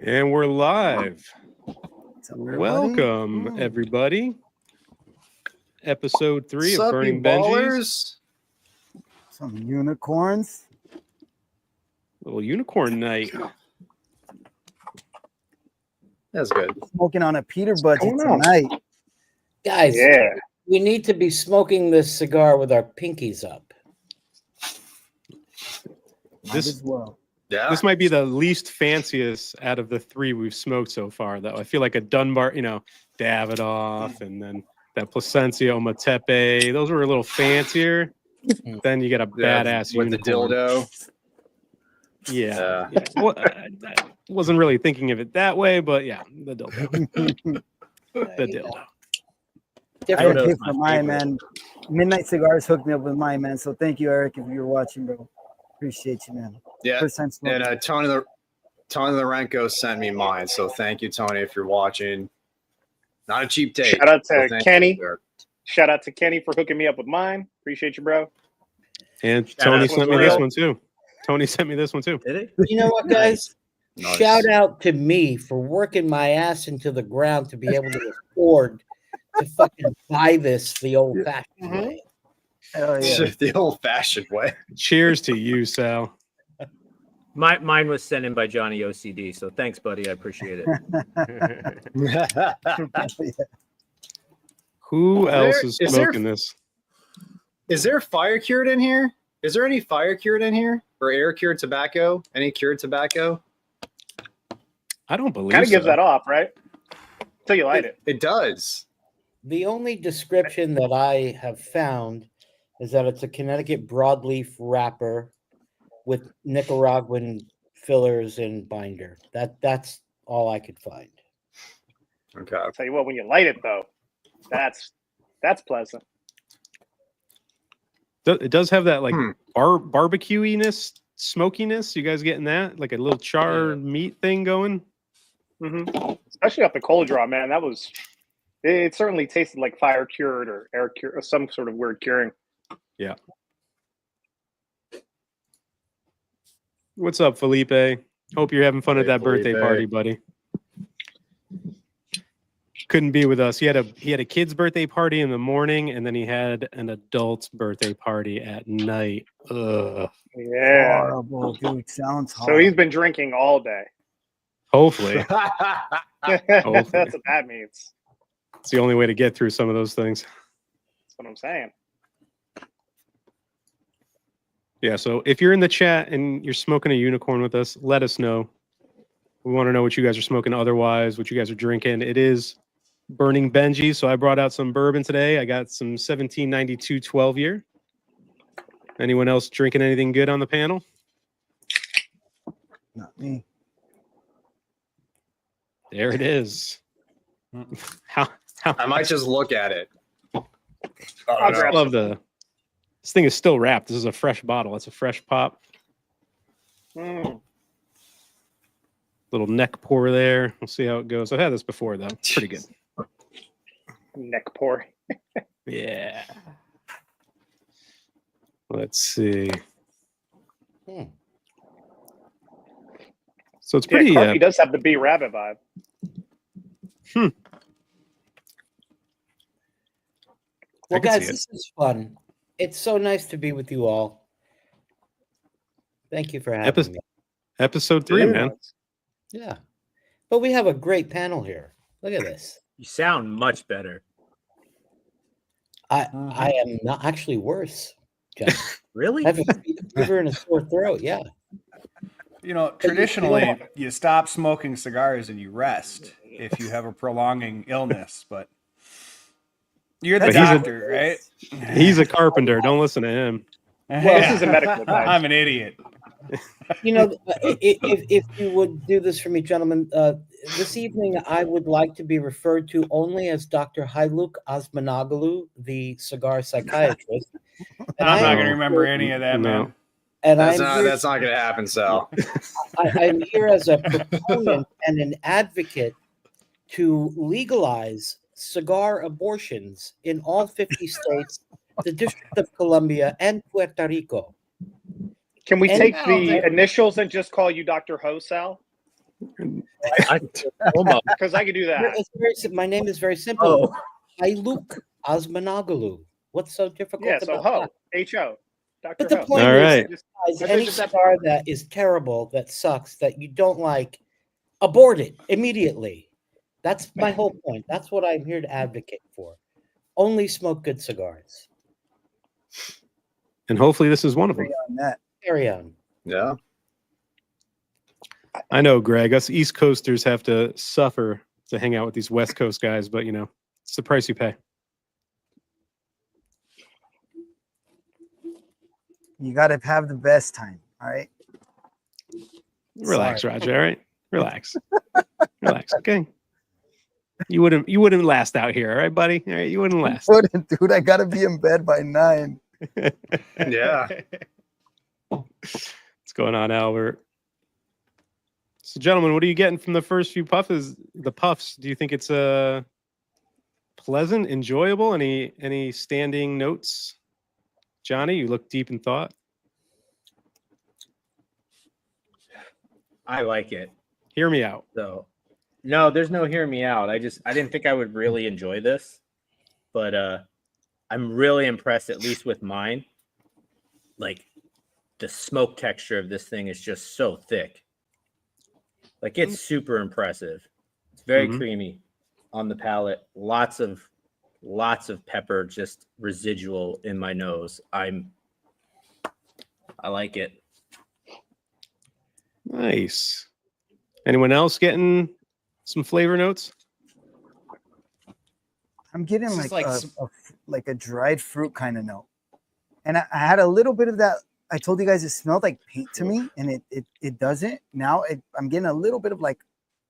And we're live. Welcome, everybody. Episode 3 of Burnin Benji. Some unicorns. Little unicorn night. That's good. Smoking on a Peter budget tonight. Guys, we need to be smoking this cigar with our pinkies up. This might be the least fanciest out of the 3 we've smoked so far, though. I feel like a Dunbarton, Davidoff, and then that Plasencia Ometepe. Those were a little fancier. Then you get a badass with unicorn. the dildo. Yeah. Well, I wasn't really thinking of it that way, but yeah, the dildo. The dildo. I had a tip for mine, man. Midnight Cigars hooked me up with mine, man. So thank you, Eric, if you're watching, bro. Appreciate you, man. Yeah. And Tony Lorenko sent me mine. So thank you, Tony, if you're watching. Not a cheap date. Shout out to Kenny. Shout out to Kenny for hooking me up with mine. Appreciate you, bro. And Tony sent me this one too. Tony sent me this one too. Did he? You know what, guys? Nice. Shout out to me for working my ass into the ground to be able to afford to fucking buy this the old-fashioned way. Hell yeah. The old-fashioned way. Cheers to you, Sal. Mine was sent in by JohnnyOCD, so thanks, buddy. I appreciate it. Who else is smoking this? Is there fire cured in here? Is there any fire cured in here? Or air cured tobacco? Any cured tobacco? I don't believe kind of gives that off, right? Until you light it. It does. The only description that I have found is that it's a Connecticut broadleaf wrapper with Nicaraguan fillers and binder. That's all I could find. Okay. I'll tell you what, when you light it though, that's pleasant. It does have that like barbecue-iness, smokiness. You guys getting that? Like a little charred meat thing going? Mm-hmm. Especially off the cold draw, man. It certainly tasted like fire cured or air cured or some sort of weird curing. Yeah. What's up, Felipe? Hope you're having fun at that birthday party, buddy. Couldn't be with us. He had a kid's birthday party in the morning, and then he had an adult's birthday party at night. Ugh. Yeah. Horrible, dude. Sounds horrible. So he's been drinking all day. Hopefully. That's what that means. It's the only way to get through some of those things. That's what I'm saying. Yeah, so if you're in the chat and you're smoking a unicorn with us, let us know. We want to know what you guys are smoking otherwise, what you guys are drinking. It is Burnin Benji, so I brought out some bourbon today. I got some 1792 12-year. Anyone else drinking anything good on the panel? Not me. There it is. How I might just look at it. I love this thing is still wrapped. This is a fresh bottle. It's a fresh pop. Little neck pour there. We'll see how it goes. I've had this before, though. It's pretty good. Neck pour. Yeah. Let's see. So it's pretty. He does have the bee rabbit vibe. Well, guys, this is fun. It's so nice to be with you all. Thank you for having me. Episode 3, man. Yeah. But we have a great panel here. Look at this. You sound much better. I am not actually worse. Really? I have a fever and a sore throat. Yeah. Traditionally, you stop smoking cigars and you rest if you have a prolonging illness, but you're the doctor, right? He's a carpenter. Don't listen to him. Well, this is a medical advice. I'm an idiot. If you would do this for me, gentlemen, this evening I would like to be referred to only as Dr. Hailuk Osmanoglu, the cigar psychiatrist. And I'm not going to remember any of that, man. And that's not going to happen, Sal. I'm here as a proponent and an advocate to legalize cigar abortions in all 50 states, the District of Columbia, and Puerto Rico. Can we take the initials and just call you Dr. Ho, Sal? Because I could do that. It's my name is very simple. Oh, Hailuk Osmanoglu. What's so difficult Yeah, so about Ho, that? H-O. Dr. But the Ho. point All is, right. guys, I any just have- cigar that is terrible, that sucks, that you don't like, abort it immediately. That's my whole point. That's what I'm here to advocate for. Only smoke good cigars. And hopefully this is one of them. On that. Carry on. Yeah. I know, Greg, us East Coasters have to suffer to hang out with these West Coast guys, but you know, it's the price you pay. You got to have the best time. All right. Relax, Sorry. Roger. All right. Relax. Relax. Okay. You wouldn't last out here, all right, buddy? All right, you wouldn't last. Wouldn't, dude. I got to be in bed by 9. Yeah. What's going on, Albert? So, gentlemen, what are you getting from the first few puffs? The puffs. Do you think it's pleasant, enjoyable? Any standing notes? Johnny, you look deep in thought. I like it. Hear me out. So, no, there's no hear me out. I didn't think I would really enjoy this, but I'm really impressed, at least with mine. Like, the smoke texture of this thing is just so thick. Like, it's super impressive. It's very creamy on the palate. Lots of pepper, just residual in my nose. I like it. Nice. Anyone else getting some flavor notes? I'm getting This is like a dried fruit kind of note. And I had a little bit of that. I told you guys it smelled like paint to me, and it doesn't. Now I'm getting a little bit of like,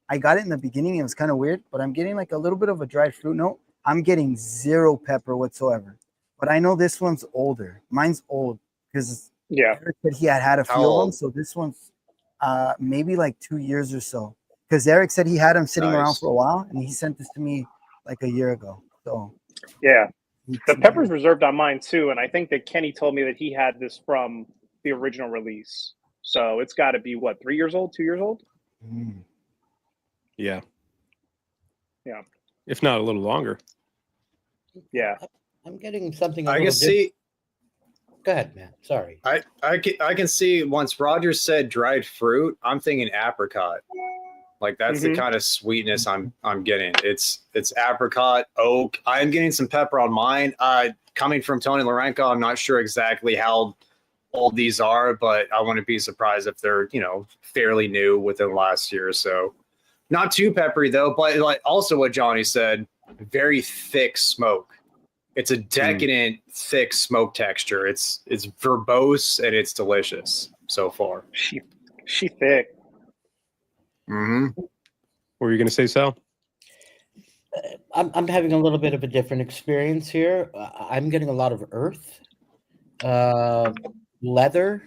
I got it in the beginning. It was kind of weird, but I'm getting like a little bit of a dried fruit note. I'm getting 0 pepper whatsoever. But I know this one's older. Mine's old because Eric said he had a few of them. So this one's maybe like 2 years or so. Because Eric said he had them sitting around for a while, and he sent this to me like a year ago. So yeah, the pepper's reserved on mine too, and I think that Kenny told me that he had this from the original release. So it's got to be what, 3 years old, 2 years old? Yeah. Yeah. If not a little longer. Yeah. I'm getting something. I can see. Go ahead, man. Sorry. I can see once Roger said dried fruit, I'm thinking apricot. Like that's the kind of sweetness I'm getting. It's apricot, oak. I'm getting some pepper on mine. Coming from Tony Lorenko, I'm not sure exactly how old these are, but I wouldn't be surprised if they're, fairly new within the last year or so. Not too peppery though, but like also what Johnny said, very thick smoke. It's a decadent, thick smoke texture. It's verbose and it's delicious so far. She thick. What were you going to say, Sal? I'm having a little bit of a different experience here. I'm getting a lot of earth, leather,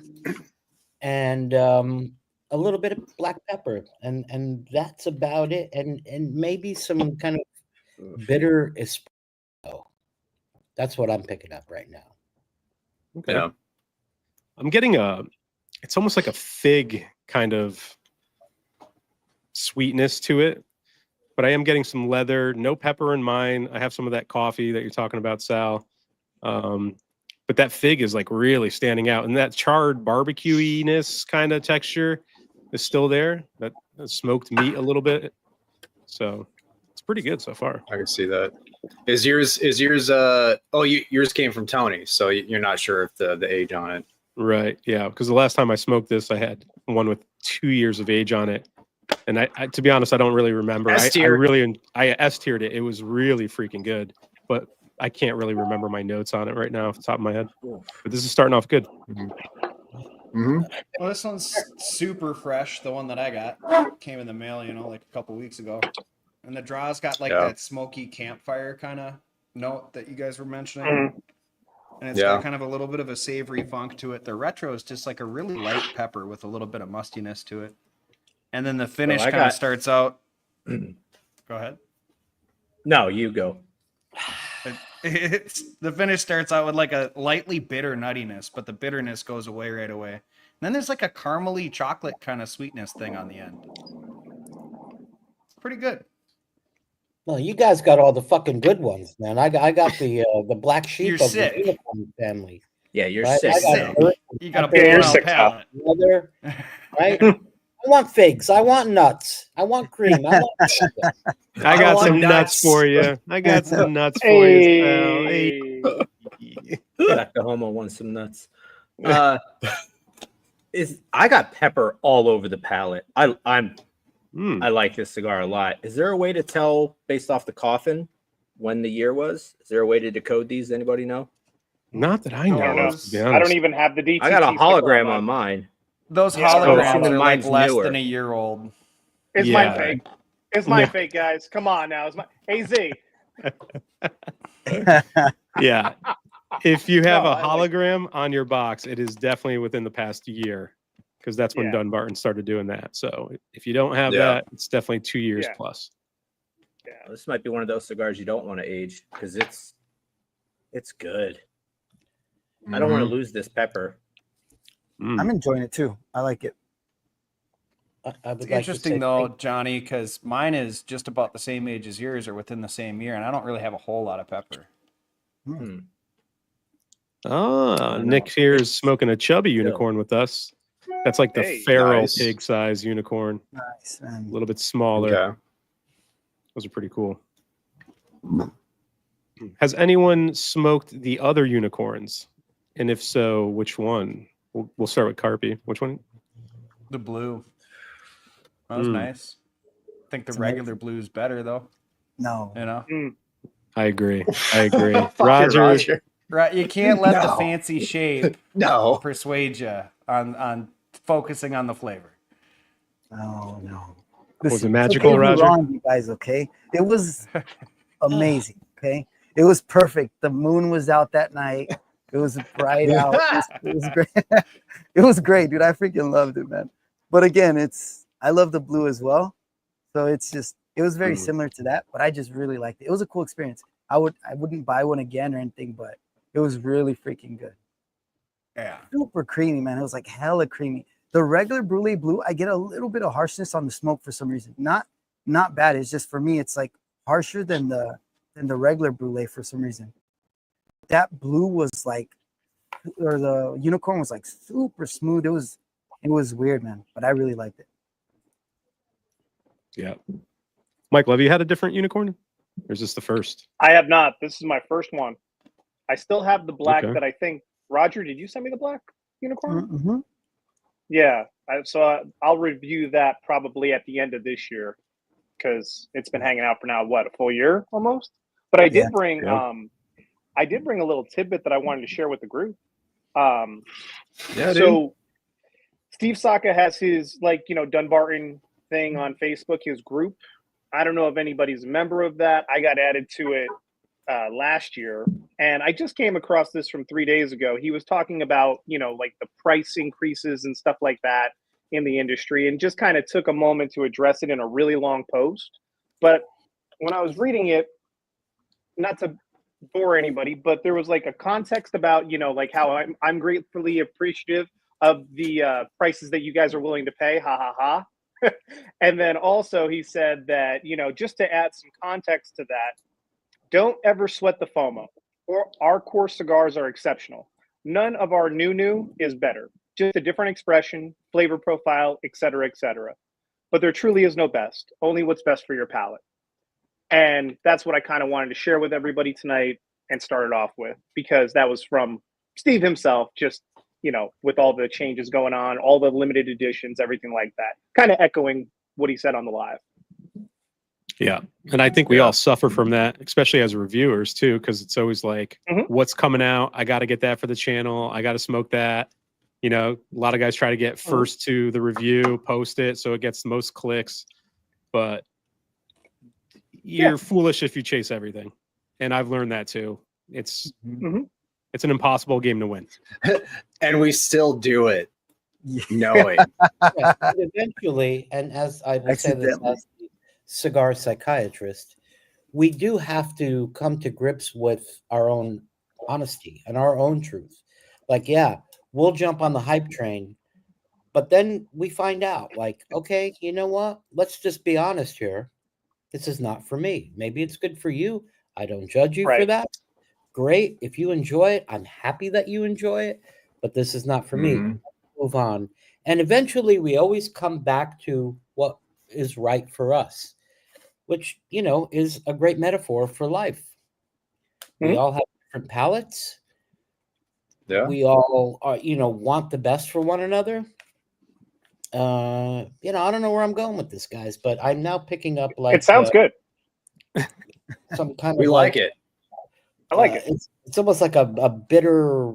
and a little bit of black pepper, and that's about it. And maybe some kind of bitter espresso. That's what I'm picking up right now. Okay. Yeah. I'm getting it's almost like a fig kind of sweetness to it, but I am getting some leather, no pepper in mine. I have some of that coffee that you're talking about, Sal. But that fig is like really standing out, and that charred barbecue-iness kind of texture is still there. That smoked meat a little bit. So it's pretty good so far. I can see that. Is yours yours came from Tony, so you're not sure if the age on it. Right. Yeah. Because the last time I smoked this, I had one with 2 years of age on it. And I to be honest, I don't really remember. I S-tiered it. It was really freaking good, but I can't really remember my notes on it right now off the top of my head. But this is starting off good. Well, this one's super fresh. The one that I got came in the mail, like a couple weeks ago. And the draw's got like that smoky campfire kind of note that you guys were mentioning. And it's got kind of a little bit of a savory funk to it. The retro is just like a really light pepper with a little bit of mustiness to it. And then the finish kind of starts out. Go ahead. No, you go. The finish starts out with like a lightly bitter nuttiness, but the bitterness goes away right away. And then there's like a caramely chocolate kind of sweetness thing on the end. pretty good. Well, you guys got all the fucking good ones, man. I got the black sheep You're of sick. the unicorn family. Yeah, you're Right? sick. I got Sick. earthy, You got a pepper, you're blown out sick, palate. leather, right? I want figs. I want nuts. I want cream. I want chocolate. I got want some nuts nuts. for you. I got some nuts for you, pal. Hey. Dr. Homo wants some nuts. I got pepper all over the palate. I like this cigar a lot. Is there a way to tell based off the coffin when the year was? Is there a way to decode these? Anybody know? Not that I know. I don't know. of, to be I honest. don't even have the DTT. I got a sticker hologram mine. on mine. Those Yeah, holograms assuming are like mine's less newer. than a year old. Is Yeah. mine fake? Is mine Yeah. fake, guys? Come on now. Is my AZ? Yeah. If you have No, a I like- hologram on your box, it is definitely within the past year because that's when Yeah. Dunbarton started doing that. So if you don't have Yeah. that, it's definitely 2 years Yeah. plus. Yeah. This might be one of those cigars you don't want to age because it's good. I don't want to lose this pepper. I'm enjoying it too. I like it. I would It's like interesting to say though, thank- Johnny, because mine is just about the same age as yours or within the same year, and I don't really have a whole lot of pepper. Ah, don't Nick know. here is smoking a chubby unicorn with us. That's like the Hey, feral nice. pig size unicorn, Nice, a man. little bit smaller. Okay. Those are pretty cool. Has anyone smoked the other unicorns? And if so, which one? We'll start with Carpy. Which one? The blue. That was Mm. nice. I think the It's regular blue is better though. No. You know, I agree. I agree. Fucking Roger. right? You can't let the No. fancy shape No. persuade you on focusing on the flavor. No, no. Was it Listen, magical, don't get me Roger? wrong, you guys, okay? It was amazing, okay? It was perfect. The moon was out that night. It was bright out. It was great. It was great, dude. I freaking loved it, man. But again, I love the blue as well. So it was very similar to that, but I just really liked it. It was a cool experience. I wouldn't buy one again or anything, but it was really freaking good. Yeah. Super creamy, man. It was like hella creamy. The regular Brulee Blue, I get a little bit of harshness on the smoke for some reason. Not bad. It's just for me, it's like harsher than the regular Brulee for some reason. That blue was like, or the unicorn was like super smooth. It was weird, man. But I really liked it. Yeah. Michael, have you had a different unicorn? Or is this the first? I have not. This is my first one. I still have the black Okay. that I think. Roger, did you send me the black unicorn? Mm-hmm. Yeah. I'll review that probably at the end of this year because it's been hanging out for now a full year almost. But I did bring I did bring a little tidbit that I wanted to share with the group. Yeah, dude. So Steve Saka has his Dunbarton thing on Facebook, his group. I don't know if anybody's a member of that. I got added to it last year, and I just came across this from 3 days ago. He was talking about like the price increases and stuff like that in the industry, and just kind of took a moment to address it in a really long post. But when I was reading it, not to bore anybody, but there was like a context about like how I'm gratefully appreciative of the prices that you guys are willing to pay. Ha ha ha. And then also he said that, just to add some context to that, don't ever sweat the FOMO. Or our core cigars are exceptional. None of our new is better. Just a different expression, flavor profile, et cetera, et cetera. But there truly is no best, only what's best for your palate. And that's what I kind of wanted to share with everybody tonight and start it off with, because that was from Steve himself, just with all the changes going on, all the limited editions, everything like that, kind of echoing what he said on the live. Yeah. And I think we all suffer from that, especially as reviewers too, because it's always like, what's coming out? I got to get that for the channel. I got to smoke that. A lot of guys try to get first to the review, post it so it gets the most clicks. But you're foolish if you chase everything. And I've learned that too. It's an impossible game to win. And we still do it. Yeah. Knowing. Yeah, but eventually, and as I will say this as the cigar psychiatrist, we do have to come to grips with our own honesty and our own truth. Like, yeah, we'll jump on the hype train, but then we find out, like, okay, you know what? Let's just be honest here. this is not for me. Maybe it's good for you. I don't judge you for Right. that. Great. If you enjoy it, I'm happy that you enjoy it, but this is not for me. Move on. And eventually we always come back to what is right for us, which, you know, is a great metaphor for life. We all have different palates. Yeah. We all are, you know, want the best for one another. You know, I don't know where I'm going with this, guys, but I'm now picking up like It sounds good. some kind We of like it. I like it. It's almost like a bitter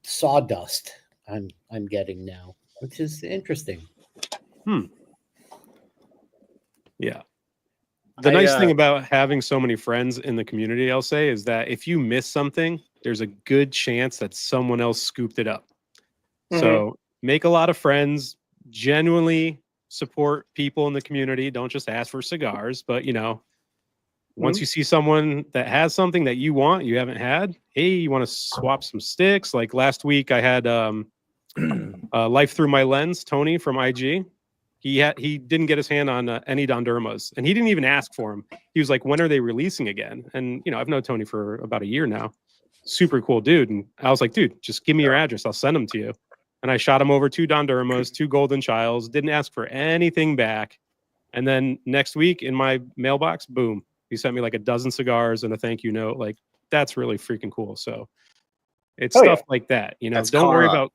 sawdust I'm getting now, which is interesting. Yeah. The nice thing about having so many friends in the community, I'll say, is that if you miss something, there's a good chance that someone else scooped it up. So make a lot of friends, genuinely support people in the community. Don't just ask for cigars, but, you know, once you see someone that has something that you want, you haven't had, hey, you want to swap some sticks? Like last week I had Life Through My Lens, Tony from IG. He didn't get his hand on any Dondermas, and he didn't even ask for them. He was like, when are they releasing again? And, you know, I've known Tony for about a year now. Super cool dude. And I was like, dude, just give me your address. I'll send them to you. And I shot him over 2 Dondermas, 2 Golden Childs, didn't ask for anything back. And then next week in my mailbox, boom, he sent me like a dozen cigars and a thank you note. Like, that's really freaking cool. So it's stuff like that, you know. That's don't worry karma. about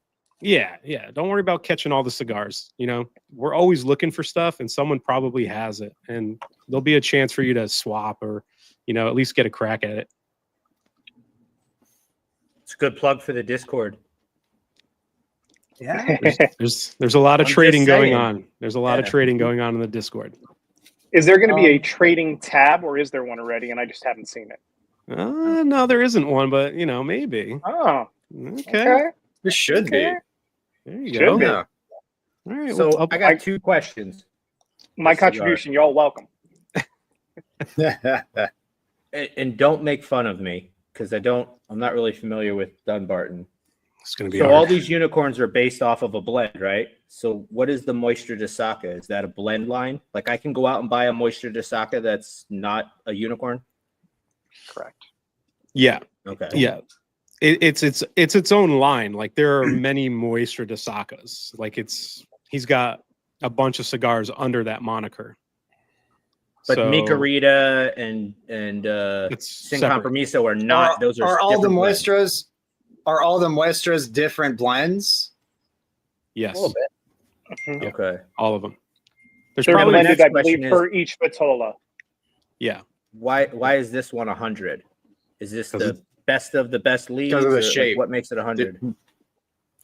don't worry about catching all the cigars. You know, we're always looking for stuff, and someone probably has it, and there'll be a chance for you to swap or, you know, at least get a crack at it. It's a good plug for the Discord. Yeah. There's a lot of I'm trading just going saying. on. There's a lot of trading going on in the Discord. Is there going to be a trading tab, or is there one already, and I just haven't seen it? No, there isn't one, but, you know, maybe. Oh, Okay. okay. It should be. There you Should go. be. Yeah. All right. So well, I got 2 questions. My Cigar. contribution, y'all welcome. And don't make fun of me because I'm not really familiar with Dunbarton. it's going to be So hard. all these unicorns are based off of a blend, right? So what is the Muestra de Saka? Is that a blend line? Like I can go out and buy a Muestra de Saka that's not a unicorn? Correct. Yeah. Okay. Yeah. It's its own line. Like there are many Muestra de Sakas. Like he's got a bunch of cigars under that moniker. But So Micarita and it's Sin separate. Compromiso are not. Those are all the different blends. Muestras? Are all the Muestras different blends? Yes. A little bit. Okay. All of them. There's They're probably blended, next I believe, question is- for each Vitola. yeah. Why is this one 100? Is this 'Cause the best of the best leads? Because of the or, like, shape. what makes it 100?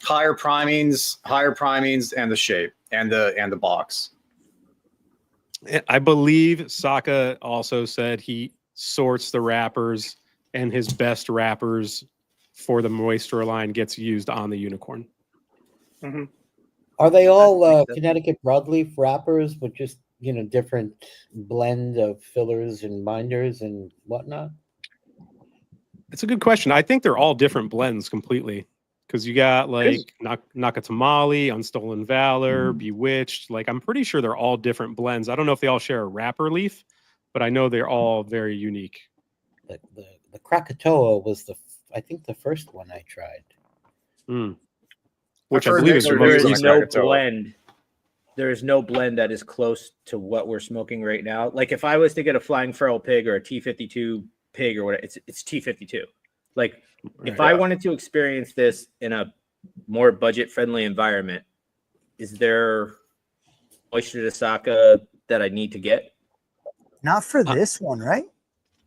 Higher primings, and the shape and the box. I believe Saka also said he sorts the wrappers, and his best wrappers for the Muestra line gets used on the unicorn. Are they all Makes sense. Connecticut broadleaf wrappers with just, you know, different blend of fillers and binders and whatnot? It's a good question. I think they're all different blends completely. Because you got like Nakatamale, Unstolen Valor, Bewitched. Like I'm pretty sure they're all different blends. I don't know if they all share a wrapper leaf, but I know they're all very unique. The Krakatoa was I think the first one I tried. Which I I've heard believe is mixed the reviews most on There is the no Krakatoa. blend. There is no blend that is close to what we're smoking right now. Like if I was to get a Flying Feral Pig or a T52 Pig or whatever, it's T52. Like if I wanted to experience this in a more budget-friendly environment, is there Muestra de Saka that I need to get? Not for this one, right?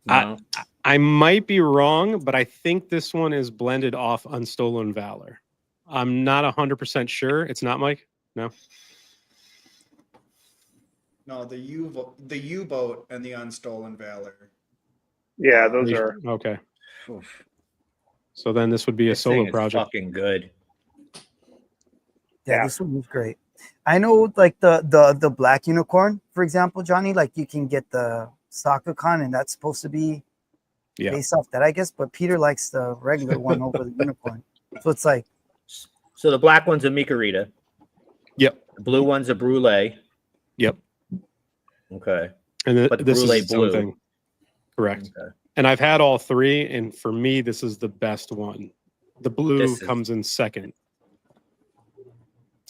No. I might be wrong, but I think this one is blended off Unstolen Valor. I'm not 100% sure. It's not, Mike? No? No, the U-boat and the Unstolen Valor. Yeah, those are. Okay. So then this would be a This thing solo is project. fucking good. Yeah, this one was great. I know, like the black unicorn, for example, Johnny. Like you can get the Saka Con, and that's supposed to be based off that, I guess. But Peter likes the regular one over the unicorn. So it's like, So the black one's a Micarita. Yep. The blue one's a Brulee. Yep. Okay. And But this is Brulee its own Blue. thing. Correct. Okay. And I've had all three, and for me, this is the best one. The blue This is- comes in second.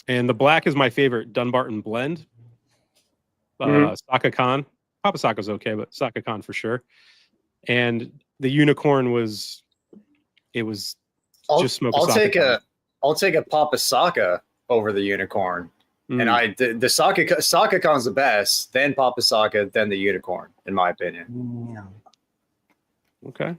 And the black is my favorite Dunbarton blend. Saka Khan. Papa Saka's okay, but Saka Khan for sure. And the unicorn was just smoke. I'll take a Papa Saka over the unicorn. Mm. And the Saka Khan's the best, then Papa Saka, then the unicorn, in my opinion. Yeah. Okay.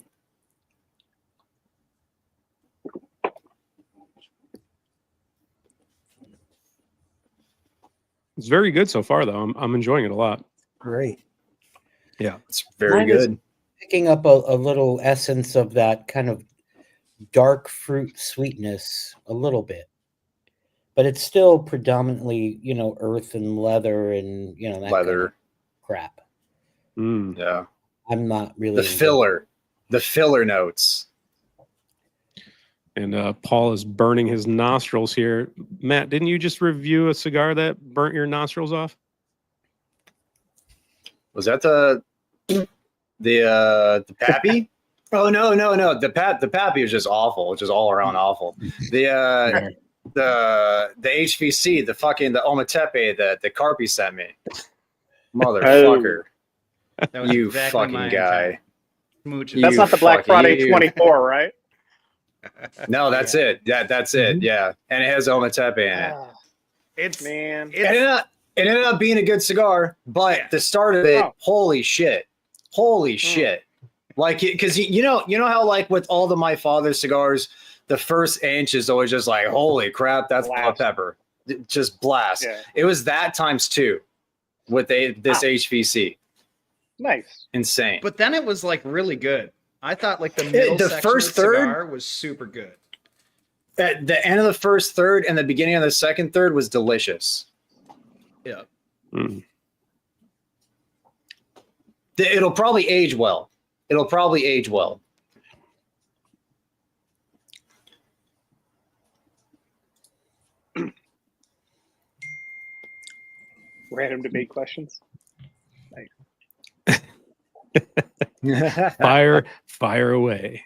It's very good so far, though. I'm enjoying it a lot. Great. Yeah, It's very Mine is good. Picking up a little essence of that kind of dark fruit sweetness a little bit. But it's still predominantly, earth and leather and, that kind of Leather. crap. Mm. Yeah. I'm not really The filler notes. And Paul is burning his nostrils here. Matt, didn't you just review a cigar that burnt your nostrils off? Was that the Pappy? Oh no. The Pappy was just awful, just all around awful. The HVC, the Ometepe that the Carpy sent me. Motherfucker. That was You exactly fucking my guy. Smooches. That's You not the Black fucking- Friday you- 24, right? No, that's it. Yeah, that's it. Yeah. And it has Ometepe in it. It's Man. It ended up being a good cigar, but the start of it, holy shit. Like, because you know how, like, with all the My Father's cigars, the first inch is always just like, holy crap, that's hot pepper. Just blast. Yeah. It was that times two with this HVC. Nice. Insane. But then it was like really good. I thought like the middle the section first of the third- cigar was super good. At the end of the first third and the beginning of the second third was delicious. Yeah. Mm. It'll probably age well. Random debate questions. Fire away.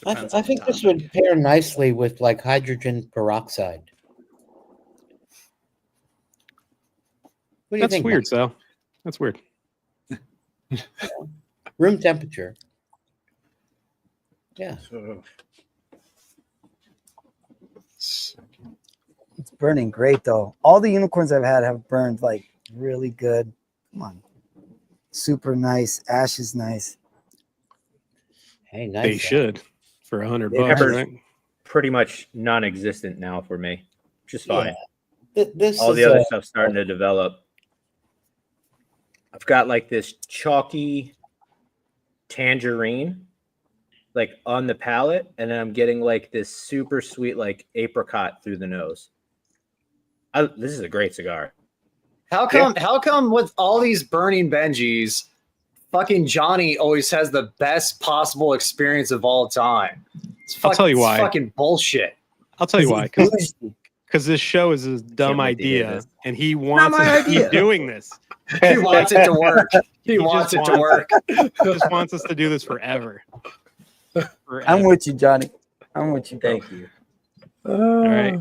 Depends I on think the this topic. would pair nicely with like hydrogen peroxide. What do you That's think? weird, Mike? Sal. That's weird. Room temperature. Yeah. It's burning great though. All the unicorns I've had have burned like really good. Come on. Super nice. Ash is nice. Hey, nice. They should for $100 They bucks, better. right? Pretty much non-existent now for me. Just fine. This All is the other a- stuff's starting to develop. I've got like this chalky tangerine, like on the palate, and then I'm getting like this super sweet like apricot through the nose. This is a great cigar. How come with all these Burnin Benjis, fucking Johnny always has the best possible experience of all time? I'll tell you it's why. Fucking bullshit. I'll tell you why. Because this show is his dumb wait to hear idea, this. and he wants my us to keep idea. doing this. He wants it to work. He wants just it to work. He just wants us to do this forever. I'm with you, Johnny. I'm with you, bro. Thank you. All right.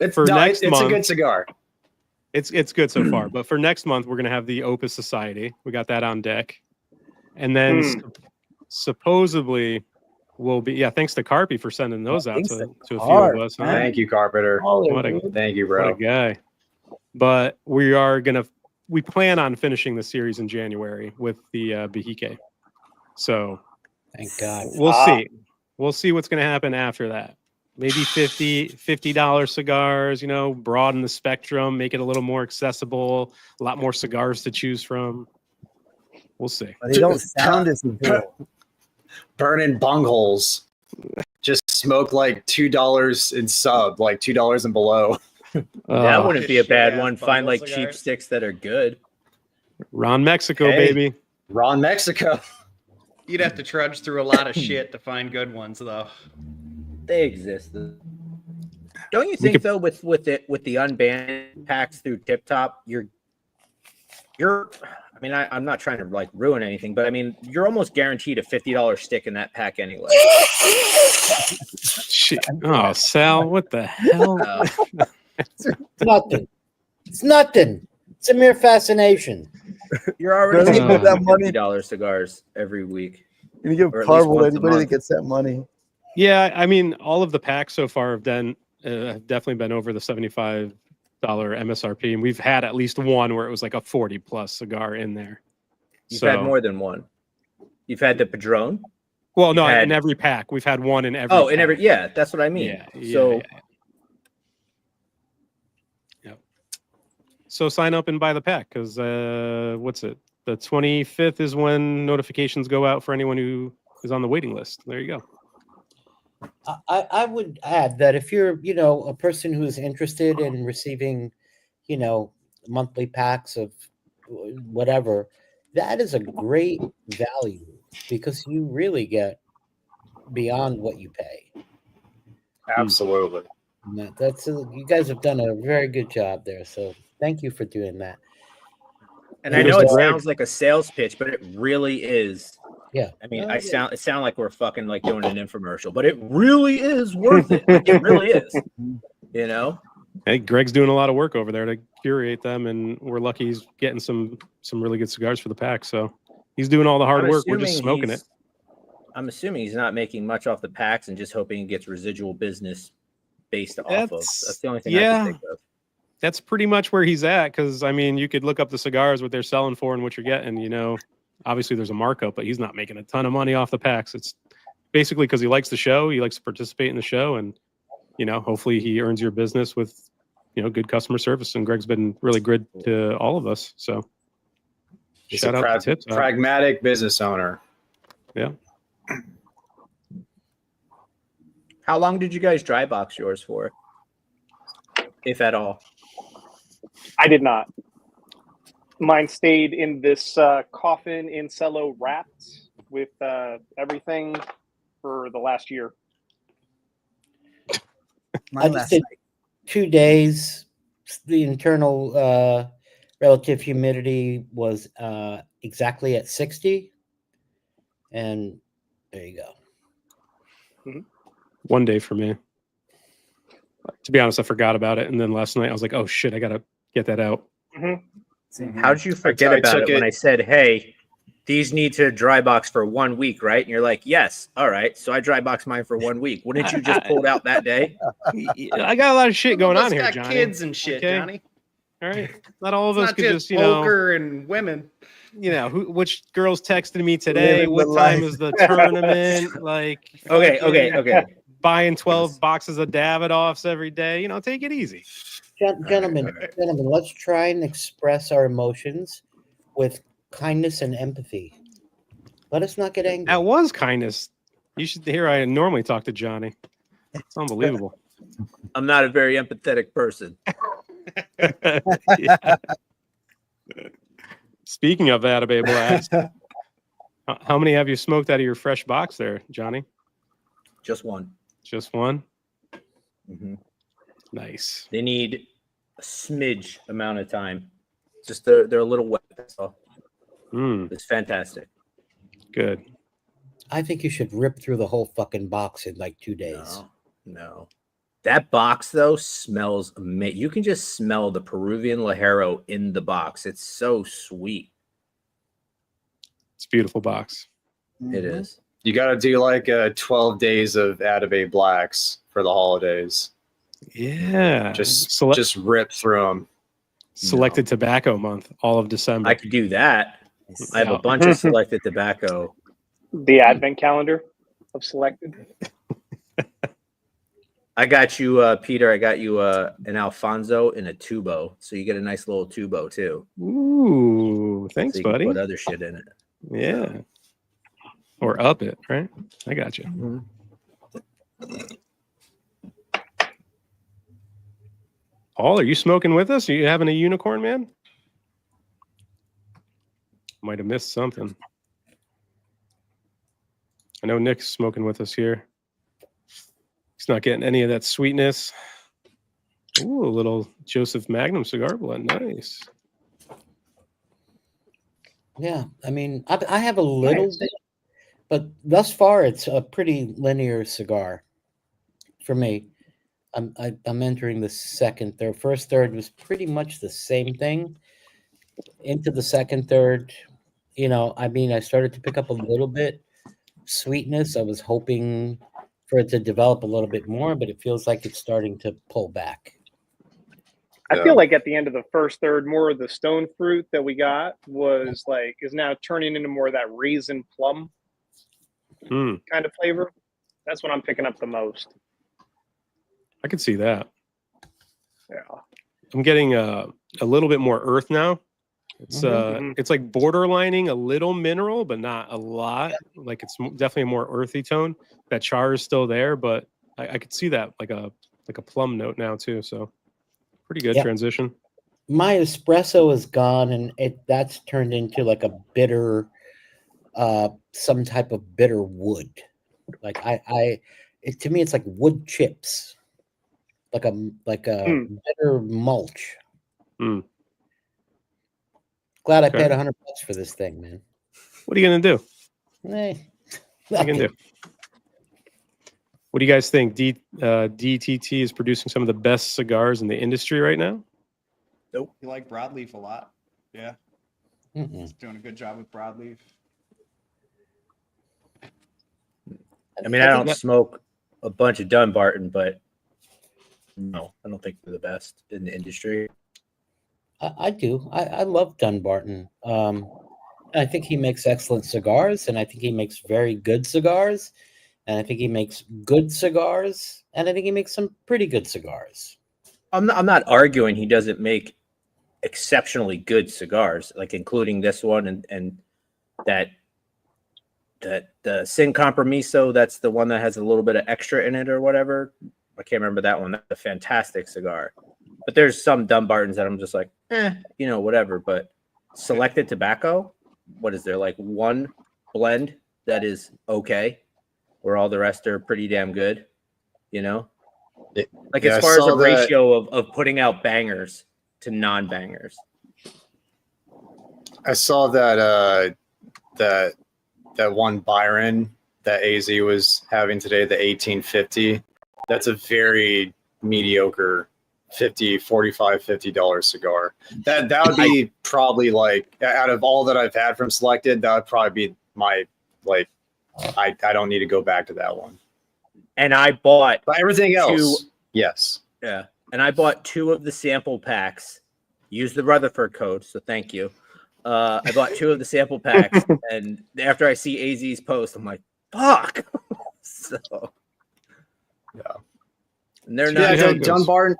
It's, For next it's a month- good cigar. It's good so far, but for next month we're gonna have the Opus Society. We got that on deck, and then supposedly we'll be thanks to Carpy for sending those out Thanks to to a few Carp, of us. Huh? man. Thank you, Carpenter. What a Thank you, what a bro. guy! But we plan on finishing the series in January with the Behike. So Thank God. we'll see. We'll see what's gonna happen after that. Maybe $50 cigars, broaden the spectrum, make it a little more accessible, a lot more cigars to choose from. We'll see. But they don't sound as good. Burning bungholes. Just smoke like $2 in sub, like $2 and below. That wouldn't be a bad Shit-ass one. Find bundle like cheap cigars. sticks that are good. Ron Mexico, Hey. baby. Ron Mexico. You'd have to trudge through a lot of shit to find good ones, though. They exist. Don't you think though, with the unbanned packs through Tip Top, you're I mean, I'm not trying to like ruin anything, but I mean, you're almost guaranteed a $50 stick in that pack anyway. Shit. Oh, Sal, what the hell? It's nothing. It's nothing. It's a mere fascination. You're already Really? getting That money- $50 cigars every week. You give Or at least Carvel once a anybody that month. gets that money. Yeah, I mean, all of the packs so far have definitely been over the $75 MSRP, and we've had at least one where it was like a 40+ cigar in there. You've had more than one. You've had the Padron. Well, no, had- in every pack we've had one in every. Oh, in pack. every that's what I mean. Yeah. So sign up and buy the pack because what's it? The 25th is when notifications go out for anyone who is on the waiting list. There you go. I would add that if you're, a person who's interested in receiving, monthly packs of whatever, that is a great value because you really get beyond what you pay. Absolutely. And that's you guys have done a very good job there. So thank you for doing that. And I know it sounds like a sales pitch, but it really is. Yeah. I mean, it sound like we're fucking like doing an infomercial, but it really is worth it. Like, it really is. Hey, Greg's doing a lot of work over there to curate them, and we're lucky he's getting some really good cigars for the pack. So he's doing all the hard work. We're just smoking it. I'm assuming he's not making much off the packs and just hoping he gets residual business based off of. That's the only thing I can think of. That's pretty much where he's at. Because I mean, you could look up the cigars, what they're selling for, and what you're getting. Obviously there's a markup, but he's not making a ton of money off the packs. It's basically because he likes the show. He likes to participate in the show, and hopefully he earns your business with good customer service. And Greg's been really good to all of us. So he's shout out to Tips. Pragmatic business owner. Yeah. How long did you guys dry box yours for, if at all? I did not. Mine stayed in this coffin in cello wrapped with everything for the last year. I just did 2 days. The internal relative humidity was exactly at 60. And there you go. Mm-hmm. 1 day for me. To be honest, I forgot about it. And then last night I was like, oh shit, I got to get that out. Mm-hmm. How did you forget about it when I said, hey, these need to dry box for 1 week, right? And you're like, yes. All right. So I dry box mine for 1 week. Wouldn't you just pull it out that day? I got a lot of shit going on here, got Johnny. kids and shit, Okay? Johnny. All right. Not all of It's us not could just just, poker and women. which girl's texting me today? Living What the time life. is the tournament? Like, Okay. buying 12 boxes of Davidoffs every day. Take it easy. Gentlemen, let's try and express our emotions with kindness and empathy. Let us not get angry. That was kindness. You should hear I normally talk to Johnny. It's unbelievable. I'm not a very empathetic person. Yeah. Speaking of Atabay Blacks, how many have you smoked out of your fresh box there, Johnny? Just one. Just one? Mm-hmm. Nice. They need a smidge amount of time. Just they're a little wet. That's all. It's fantastic. Good. I think you should rip through the whole fucking box in like 2 days. No. That box though smells amazing. You can just smell the Peruvian Lajero in the box. It's so sweet. It's a beautiful box. It is. You got to do like 12 days of Atabay Blacks for the holidays. Yeah. Just rip through them. Selected tobacco month, all of December. I could do that. I have a bunch of selected tobacco. The advent calendar of selected. I got you, Peter. I got you an Alfonso and a Tubo, so you get a nice little Tubo too. Ooh, thanks, so you can buddy. put other shit in it. Yeah. Or up it, right? I got you. Mm-hmm. Paul, are you smoking with us? Are you having a unicorn, man? Might have missed something. I know Nick's smoking with us here. He's not getting any of that sweetness. Ooh, a little Joseph Magnum cigar blend. Nice. Yeah, I mean, I have a little Nice. bit, but thus far it's a pretty linear cigar for me. I'm entering the second third. First third was pretty much the same thing. Into the second third, I mean, I started to pick up a little bit sweetness. I was hoping for it to develop a little bit more, but it feels like it's starting to pull back. I feel like at the end of the first third, more of the stone fruit that we got is now turning into more of that raisin plum kind of flavor. That's what I'm picking up the most. I could see that. Yeah. I'm getting a little bit more earth now. It's it's like borderlining a little mineral, but not a lot. Like it's definitely a more earthy tone. That char is still there, but I could see that like a plum note now too. So pretty good transition. My espresso is gone, and that's turned into like a bitter, some type of bitter wood. Like to me, it's like wood chips, like a bitter mulch. Glad I paid $100 for this thing, man. What are you gonna do? What are you gonna do? What do you guys think? DTT is producing some of the best cigars in the industry right now. Nope. You like broadleaf a lot. Yeah. Mm-mm. Doing a good job with broadleaf. I mean, I don't smoke a bunch of Dunbarton, but no, I don't think they're the best in the industry. I do. I love Dunbarton. I think he makes excellent cigars, and I think he makes very good cigars, and I think he makes good cigars, and I think he makes some pretty good cigars. I'm not arguing he doesn't make exceptionally good cigars, like including this one and that the Sin Compromiso. That's the one that has a little bit of extra in it or whatever. I can't remember that one. That's a fantastic cigar. But there's some Dunbartons that I'm just like, whatever. But selected tobacco, what is there, like one blend that is okay, where all the rest are pretty damn good, Like as far as a ratio of putting out bangers to non-bangers. I saw that that one Byron that AZ was having today, the 1850. That's a very mediocre $50 cigar. That would be probably like, out of all that I've had from Selected, that would probably be my, like, I don't need to go back to that one. And I bought everything else. Yes. Yeah. And I bought 2 of the sample packs. Use the Rutherford code, so thank you. I bought 2 of the sample packs, and after I see AZ's post, I'm like, fuck. So yeah. And they're not Dunbarton.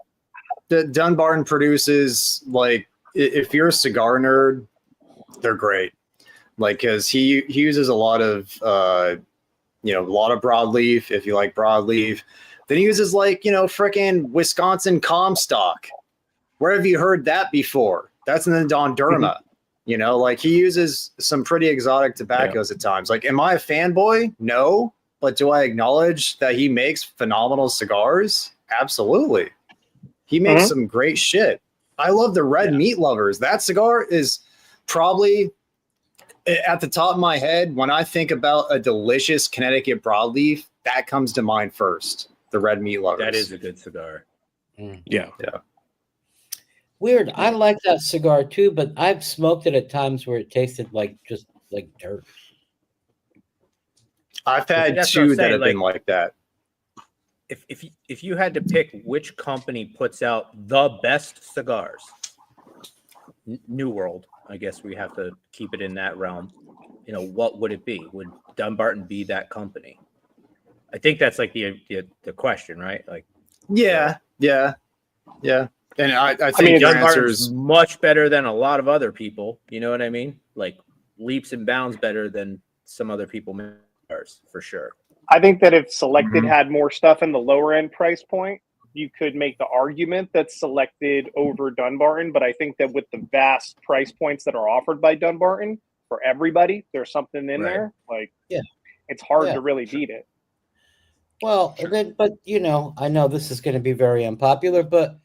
The Dunbarton produces, like, if you're a cigar nerd, they're great. Like, because he uses a lot of broadleaf. If you like broadleaf, then he uses freaking Wisconsin Comstock. Where have you heard that before? That's in the Don Derma. He uses some pretty exotic tobaccos at times. Like, am I a fanboy? No, but do I acknowledge that he makes phenomenal cigars? Absolutely. He makes some great shit. I love the Red Meat Lovers. That cigar is probably at the top of my head. When I think about a delicious Connecticut broadleaf, that comes to mind first. The Red Meat Lovers. That is a good cigar. Yeah. Weird. I like that cigar too, but I've smoked it at times where it tasted just like dirt. I've had 2 that have been like that. If you had to pick which company puts out the best cigars, New World, I guess we have to keep it in that realm. What would it be? Would Dunbarton be that company? I think that's like the question, right? Like, yeah. And I think your answer is much better than a lot of other people. You know what I mean? Like leaps and bounds better than some other people make cigars, for sure. I think that if Selected had more stuff in the lower end price point, you could make the argument that Selected over Dunbarton. But I think that with the vast price points that are offered by Dunbarton for everybody, there's something in there. Like, it's hard to really beat it. Well, but I know this is going to be very unpopular, but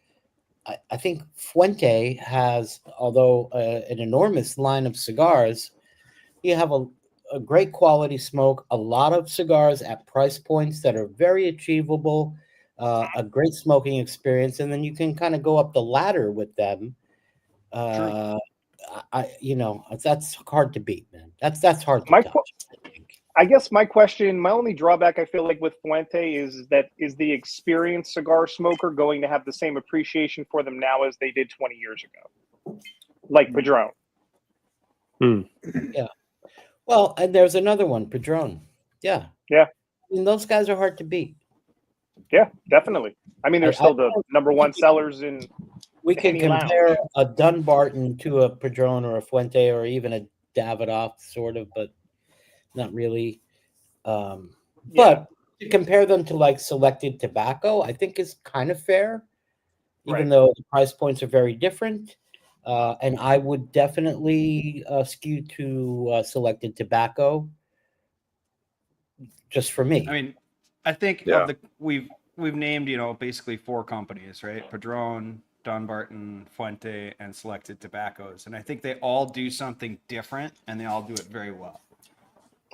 I think Fuente has, although an enormous line of cigars, you have a great quality smoke, a lot of cigars at price points that are very achievable, a great smoking experience, and then you can kind of go up the ladder with them. That's hard to beat, man. That's hard to touch. I guess my only drawback I feel like with Fuente is the experienced cigar smoker going to have the same appreciation for them now as they did 20 years ago, like Padron. Yeah. Well, and there's another one, Padron. Yeah. Yeah. I mean, those guys are hard to beat. Yeah, definitely. I mean, they're still the number one sellers in. We can compare a Dunbarton to a Padron or a Fuente or even a Davidoff, sort of, but not really. But to compare them to like selected tobacco, I think is kind of fair, even though the price points are very different. And I would definitely skew to selected tobacco, just for me. I mean, I think we've named basically 4 companies, right? Padron, Dunbarton, Fuente, and Selected Tobaccos, and I think they all do something different, and they all do it very well.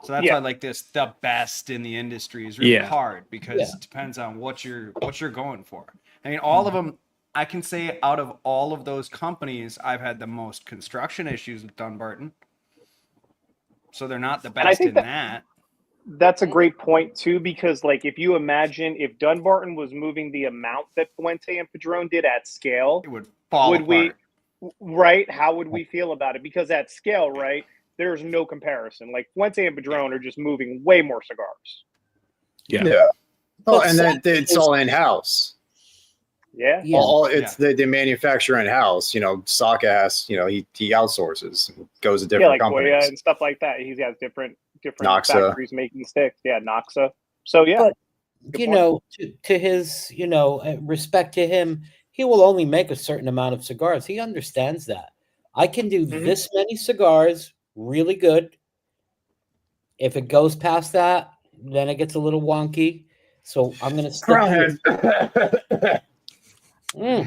So that's why like this, the best in the industry is really hard because it depends on what you're going for. I mean, all of them. I can say out of all of those companies, I've had the most construction issues with Dunbarton. So they're not the best in that. That's a great point too, because like if you imagine if Dunbarton was moving the amount that Fuente and Padron did at scale, it would fall apart. How would we feel about it? Because at scale, right, there's no comparison. Like Fuente and Padron are just moving way more cigars. Yeah. Oh, and then it's all in-house. Yeah. They manufacture in house. Saka has, he outsources and goes to different companies. Goya and stuff like that. He has different factories making sticks. Yeah, Noxa. So yeah. But, to his, respect to him, he will only make a certain amount of cigars. He understands that. I can do this many cigars really good. If it goes past that, then it gets a little wonky. So I'm gonna stick Yeah.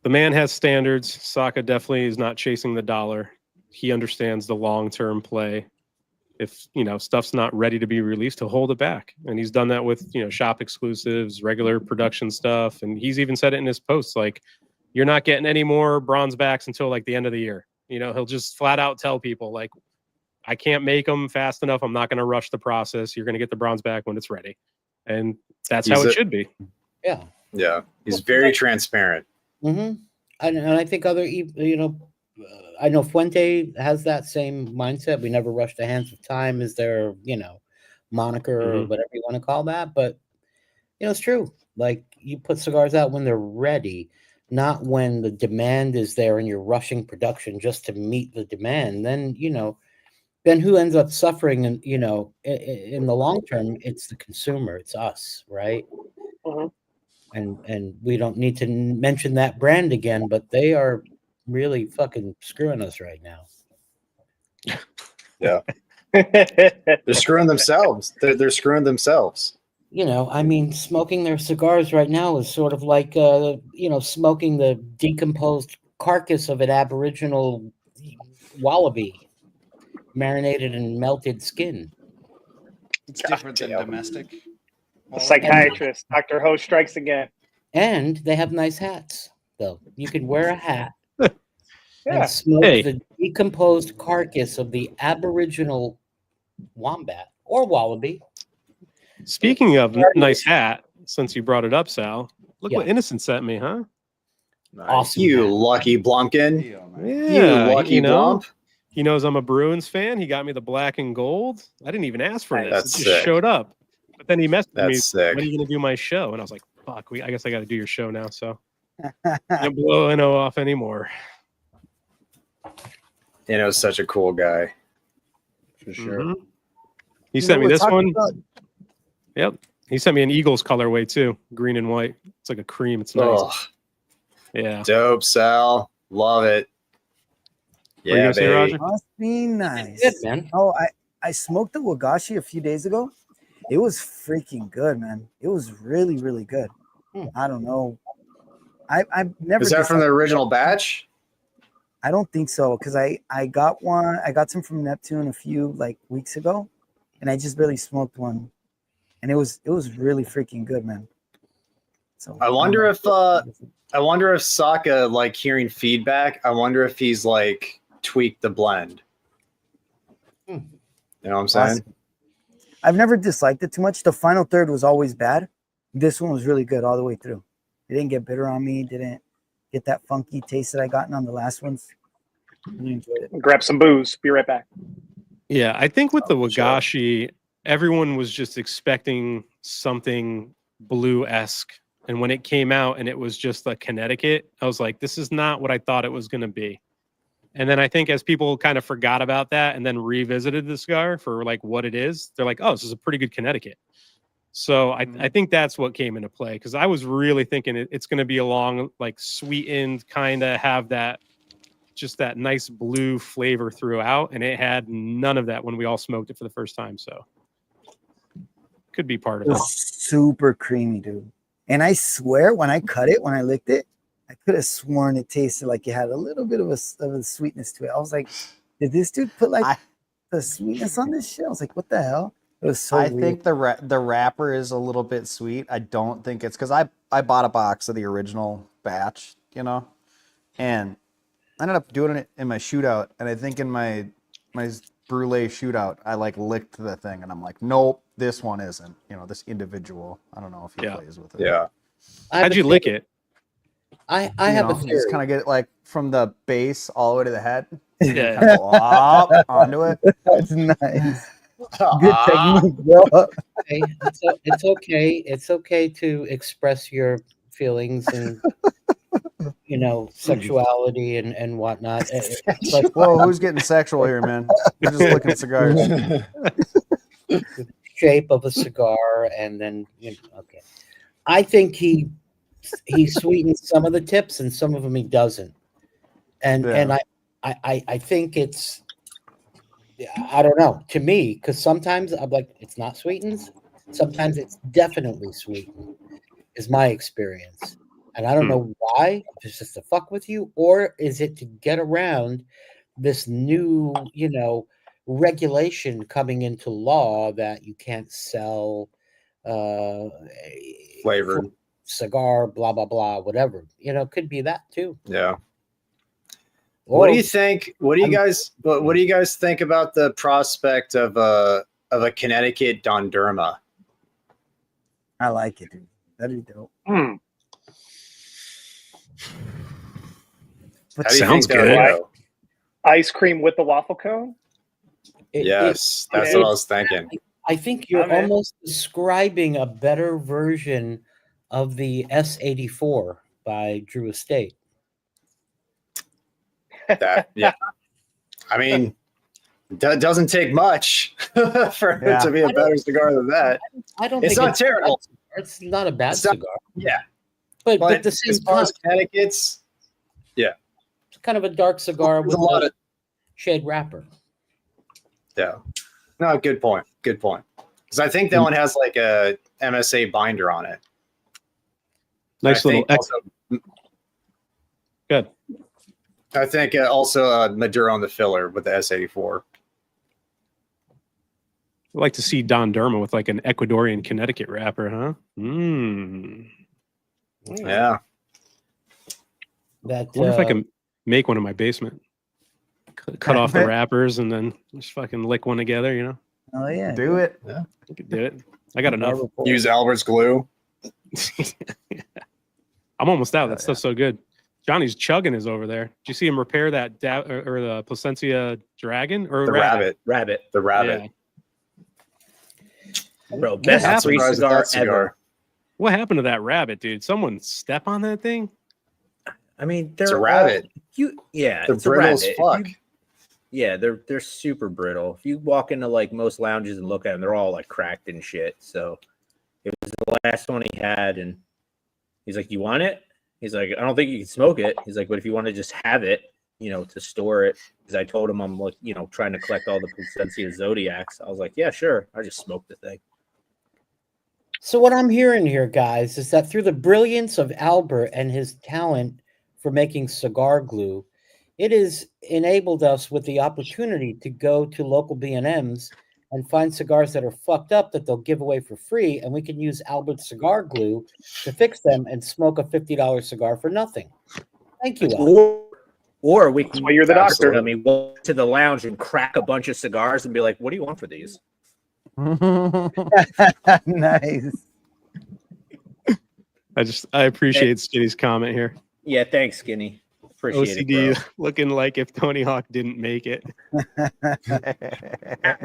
The man has standards. Saka definitely is not chasing the dollar. He understands the long-term play. If stuff's not ready to be released, he'll hold it back. And he's done that with shop exclusives, regular production stuff. And he's even said it in his posts, like, you're not getting any more bronze backs until like the end of the year. He'll just flat out tell people, like, I can't make them fast enough. I'm not going to rush the process. You're going to get the bronze back when it's ready. And that's how it should be. Yeah. Yeah. He's very transparent. Mm-hmm. And I think I know Fuente has that same mindset. We never rush the hands of time is their, moniker or whatever you want to call that. But, it's true. Like, you put cigars out when they're ready, not when the demand is there and you're rushing production just to meet the demand. Then who ends up suffering? And in the long term, it's the consumer. It's us, right? And we don't need to mention that brand again, but they are really fucking screwing us right now. Yeah, they're screwing themselves. They're screwing themselves. Smoking their cigars right now is sort of like smoking the decomposed carcass of an Aboriginal wallaby. Marinated in melted skin. It's different than domestic. The psychiatrist, Dr. Ho strikes again. And they have nice hats, though. You could wear a hat and smoke the decomposed carcass of the Aboriginal wombat or wallaby. Speaking of nice hat, since you brought it up, Sal, look what Innocent sent me, huh? Awesome. You lucky Blumpkin. Yeah, you lucky Blump. He knows I'm a Bruins fan. He got me the black and gold. I didn't even ask for this. That's it just showed up. But then he messaged me, sick. when are you going to do my show? And I was like, fuck, I guess I got to do your show now. So I don't blow Inno off anymore. Inno's such a cool guy. For sure. He sent me this one. Yep. He sent me an Eagles colorway too. Green and white. It's like a cream. It's nice. Oh, yeah. Dope, Sal. Love it. Yeah, say, Roger? Must be nice. Good, man. Oh, I smoked the Wagashi a few days ago. It was freaking good, man. It was really, really good. I don't know. I've never. Is that from the original batch? I don't think so, because I got one. I got some from Neptune a few like weeks ago, and I just barely smoked one, and it was really freaking good, man. So I wonder if Saka, like hearing feedback, I wonder if he's like tweaked the blend. You know what I'm saying? I've never disliked it too much. The final third was always bad. This one was really good all the way through. It didn't get bitter on me. Didn't get that funky taste that I gotten on the last ones. Really enjoyed it. Grab some booze. Be right back. Yeah, I think with the Wagashi, everyone was just expecting something blue-esque. And when it came out and it was just a Connecticut, I was like, this is not what I thought it was going to be. And then I think as people kind of forgot about that and then revisited the cigar for like what it is, they're like, oh, this is a pretty good Connecticut. So I think that's what came into play, because I was really thinking it's going to be a long, like sweetened, kind of have that, just that nice blue flavor throughout. And it had none of that when we all smoked it for the first time. So could be part of it. Super creamy, dude. And I swear when I cut it, when I licked it, I could have sworn it tasted like it had a little bit of a sweetness to it. I was like, did this dude put like the sweetness on this shit? I was like, what the hell? It was so weird. think the wrapper is a little bit sweet. I don't think it's because I bought a box of the original batch, you know, and I ended up doing it in my shootout. And I think in my brulee shootout, I like licked the thing and I'm like, nope, this one isn't, you know, this individual. I don't know if he plays with it. Yeah. How'd you lick it? I have a theory. Just kind of get it like from the base all the way to the head. Yeah. Kind of go up onto it. That's nice. Good technique, bro. Okay. It's okay. It's okay to express your feelings and sexuality and whatnot. But Whoa, who's getting sexual here, man? We're just looking at cigars. the shape of a cigar, and then okay. I think he sweetens some of the tips and some of them he doesn't. And I think it's, I don't know, to me, because sometimes I'm like, it's not sweetened. Sometimes it's definitely sweetened, is my experience. And I don't know why, if it's just to fuck with you, or is it to get around this new, regulation coming into law that you can't sell Flavored cigar, blah blah blah, whatever. Could be that too. Yeah. Or, What do you think? What do you guys think about the prospect of a Connecticut Donderma? I like it, dude. That'd be dope. How do you Sounds think that would good. go? Ice cream with the waffle cone? Yes, that's what I was thinking. I think you're almost describing a better version of the S84 by Drew Estate. Yeah. I mean, that doesn't take much for it to be a better cigar than that. I don't It's think not terrible. It's not a bad It's not- cigar. Yeah. But at the same as far time, as Connecticut's, it's kind of a dark cigar there's with a lot a of shade wrapper. No, good point. Good point. Because I think that one has like a MSA binder on it. Nice little. Good. I think also Maduro on the filler with the S84. I'd like to see Don Derma with like an Ecuadorian Connecticut wrapper, huh? Yeah. That I wonder if I can make one in my basement. Cut off the wrappers and then just fucking lick one together, Oh yeah. Do it. Yeah. You could do it. I got enough. Use Albert's glue. I'm almost out. That stuff's so good. Johnny's chugging is over there. Did you see him repair that or the Placencia dragon or The rabbit. Rabbit. The rabbit. Yeah. Bro, best free Surprised at cigar that cigar. ever. What happened to that rabbit, dude? Someone step on that thing? I mean, It's they're a rabbit. They're They're brittle as fuck. They're super brittle. If you walk into like most lounges and look at them, they're all like cracked and shit. So it was the last one he had, and he's like, "You want it?" He's like, "I don't think you can smoke it." He's like, "But if you want to just have it, to store it," because I told him I'm like, trying to collect all the Placencia Zodiacs. I was like, "Yeah, sure." I just smoked the thing. So what I'm hearing here, guys, is that through the brilliance of Albert and his talent for making cigar glue, it has enabled us with the opportunity to go to local B&Ms and find cigars that are fucked up that they'll give away for free, and we can use Albert's cigar glue to fix them and smoke a $50 cigar for nothing. Thank you, Al. Or we can why you're the doctor. I mean, go to the lounge and crack a bunch of cigars and be like, "What do you want for these?" Nice. I appreciate Skinny's comment here. Yeah, thanks, Skinny. Appreciate OCD it, bro. looking like if Tony Hawk didn't make it. What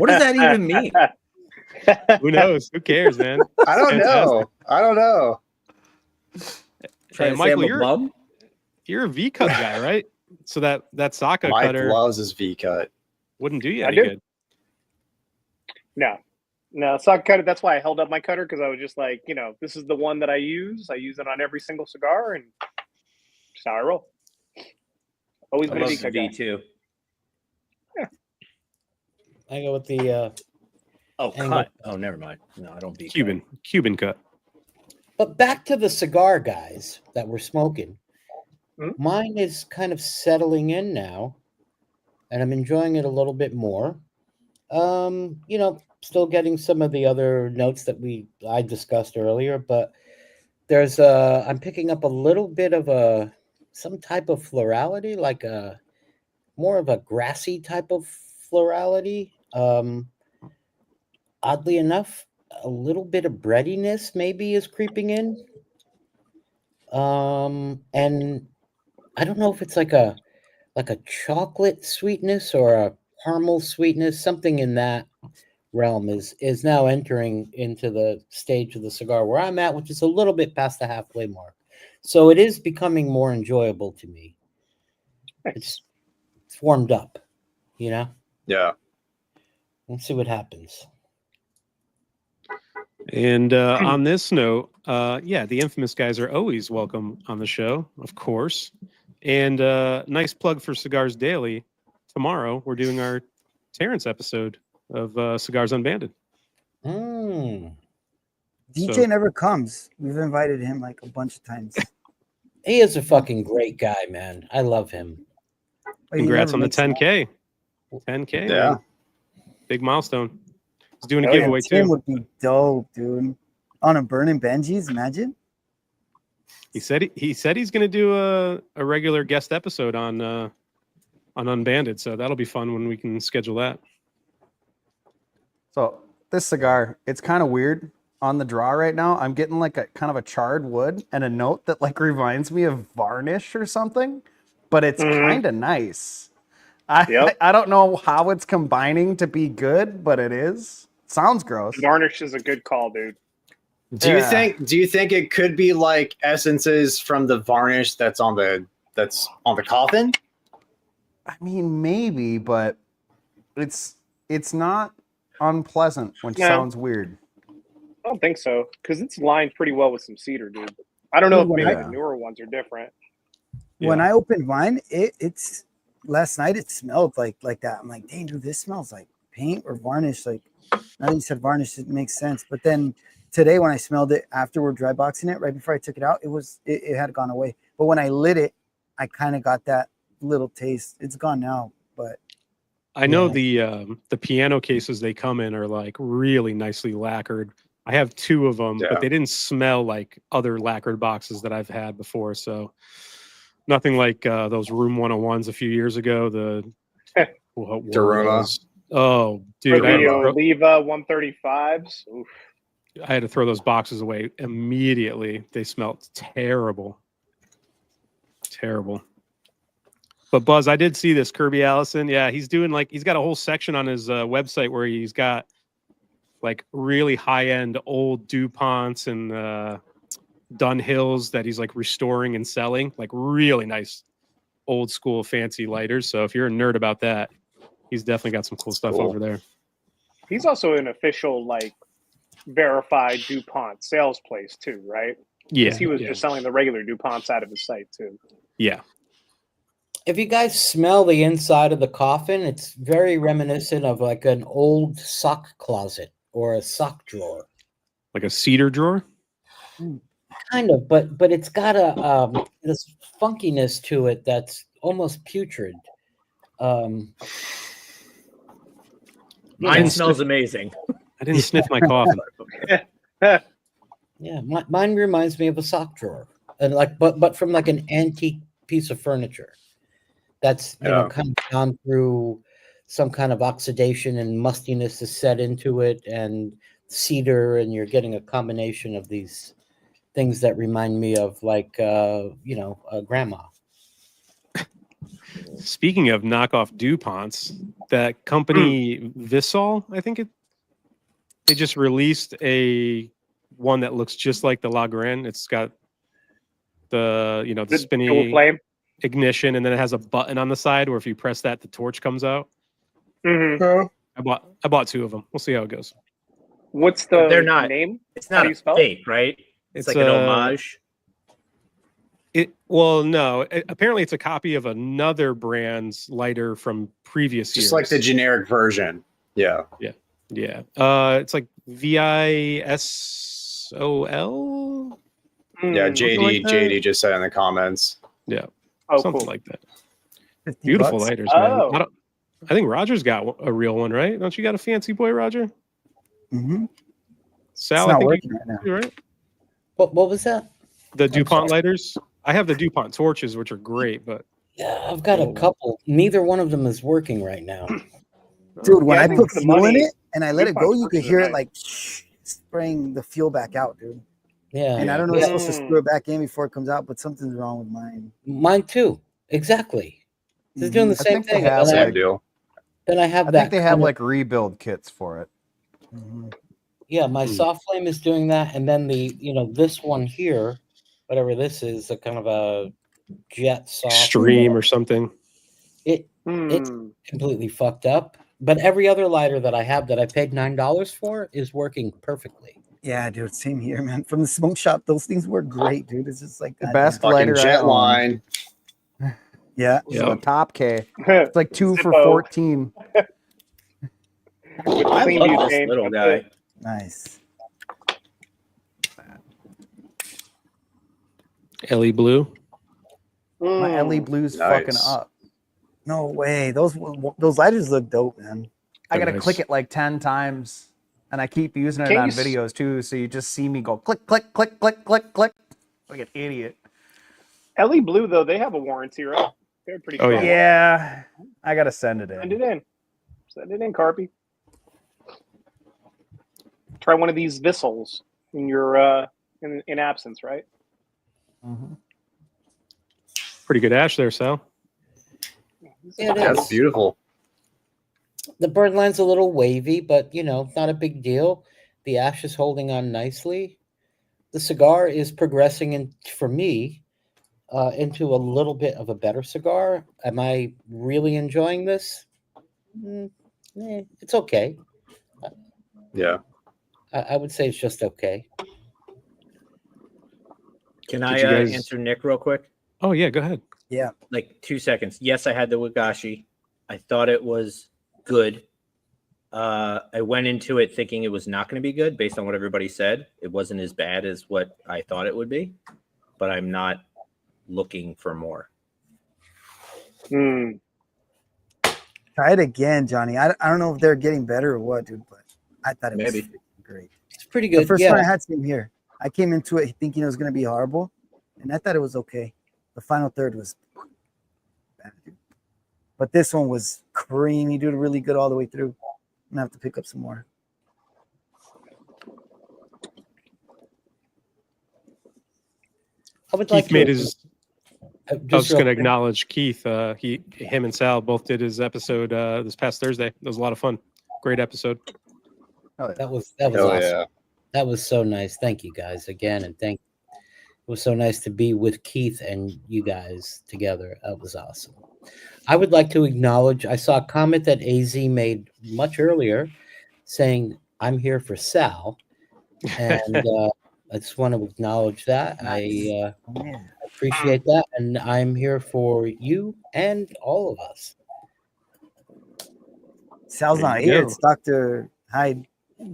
does that even mean? Who knows? Who cares, man? I don't know. I don't know. Trying to Michael, say I'm a bum? You're a V cut guy, right? So that Saka Mike cutter loves his V cut. wouldn't do you I any do. good. No, Saka cutter. That's why I held up my cutter, because I was just like, this is the one that I use. I use it on every single cigar, and just how I roll. Always I been a love V the cut V guy. too. I go with the Oh, Angle. cut. Oh, never mind. No, I don't V cut. Cuban cut. But back to the cigar, guys, that we're smoking. Mhm. Mine is kind of settling in now, and I'm enjoying it a little bit more. Still getting some of the other notes that I discussed earlier, but there's I'm picking up a little bit of some type of florality, like a more of a grassy type of florality. Oddly enough, a little bit of breadiness maybe is creeping in. And I don't know if it's like a chocolate sweetness or a caramel sweetness, something in that realm is now entering into the stage of the cigar where I'm at, which is a little bit past the halfway mark. So it is becoming more enjoyable to me. It's warmed up, Yeah. Let's see what happens. And on this note, the infamous guys are always welcome on the show, of course. And nice plug for Cigars Daily. Tomorrow, we're doing our Terrence episode of Cigars Unbanded. Mm. DJ never comes. We've invited him like a bunch of times. He is a fucking great guy, man. I love him. But he Congrats never on the makes it. 10K. 10K, Yeah. man. Big milestone. He's doing a Oh, yeah. giveaway, Tim too. would be dope, dude. On a Burnin Benji's, imagine. He said he's going to do a regular guest episode on Unbanded, so that'll be fun when we can schedule that. So this cigar, it's kind of weird on the draw right now. I'm getting like a kind of a charred wood and a note that like reminds me of varnish or something, but it's kind of nice. I don't know how it's combining to be good, but it is. Sounds gross. Varnish is a good call, dude. Do you think it could be like essences from the varnish that's on the coffin? I mean, maybe, but it's not unpleasant, which No. sounds weird. I don't think so, because it's lined pretty well with some cedar, dude. I don't know if maybe Yeah. the newer ones are different. When I opened mine, it's last night it smelled like that. I'm like, dang, dude, this smells like paint or varnish. Like, now that you said varnish, it makes sense. But then today when I smelled it after we're dry boxing it, right before I took it out, it had gone away. But when I lit it, I kind of got that little taste. It's gone now, but I know the piano cases they come in are like really nicely lacquered. I have 2 of them, but they didn't smell like other lacquered boxes that I've had before. So nothing like those Room 101s a few years ago. The Daruma. Oh, dude, For the Oliva 135s. Oof. I had to throw those boxes away immediately. They smelled terrible. Terrible. But Buzz, I did see this Kirby Allison. Yeah, he's got a whole section on his website where he's got like really high-end old DuPonts and Dunhills that he's like restoring and selling, like really nice old school fancy lighters. So if you're a nerd about that, he's definitely got some cool stuff over there. He's also an official, like, verified DuPont sales place too, right? Yeah. Because he was just selling the regular DuPonts out of his site too. Yeah. If you guys smell the inside of the coffin, it's very reminiscent of like an old sock closet or a sock drawer. Like a cedar drawer? Kind of, but it's got a this funkiness to it that's almost putrid. Mine know. smells amazing. I didn't sniff my coffin. Yeah, mine reminds me of a sock drawer, and but from like an antique piece of furniture that's kind of gone through some kind of oxidation and mustiness is set into it, and cedar, and you're getting a combination of these things that remind me of like grandma. Speaking of knockoff DuPonts, that company Visol, I think they just released a one that looks just like the La Grande. It's got the The spinny dual flame. ignition, and then it has a button on the side where if you press that, the torch comes out. Mm-hmm. I bought 2 of them. We'll see how it goes. What's the They're not- name? It's How not do a you spell it? fake, right? It's like an homage. No. Apparently, it's a copy of another brand's lighter from previous years. Just like the generic version. Yeah. Yeah. It's like VISOL. Yeah, JD like that? JD just said in the comments. Yeah, Oh, something cool. like that. 50 Beautiful bucks. lighters, man. Oh. I think Roger's got a real one, right? Don't you got a fancy boy, Roger? Mm-hmm. Sal, It's not I think working you right now. do, right? What was that? The DuPont lighters. I have the DuPont torches, which are great, but Yeah, I've got a couple. Neither one of them is working right now. Dude, when Yeah, I I think put for the fuel in money, it and I let it go, DuPont you could torches are hear it nice. like spraying the fuel back out, dude. Yeah, And I don't know if Yeah. you're supposed to screw it back in before it comes out, but something's wrong with mine. Mine too. Exactly. They're doing the I same think they thing. have, And then Same deal. I have I that. think they have kind of- like rebuild kits for it. Mhm. Yeah, my soft flame is doing that, and then this one here, whatever this is, a kind of a jet soft Extreme or something. It's completely fucked up. But every other lighter that I have that I paid $9 for is working perfectly. Yeah, dude, same here, man. From the smoke shop, those things work great, dude. It's just like The God best Fucking lighter I jet own line. damn. Yeah. is the Top K. With It's like 2 for Zippo. 14. I clean love this butane. little That's guy. it. Nice. LE Blue. My LE Blue's fucking Nice. up. No way. Those lighters look dope, man. I gotta Nice. click it like 10 times, and I keep using it Can on you s- videos too. So you just see me go click, click, click, click, click, click, like an idiot. LE Blue though, they have a warranty, right? They're pretty. Oh, strong. Yeah, I gotta send it Send in. it in. Send it in, Carpy. Try one of these Vissols in your in absence, right? Mhm. Pretty good ash there, Sal. Yeah, it That's is. beautiful. The burn line's a little wavy, but not a big deal. The ash is holding on nicely. The cigar is progressing for me into a little bit of a better cigar. Am I really enjoying this? It's okay. Yeah. I would say it's just okay. Can I you guys- answer Nick real quick? Oh yeah, go ahead. Like 2 seconds. Yes, I had the Wagashi. I thought it was good. I went into it thinking it was not going to be good based on what everybody said. It wasn't as bad as what I thought it would be, but I'm not looking for more. Mm. Try it again, Johnny. I don't know if they're getting better or what, dude, but I thought it was Maybe. freaking great. It's pretty The good. first Yeah. one I had, same here. I came into it thinking it was going to be horrible, and I thought it was okay. The final third was bad, dude. But this one was creamy, dude, really good all the way through. I'm going to have to pick up some more. I would like Keith made to, his. I was just just real going to quick. acknowledge Keith. Him and Sal both did his episode this past Thursday. It was a lot of fun. Great episode. That was Oh awesome. yeah. That was so nice. Thank you guys again, and it was so nice to be with Keith and you guys together. That was awesome. I would like to acknowledge. I saw a comment that AZ made much earlier, saying, "I'm here for Sal," and I just want to acknowledge that. Nice. I Yeah. appreciate that, and I'm here for you and all of us. Sal's There not you here. go. It's Dr. Hyde.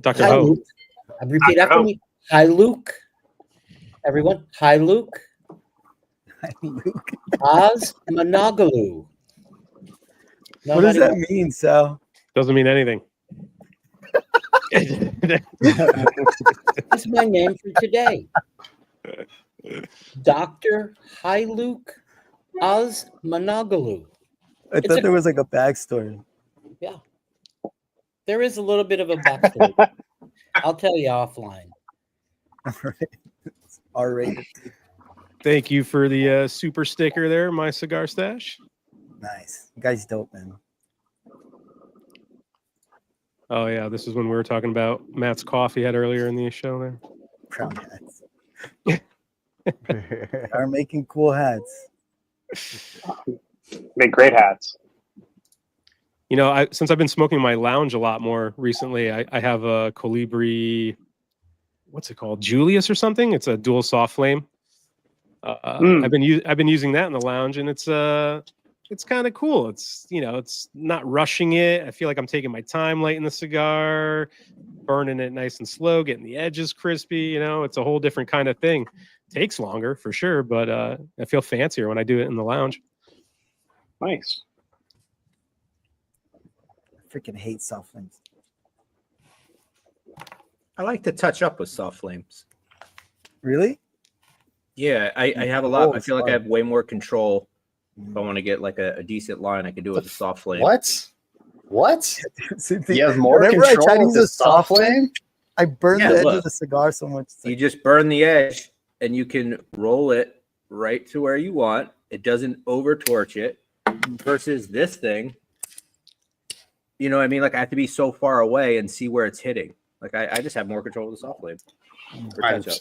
Dr. Hi, Ho. Luke. Repeat after Ho. me. Hi, Luke. Everyone. Hi, Luke. Luke. Oz Monogaloo. What does that mean, Sal? Doesn't mean anything. That's my name for today. Dr. Hi Luke Oz Monogaloo. I thought there was like a backstory. Yeah. There is a little bit of a backstory. I'll tell you offline. R-rated. Thank you for the super sticker there, my cigar stash. Nice. You guys dope, man. Oh yeah, this is when we were talking about Matt's coffee head earlier in the show there. Brown hats. Are making cool hats. Make great hats. You know, since I've been smoking my lounge a lot more recently, I have a Colibri, what's it called, Julius or something. It's a dual soft flame. I've been using that in the lounge, and it's kind of cool. It's, you know, it's not rushing it. I feel like I'm taking my time lighting the cigar, burning it nice and slow, getting the edges crispy. You know, it's a whole different kind of thing. Takes longer for sure, but I feel fancier when I do it in the lounge. Nice. Freaking hate soft flames. I like to touch up with soft flames. Really? Yeah, I have a lot. I feel like I have way more control. If I want to get like a decent line, I can do it with a soft flame. What? You have more Whenever I try control to with use the a soft soft flame? I burn Yeah, the edge look. of the cigar so much. It's You like, just burn the edge, and you can roll it right to where you want. It doesn't over torch it. Versus this thing, you know what I mean? Like I have to be so far away and see where it's hitting. Like I just have more control with the soft flame.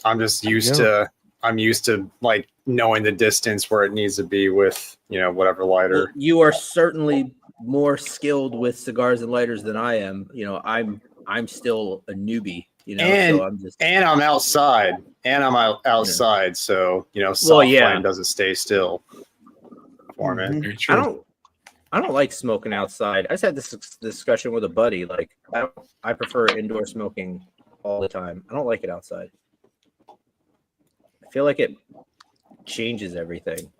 I'm just used to. I'm used to like knowing the distance where it needs to be with, you know, whatever lighter. Well, you are certainly more skilled with cigars and lighters than I am. You know, I'm still a newbie. You know, so I'm just I'm outside, outside, so you know, soft flame doesn't stay still for me. I don't like smoking outside. I just had this discussion with a buddy. Like I prefer indoor smoking all the time. I don't like it outside. I feel like it changes everything.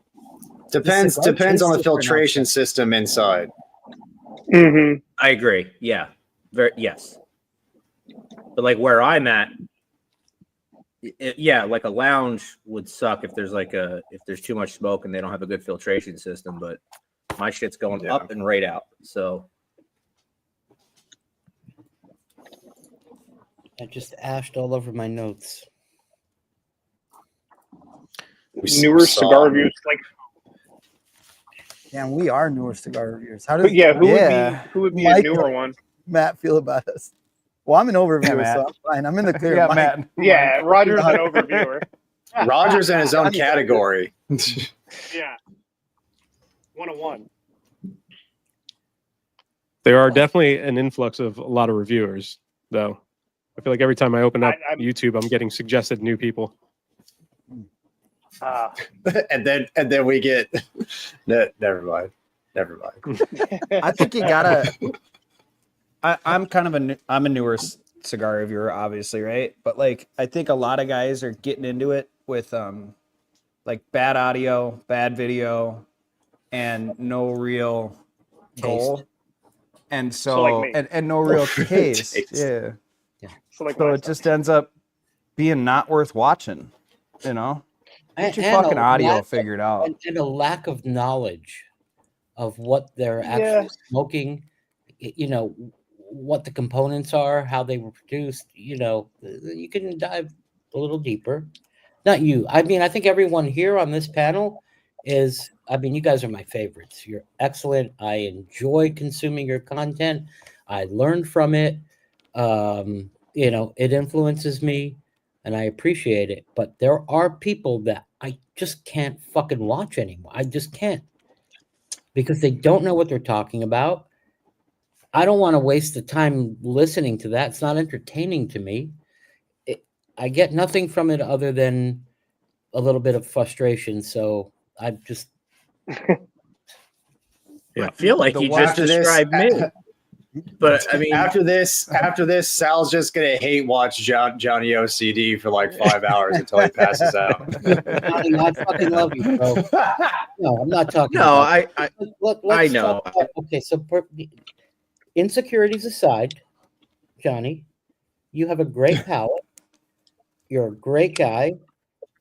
Depends on the filtration system inside. Mm-hmm. I agree. Yeah. Yes. But like where I'm at, like a lounge would suck if there's too much smoke and they don't have a good filtration system, but my shit's going up and right out. So I just ashed all over my notes. Newer cigar reviews, like damn, we are newer cigar reviewers. How who does would be Mike, a newer one? Matt feel about us? Well, I'm an overviewer, Matt. so I'm fine. I'm in the clear. Yeah, Mike, Matt. Yeah, Roger's an overviewer. Roger's in his own category. Yeah. 101. There are definitely an influx of a lot of reviewers, though. I feel like every time I open up YouTube, I'm getting suggested new people. and then we get never mind. I think you gotta. I'm a newer cigar reviewer, obviously, right? But like, I think a lot of guys are getting into it with like bad audio, bad video, and no real goal, and so like me. and no real taste. Yeah. So it just ends up being not worth watching, you know. Get your And fucking a audio lack figured out. and a lack of knowledge of what they're actually smoking, you know, what the components are, how they were produced. You know, you can dive a little deeper. Not you. I mean, I think everyone here on this panel is, I mean, you guys are my favorites. You're excellent. I enjoy consuming your content. I learn from it. You know, it influences me and I appreciate it. But there are people that I just can't fucking watch anymore. I just can't, because they don't know what they're talking about. I don't want to waste the time listening to that. It's not entertaining to me. I get nothing from it other than a little bit of frustration. So I just I feel like you just described me. But I mean, after this, Sal's just gonna hate watch Johnny OCD for like 5 hours until he passes out. Johnny, I fucking love you, bro. No, I'm not talking. no, about I know. Okay, so insecurities aside, Johnny, you have a great palate. You're a great guy,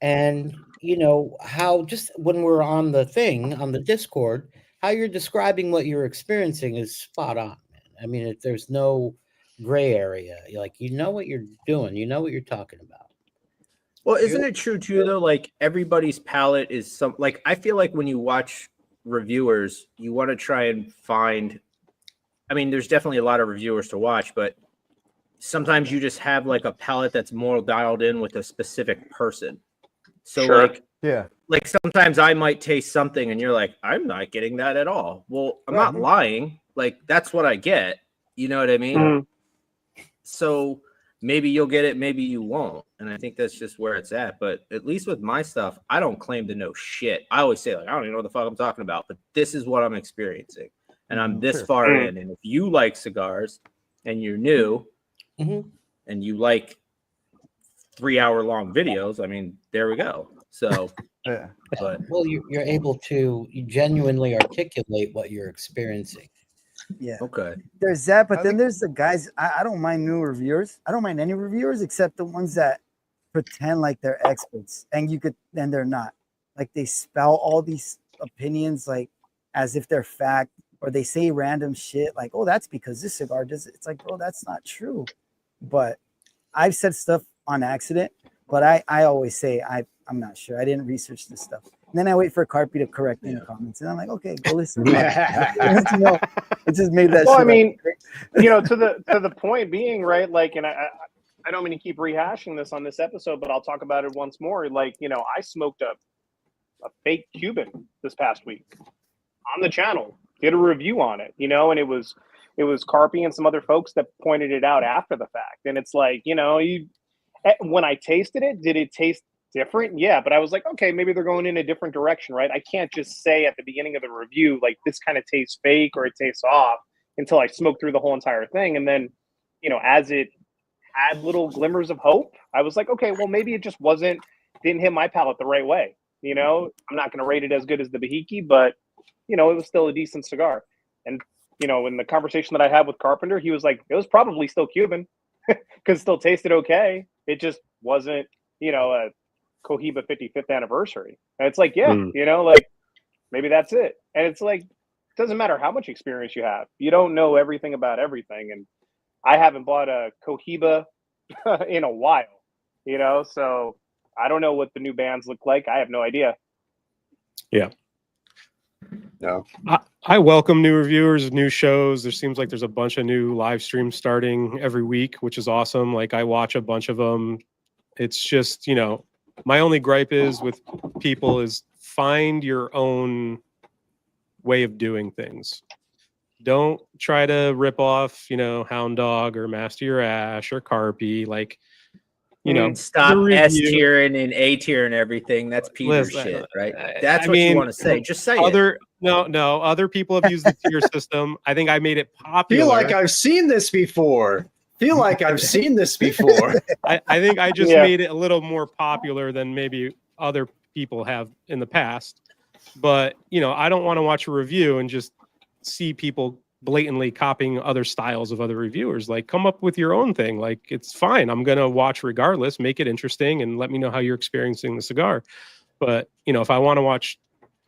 and you know how just when we're on the Discord, how you're describing what you're experiencing is spot on, man. I mean, there's no gray area. You know what you're doing. You know what you're talking about. Well, isn't it true too though? Like everybody's palate is like I feel like when you watch reviewers, you want to try and find. I mean, there's definitely a lot of reviewers to watch, but sometimes you just have like a palate that's more dialed in with a specific person. So like sometimes I might taste something and you're like, I'm not getting that at all. Well, I'm not lying. Like that's what I get. You know what I mean? Mm-hmm. So maybe you'll get it, maybe you won't. And I think that's just where it's at. But at least with my stuff, I don't claim to know shit. I always say like, I don't even know what the fuck I'm talking about, but this is what I'm experiencing. And I'm this far in. And if you like cigars and you're new and you like 3-hour-long videos, I mean, there we go. So, but you're able to genuinely articulate what you're experiencing. Yeah. Okay. There's that, but then there's the guys. I don't mind new reviewers. I don't mind any reviewers except the ones that pretend like they're experts, and they're not. Like they spout all these opinions like as if they're fact, or they say random shit like, "Oh, that's because this cigar does it." It's like, bro, that's not true. But I've said stuff on accident, but I always say I'm not sure. I didn't research this stuff. And then I wait for Carpy to correct me in the comments. And I'm like, okay, go listen. It just made that well, shit I mean, to the point being, right, like, and I don't mean to keep rehashing this on this episode, but I'll talk about it once more. Like, I smoked a fake Cuban this past week on the channel, did a review on it, and it was Carpy and some other folks that pointed it out after the fact. And it's like, when I tasted it, did it taste different? Yeah, but I was like, okay, maybe they're going in a different direction, right? I can't just say at the beginning of the review, like, this kind of tastes fake or it tastes off until I smoke through the whole entire thing. And then, as it had little glimmers of hope, I was like, okay, well, maybe it just didn't hit my palate the right way. I'm not going to rate it as good as the Bahiki, but, it was still a decent cigar. And, in the conversation that I had with Carpenter, he was like, it was probably still Cuban because it still tasted okay. It just wasn't, a Cohiba 55th anniversary. And it's like, yeah, like maybe that's it. And it's like, it doesn't matter how much experience you have. You don't know everything about everything. And I haven't bought a Cohiba in a while, so I don't know what the new bands look like. I have no idea. Yeah. No. I welcome new reviewers, new shows. There seems like there's a bunch of new live streams starting every week, which is awesome. Like I watch a bunch of them. It's just, my only gripe is with people is find your own way of doing things. Don't try to rip off, Hound Dog or Master Your Ash or Carpy. Like, stop S tiering and A tier and everything. That's Peter's shit, right? That's what you want to say. Just say it. No. Other people have used the tier system. I think I made it popular. Feel like I've seen this before. I think I just made it a little more popular than maybe other people have in the past. But, I don't want to watch a review and just see people blatantly copying other styles of other reviewers. Like, come up with your own thing. Like, it's fine. I'm going to watch regardless, make it interesting, and let me know how you're experiencing the cigar. But, if I want to watch,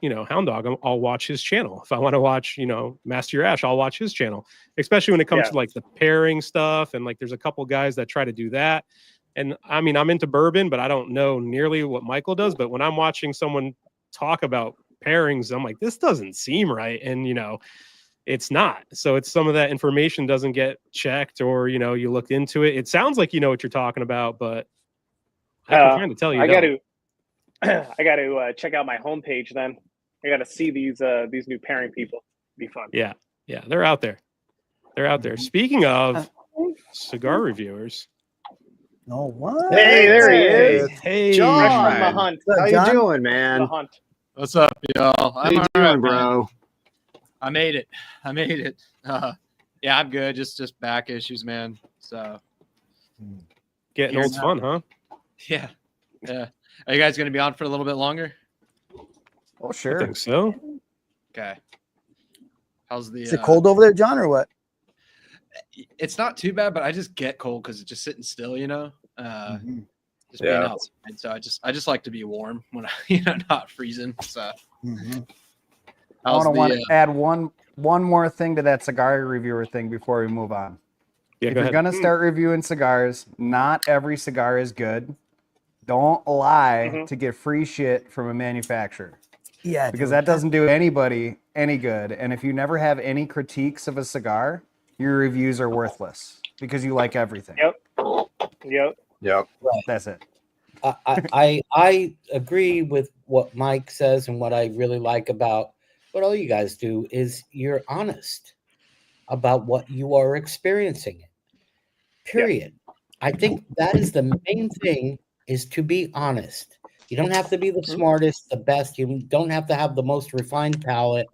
Hound Dog, I'll watch his channel. If I want to watch, Master Your Ash, I'll watch his channel, especially when it comes to like the pairing stuff. And like, there's a couple guys that try to do that. And I mean, I'm into bourbon, but I don't know nearly what Michael does. But when I'm watching someone talk about pairings, I'm like, this doesn't seem right. And, it's not. So it's some of that information doesn't get checked, or, you looked into it. It sounds like you know what you're talking about, but I'm trying to tell you. I got to check out my homepage then. I got to see these new pairing people. It'd be fun. Yeah. They're out there. Speaking of cigar reviewers. No, what? Hey, there he is. Hey, John. On the hunt. How you doing, man? The hunt. What's up, y'all? How you doing, bro? I made it. Yeah, I'm good. Just back issues, man. So Getting Here's old's fun, huh? yeah. Are you guys going to be on for a little bit longer? Oh, I sure. think so. Okay. How's the? Is it cold over there, John, or what? It's not too bad, but I just get cold because it's just sitting still, you know. Mhm. Just being Yeah. outside. So I just like to be warm when I, not freezing. So Mhm. I how's want the? to add one more thing to that cigar reviewer thing before we move on. Yeah, If go you're ahead. gonna start reviewing cigars, not every cigar is good. Don't lie Mhm. to get free shit from a manufacturer, Yeah, because dude. that doesn't do anybody any good. And if you never have any critiques of a cigar, your reviews are worthless because you like everything. Yep. Yep. That's it. I agree with what Mike says, and what I really like about what all you guys do is you're honest about what you are experiencing. Period. I think that is the main thing, is to be honest. You don't have to be the smartest, the best. You don't have to have the most refined palate.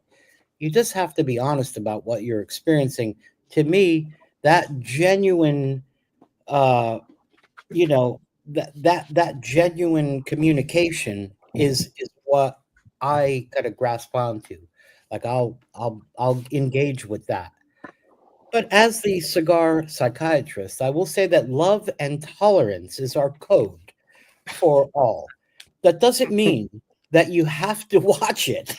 You just have to be honest about what you're experiencing. To me, that genuine, that genuine communication is what I gotta grasp onto. Like I'll engage with that. But as the cigar psychiatrist, I will say that love and tolerance is our code for all. That doesn't mean that you have to watch it.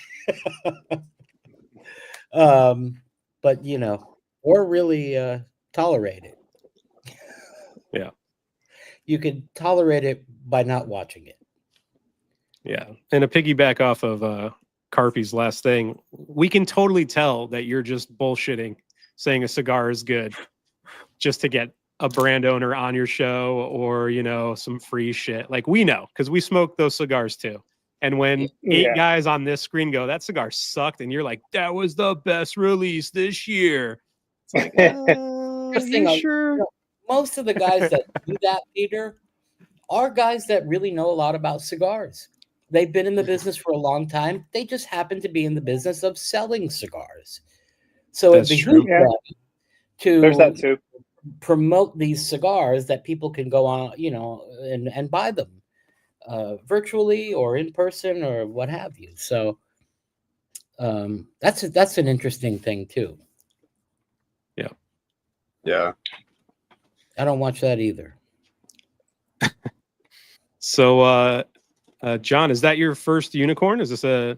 But or really tolerate it. Yeah. You can tolerate it by not watching it. Yeah. And to piggyback off of Carpy's last thing, we can totally tell that you're just bullshitting, saying a cigar is good just to get a brand owner on your show or, some free shit. Like, we know because we smoke those cigars too. And when eight guys on this screen go, that cigar sucked, and you're like, that was the best release this year. It's like, you sure? Most of the guys that do that, Peter, are guys that really know a lot about cigars. They've been in the business for a long time. They just happen to be in the business of selling cigars. So That's it behooves them There's that to too. promote these cigars that people can go on, and buy them virtually or in person or what have you. So that's an interesting thing too. Yeah. Yeah. I don't watch that either. So, John, is that your first unicorn? Is this a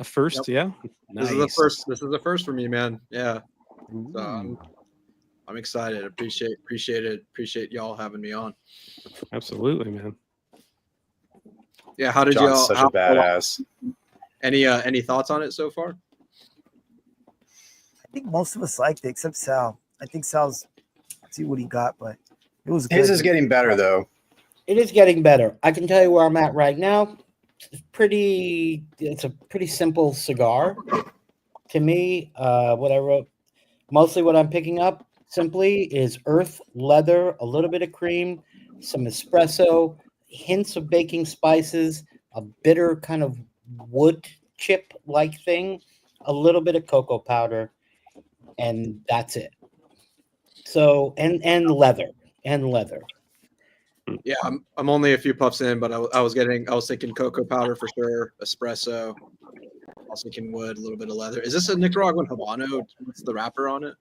first? Yep. Yeah. This is the first. This is the first for me, man. Yeah. So I'm excited. Appreciate it. Appreciate y'all having me on. Absolutely, man. Yeah. How did John's y'all? such a badass. Any thoughts on it so far? I think most of us liked it except Sal. I think Sal's, let's see what he got, but it was good. His is getting better though. It is getting better. I can tell you where I'm at right now. It's a pretty simple cigar to me. What I wrote, mostly what I'm picking up simply is earth, leather, a little bit of cream, some espresso, hints of baking spices, a bitter kind of wood chip like thing, a little bit of cocoa powder, and that's it. So and leather. Yeah, I'm only a few puffs in, but I was thinking cocoa powder for sure, espresso. I was thinking wood, a little bit of leather. Is this a Nicaraguan Habano? What's the wrapper on it?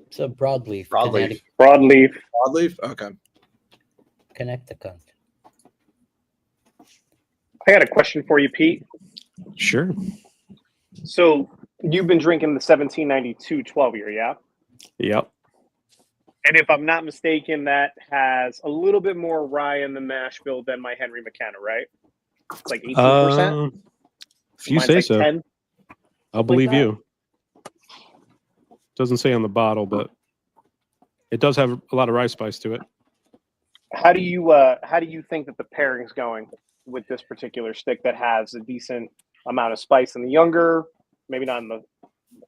It's a broadleaf. Broadleaf. Broadleaf. Broadleaf. Okay. Connecticut. I got a question for you, Pete. Sure. So you've been drinking the 1792 12 year, yeah? Yep. And if I'm not mistaken, that has a little bit more rye in the mash bill than my Henry McKenna, right? It's like 18%. If you Mine's say like so, 10. I'll believe that. you. Doesn't say on the bottle, but it does have a lot of rye spice to it. How do you think that the pairing's going with this particular stick that has a decent amount of spice in the younger, maybe not in the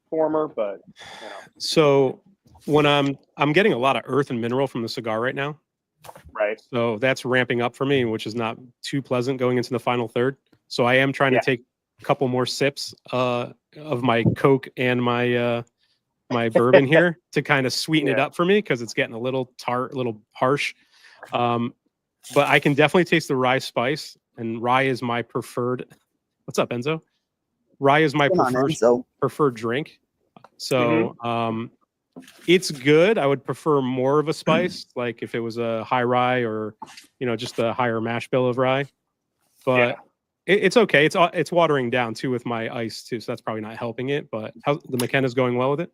former, but So when I'm getting a lot of earth and mineral from the cigar right now. Right. So that's ramping up for me, which is not too pleasant going into the final third. So I am trying to take a couple more sips of my Coke and my my bourbon here to kind of sweeten it Yeah. up for me because it's getting a little tart, a little harsh. But I can definitely taste the rye spice, and rye is my preferred. What's up, Enzo? Rye is my Come on, preferred drink. So it's good. I would prefer more of a spice, like if it was a high rye or just a higher mash bill of rye. But it's okay. It's watering down too with my ice too, so that's probably not helping it. But how the McKenna's going well with it?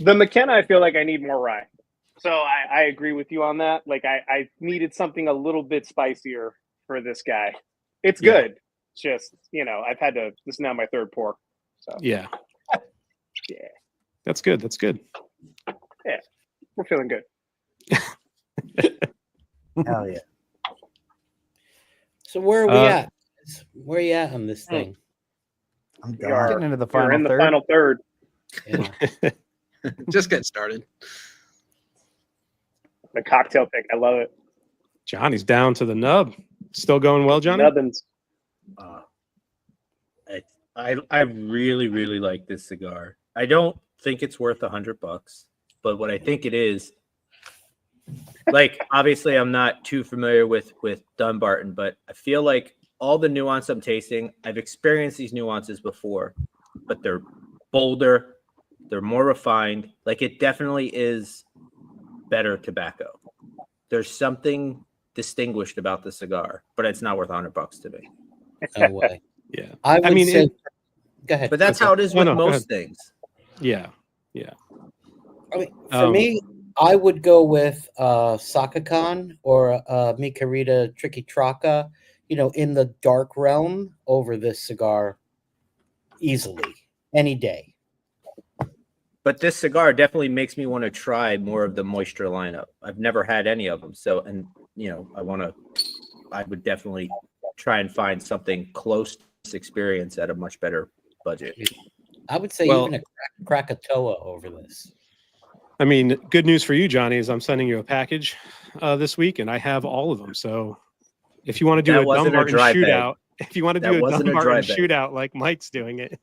The McKenna, I feel like I need more rye. So I agree with you on that. Like I needed something a little bit spicier for this guy. It's good. It's just, I've had to, this is now my third pour. So Yeah. Yeah. That's good. That's good. Yeah. We're feeling good. Hell yeah. So where are we at? Where are you at on this thing? I'm We are getting into the we're final in the third. final third. Yeah. Just getting started. The cocktail pick. I love it. Johnny's down to the nub. Still going well, Johnny? Nubbins. I really, really like this cigar. I don't think it's worth $100, but what I think it is, like, obviously I'm not too familiar with Dunbarton, but I feel like all the nuance I'm tasting, I've experienced these nuances before, but they're bolder, they're more refined. Like, it definitely is better tobacco. There's something distinguished about the cigar, but it's not worth $100 to me. No way. Yeah. I would say. Go ahead. But that's how it is with go most ahead. things. Yeah. Yeah. I mean, for me, I would go with Saka or Mi Querida Tricky Traca, in the dark realm over this cigar easily, any day. But this cigar definitely makes me want to try more of the Muestra lineup. I've never had any of them. So, and I would definitely try and find something close to this experience at a much better budget. I would say Well- even a Krakatoa over this. I mean, good news for you, Johnny, is I'm sending you a package this week, and I have all of them. So if you want to do That a wasn't a Dunbarton dry bag. shootout, if you want to That do a wasn't a dry Dunbarton bag. shootout like Mike's doing it,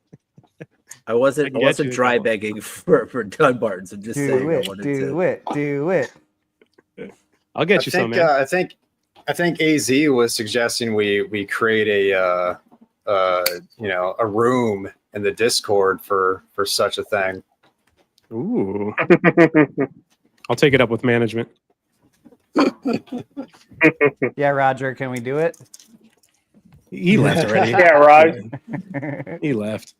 I wasn't can get you a dry couple. begging for Dunbarton. So just saying, I wanted to. Do it. I'll get you some, man. I think AZ was suggesting we create a room in the Discord for such a thing. Ooh. I'll take it up with management. Yeah, Roger, can we do it? He left already. Yeah, Raj. He left.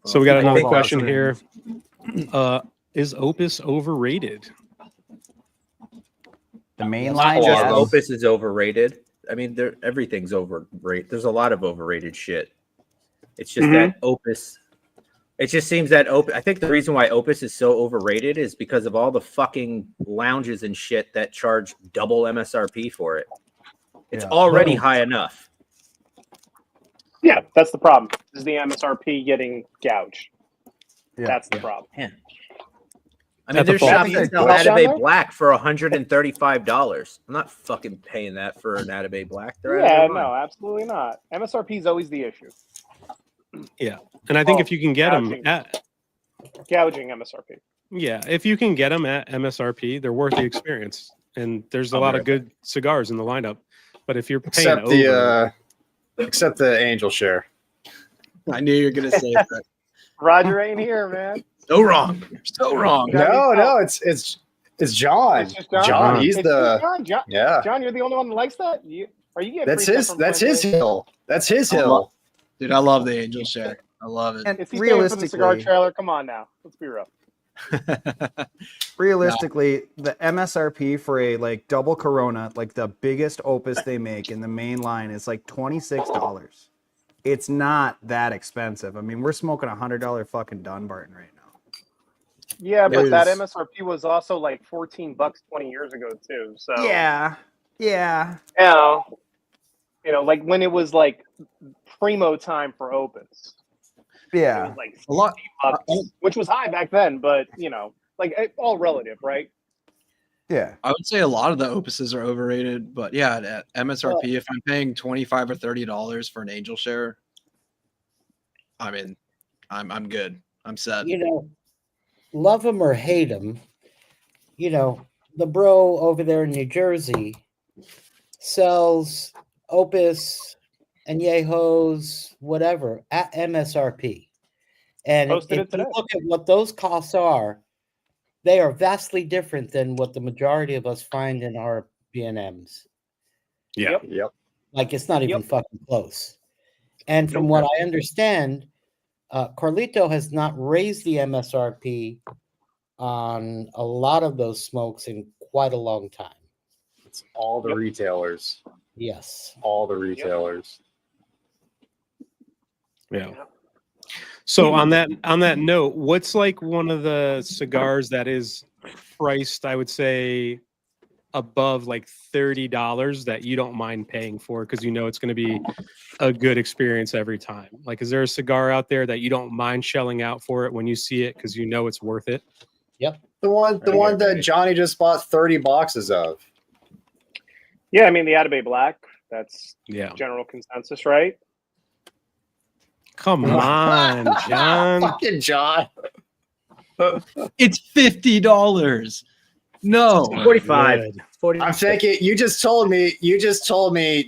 So we got another think question awesome. here. Is Opus overrated? The main Not line. just yes. Opus is overrated. I mean, everything's overrated. There's a lot of overrated shit. It's just that Opus. It just seems that Opus. I think the reason why Opus is so overrated is because of all the fucking lounges and shit that charge double MSRP for it. It's Yeah. already high enough. Yeah, that's the problem. Is the MSRP getting gouged? Yeah. That's the problem. Man. I At mean, the there's fault. shops that sell Well, Atabey Sean, Black for $135. I'm not fucking paying that for an Atabey Black. They're out of Yeah, their no, mind. absolutely not. MSRP is always the issue. Yeah. And I think if you can get them gouging. at Gouging MSRP. if you can get them at MSRP, they're worth the experience. And there's a lot of good cigars in the lineup. But if you're paying Except the Angel Share. I knew you were gonna say that. Roger ain't here, man. So wrong. So wrong. No, it's John. It's just John. John, he's It's the just John. yeah. John, you're the only one that likes that. Are you getting That's free his. stuff from That's his Fuente? hill. That's his I hill. love- Dude, I love the Angel Share. I love it. And Is he staying for the cigar realistically, trailer? Come on now, let's be real. the MSRP for a like double Corona, like the biggest Opus they make in the main line, is like $26. It's not that expensive. I mean, we're smoking $100 fucking Dunbarton right now. Yeah, but that Is- MSRP was also like $14 20 years ago too. So Yeah. like when it was like primo time for Opus. It Yeah. was like A lot. $60, which was high back then, but all relative, right? Yeah. I would say a lot of the Opuses are overrated, but yeah, at MSRP, if I'm paying $25 or $30 for an Angel Share, I mean, I'm good. I'm set. love him or hate him, you know, the bro over there in New Jersey sells Opus and Yehos, whatever, at MSRP. And Posted if it you today. look at what those costs are, they are vastly different than what the majority of us find in our B&Ms. Yeah. Yep. Like, it's not even Yep. fucking close. And from what I understand, Carlito has not raised the MSRP on a lot of those smokes in quite a long time. It's all the retailers. Yes. All the retailers. Yeah. So on that note, what's like one of the cigars that is priced, I would say, above like $30 that you don't mind paying for because you know it's going to be a good experience every time? Like, is there a cigar out there that you don't mind shelling out for it when you see it because you know it's worth it? Yep. The one that Johnny just bought 30 boxes of. Yeah, I mean the Atabey Black. That's Yeah. general consensus, right? Come on, John. Fucking John. It's $50. No. 45. Good. 40. I'm thinking you just told me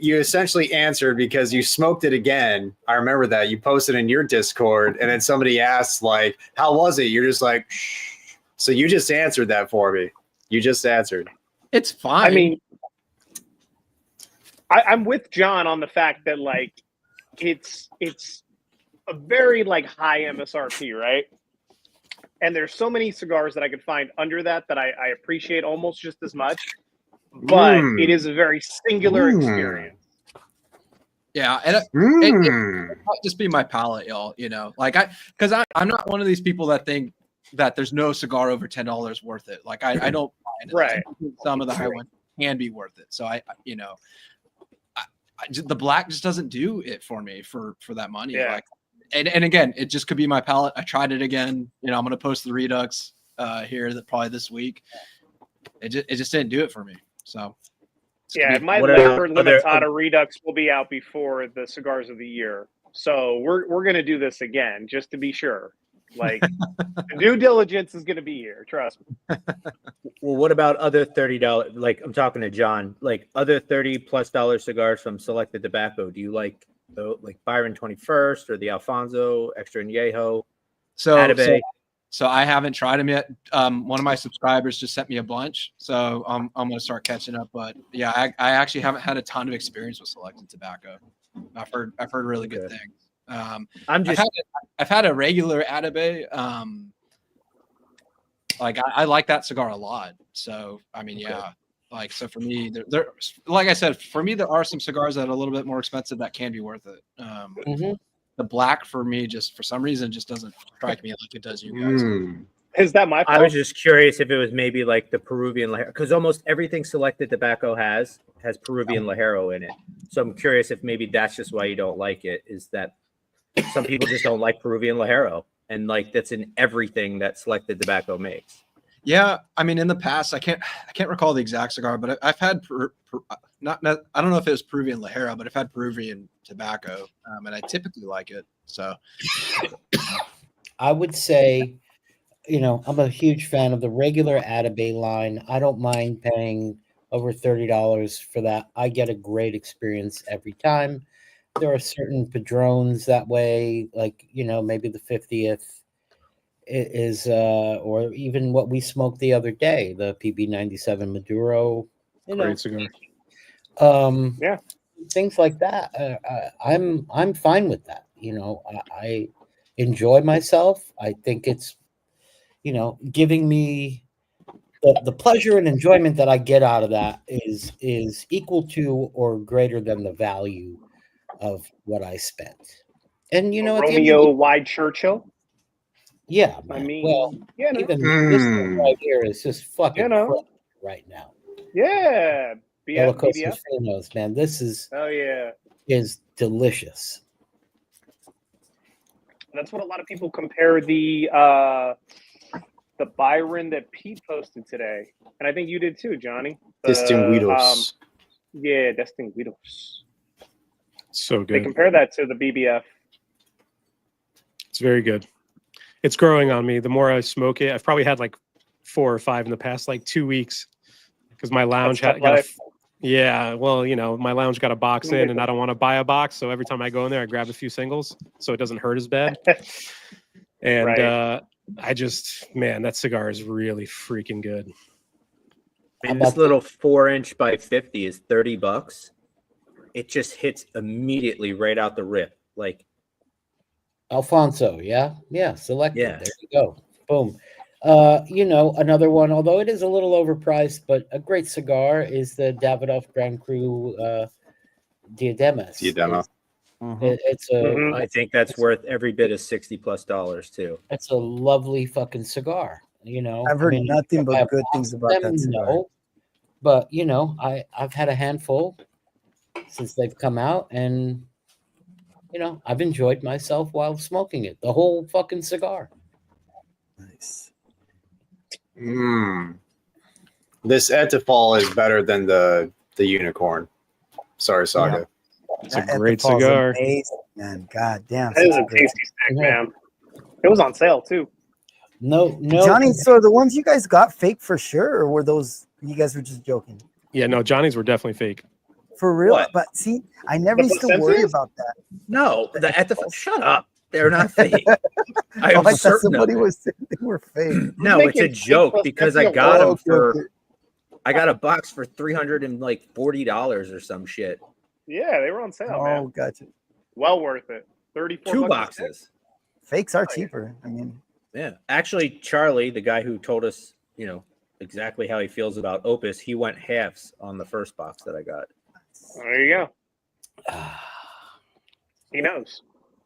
you essentially answered because you smoked it again. I remember that. You posted in your Discord and then somebody asked like, how was it? You're just like, shh. So you just answered that for me. You just answered. It's fine. I mean, I'm with John on the fact that like it's a very like high MSRP, right? And there's so many cigars that I could find under that I appreciate almost just as much, but it is a very singular experience. yeah, and it might just be my palate, y'all. You know, like because I'm not one of these people that think that there's no cigar over $10 worth it. Like I don't find it. Right. Some of the high ones can be worth it. So I the black just doesn't do it for me for that money. Yeah. Like, and again, it just could be my palate. I tried it again. You know, I'm gonna post the Redux here probably this week. It just didn't do it for me. So Yeah, my What are Leopard other- Limitada Redux will be out before the Cigars of the Year. So we're gonna do this again just to be sure. Like the due diligence is gonna be here, trust me. Well, what about other $30? Like, I'm talking to John. Like other $30+ cigars from Selected Tobacco. Do you like Byron 21st or the Alfonso Extra Añejo? So I haven't tried them yet. One of my subscribers just sent me a bunch, so I'm gonna start catching up. But yeah, I actually haven't had a ton of experience with Selected Tobacco. I've heard really good things. I've had a regular Atabey. Like I like that cigar a lot. So I mean, yeah. Like so for me, there like I said, for me there are some cigars that are a little bit more expensive that can be worth it. The black for me just for some reason just doesn't strike me like it does you guys. Is that my fault? I was just curious if it was maybe like the Peruvian Ligero, because almost everything Selected Tobacco has Peruvian Ligero in it. So I'm curious if maybe that's just why you don't like it, is that some people just don't like Peruvian Ligero, and like that's in everything that Selected Tobacco makes. Yeah, I mean, in the past, I can't recall the exact cigar, but I've had not I don't know if it was Peruvian Ligero, but I've had Peruvian tobacco, and I typically like it. So I would say, you know, I'm a huge fan of the regular Atabey line. I don't mind paying over $30 for that. I get a great experience every time. There are certain padrones that way, like, you know, maybe the 50th is or even what we smoked the other day, the PB97 Maduro, you know, Great cigar. Yeah, things like that. I'm fine with that. You know, I enjoy myself. I think it's, you know, giving me the pleasure and enjoyment that I get out of that is equal to or greater than the value of what I spent. And you know, at the end of Romeo the- Wide Churchill. yeah, I man. mean, well, you know, even this thing right here is just fucking You know. incredible right now. yeah, Holocaust BBF. Finos, man. This is Oh yeah, delicious. that's what a lot of people compare the Byron that Pete posted today, and I think you did too, Johnny. Distinguidos. Yeah, Distinguidos. So They good. compare that to the BBF. It's very good. It's growing on me. The more I smoke it, I've probably had like 4 or 5 in the past like 2 weeks because my lounge That's tough got a, life. yeah. Well, my lounge got a box in, and I don't want to buy a box, so every time I go in there, I grab a few singles so it doesn't hurt as bad. And Right. I just, man, that cigar is really freaking good. And this little 4-inch by 50 is $30. It just hits immediately right out the rip. Like Alfonso, yeah, selected. Yeah. There you go. Boom. Another one, although it is a little overpriced, but a great cigar is the Davidoff Grand Cru Diademas. Diadema. It's a I think that's worth every bit of $60+ too. it's a lovely fucking cigar. I've heard nothing but I have good things about that cigar. no, but I've had a handful since they've come out, and I've enjoyed myself while smoking it. The whole fucking cigar. Nice. This Etafal is better than the unicorn. Sorry, Saka. It's a That great Etafal's cigar. amazing, man. God damn. That is such a great tasty stick, Yeah. man. It was on sale too. No. Johnny, so the ones you guys got fake for sure, or were those you guys were just joking? Yeah, no, Johnny's were definitely fake. For real? What? But see, I never The used to worry placentas? about that. No, at the shut up. They're not fake. I Oh, am I thought certain of somebody it. was saying they were fake. No, it's a Making joke fake because I placentas got them Oh, okay, for okay. I got a box for $340 or some shit. Yeah, they were on sale, Oh, man. gotcha. Well worth it. 34 2 bucks a stick. boxes. Fakes are cheaper. I mean, Yeah. Actually, Charlie, the guy who told us, exactly how he feels about Opus, he went halves on the first box that I got. There you go. He knows.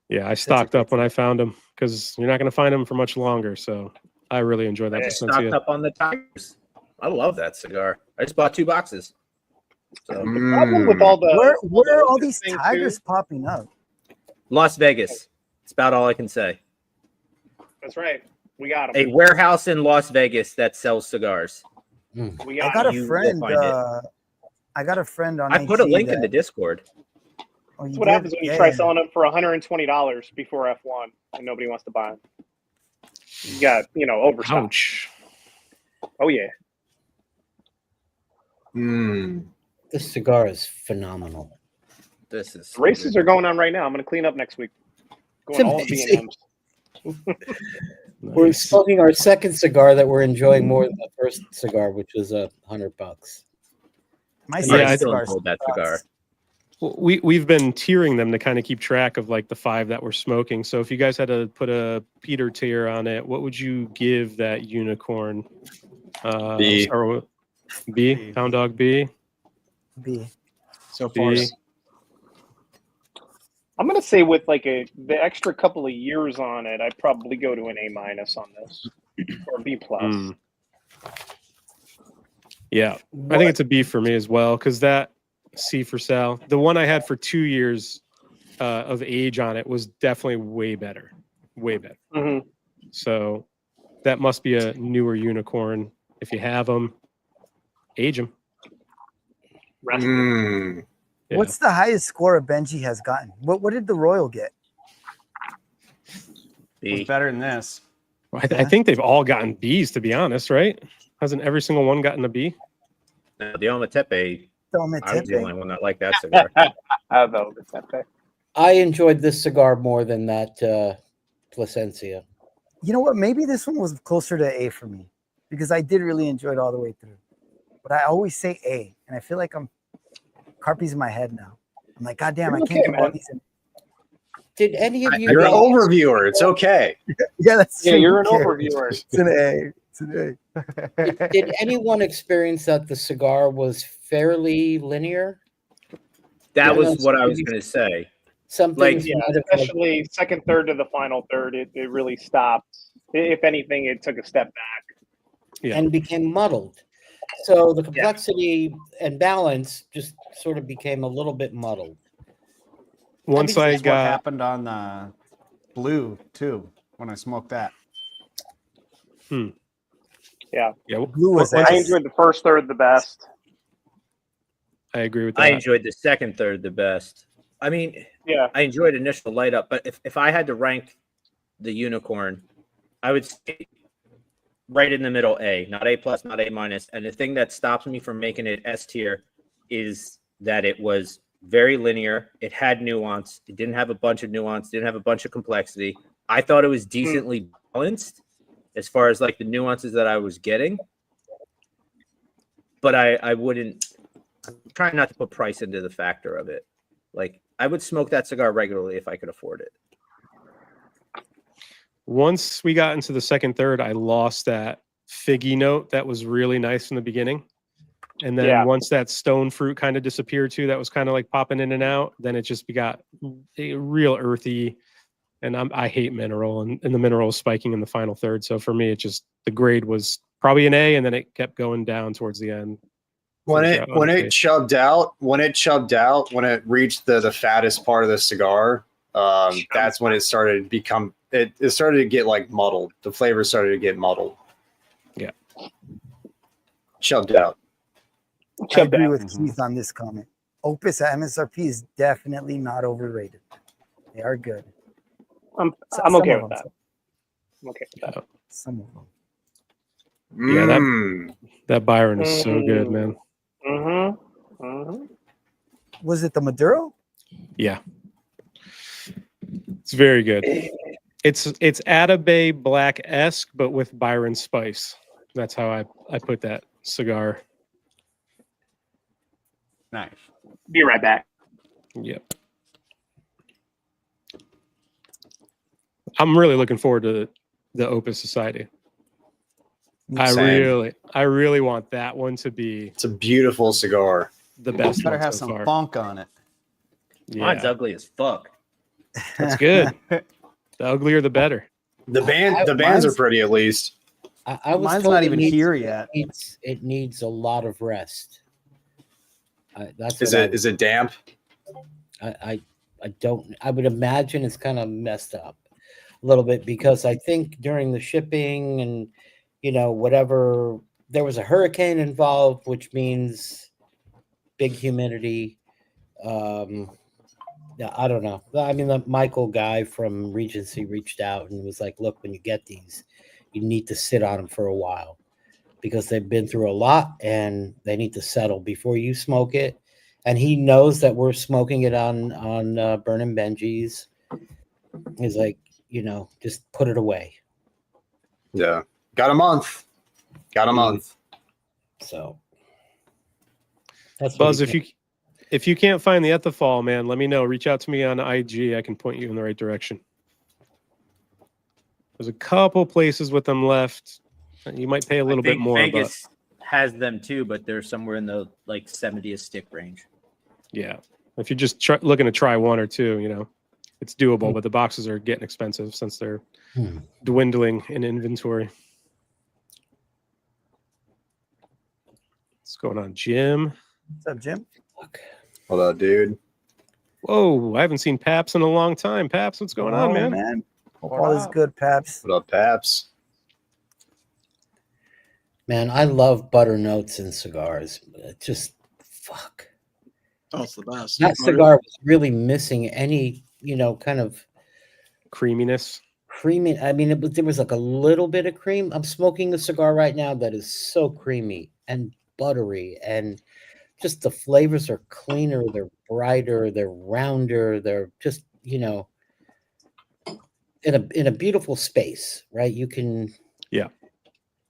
Yeah, I stocked up when I found them because you're not going to find them for much longer. So I really enjoy that. I stocked Placencia. up on the Tigers. I love that cigar. I just bought 2 boxes. So The problem with all the where are all Opus these thing, too- tigers popping up? Las Vegas. It's about all I can say. That's right. We got A them. warehouse in Las Vegas that sells cigars. We I got got a You will friend. find it. I got a friend on. I put a IG link in that- the Discord. Oh, you That's what did? happens when you Yeah, try yeah. selling them for $120 before F1 and nobody wants to buy them. You got, overstock. Ouch. Oh, yeah. This cigar is phenomenal. This is The races are going on right now. I'm going to clean up next week. Going all the amazing. B&Ms. We're Nice. smoking our second cigar that we're enjoying more than the first cigar, which was $100. My I second still cigar hold that sucks. cigar. Well, we've been tiering them to kind of keep track of like the 5 that we're smoking. So if you guys had to put a Peter tier on it, what would you give that unicorn? B. Or B, Hound Dog B. B. So far, B. I'm going to say with the extra couple of years on it, I'd probably go to an A- on this or B+. Mm. Yeah, I think it's a B for me as well because that C for Sal. The one I had for 2 years of age on it was definitely way better, way better. Mhm. So that must be a newer unicorn. If you have them, age them. Rest Yeah. What's the highest score a Benji has gotten? What did the Royal get? B. Was better than this. I think they've all gotten Bs, to be honest, right? Hasn't every single one gotten a B? No, the Ometepe, Tome I was the Tepe. only one that liked that cigar. I know it's that bad. I enjoyed this cigar more than that Placencia. You know what? Maybe this one was closer to A for me because I did really enjoy it all the way through. But I always say A, and I feel like I'm Carpy's in my head now. I'm like, God damn, I can't Okay, do all man. these. Did any of you You're an guys- overviewer. It's okay. Yeah, that's Yeah, true. you're an Okay. overviewer. It's an A. It's an A. did anyone experience that the cigar was fairly linear? That Yeah. was what I was going to say. Some Like, things Yeah, might have, especially second third to the final third, it really stopped. If anything, it took a step back. Yeah. and became muddled. So the complexity and balance just sort of became a little bit muddled. Once Maybe I that's what got happened on the blue too when I smoked that. Yeah, Blue was I ass. enjoyed the first third the best. I agree with that. I enjoyed the second third the best. I mean, Yeah, I enjoyed initial light up, but if I had to rank the unicorn, I would say right in the middle, A, not A plus, not A minus. And the thing that stops me from making it S tier is that it was very linear. It had nuance. It didn't have a bunch of nuance. Didn't have a bunch of complexity. I thought it was decently balanced as far as like the nuances that I was getting. But I wouldn't. I'm trying not to put price into the factor of it. Like I would smoke that cigar regularly if I could afford it. Once we got into the second third, I lost that figgy note that was really nice in the beginning. And then once that stone fruit kind of disappeared too, that was kind of like popping in and out, then it just got a real earthy. And I hate mineral, and the mineral was spiking in the final third. So for me, it just, the grade was probably an A, and then it kept going down towards the end. When it chubbed out, when it reached the fattest part of the cigar, that's when it started to become, it started to get like muddled. The flavor started to get muddled. Yeah. Chubbed out. I agree with Keith on this comment. Opus at MSRP is definitely not overrated. They are good. I'm Some okay of with them. that. I'm okay with that. Some of them. Yeah, that Byron is so good, man. Was it the Maduro? Yeah. It's very good. It's Atabay Black-esque, but with Byron spice. That's how I put that cigar. Nice. Be right back. Yep. I'm really looking forward to the Opus Society. Same. I really want that one to be. It's a beautiful cigar. The best. Better one have so some far. funk on it. Yeah, Mine's ugly as fuck. that's good. The uglier, the better. The bands are pretty, at least. I was Mine's told not it even needs- here yet. It needs a lot of rest. That's Is it damp? I don't. I would imagine it's kind of messed up a little bit because I think during the shipping and whatever, there was a hurricane involved, which means big humidity. Yeah, I don't know. I mean, the Michael guy from Regency reached out and was like, "Look, when you get these, you need to sit on them for a while because they've been through a lot and they need to settle before you smoke it." And he knows that we're smoking it on Burnin Benji's. He's like, just put it away. Yeah. Got a month. So that's Buzz, if you can't find the Ethifal, man, let me know. Reach out to me on IG. I can point you in the right direction. There's a couple places with them left. You might pay a little bit more. Vegas has them too, but they're somewhere in the like 70 a stick range. Yeah. If you're just looking to try one or two, it's doable, but the boxes are getting expensive since they're dwindling in inventory. What's going on, Jim? What's up, Jim? What up, dude? Whoa, I haven't seen Paps in a long time. Paps, what's going on, man? Hope all is good, Paps. What up, Paps? Man, I love butter notes in cigars. Just fuck. Oh, it's the best. That cigar was really missing any, kind of creaminess. Creamy. I mean, there was like a little bit of cream. I'm smoking a cigar right now that is so creamy and buttery, and just the flavors are cleaner. They're brighter. They're rounder. They're just, in a beautiful space, right? You can. Yeah.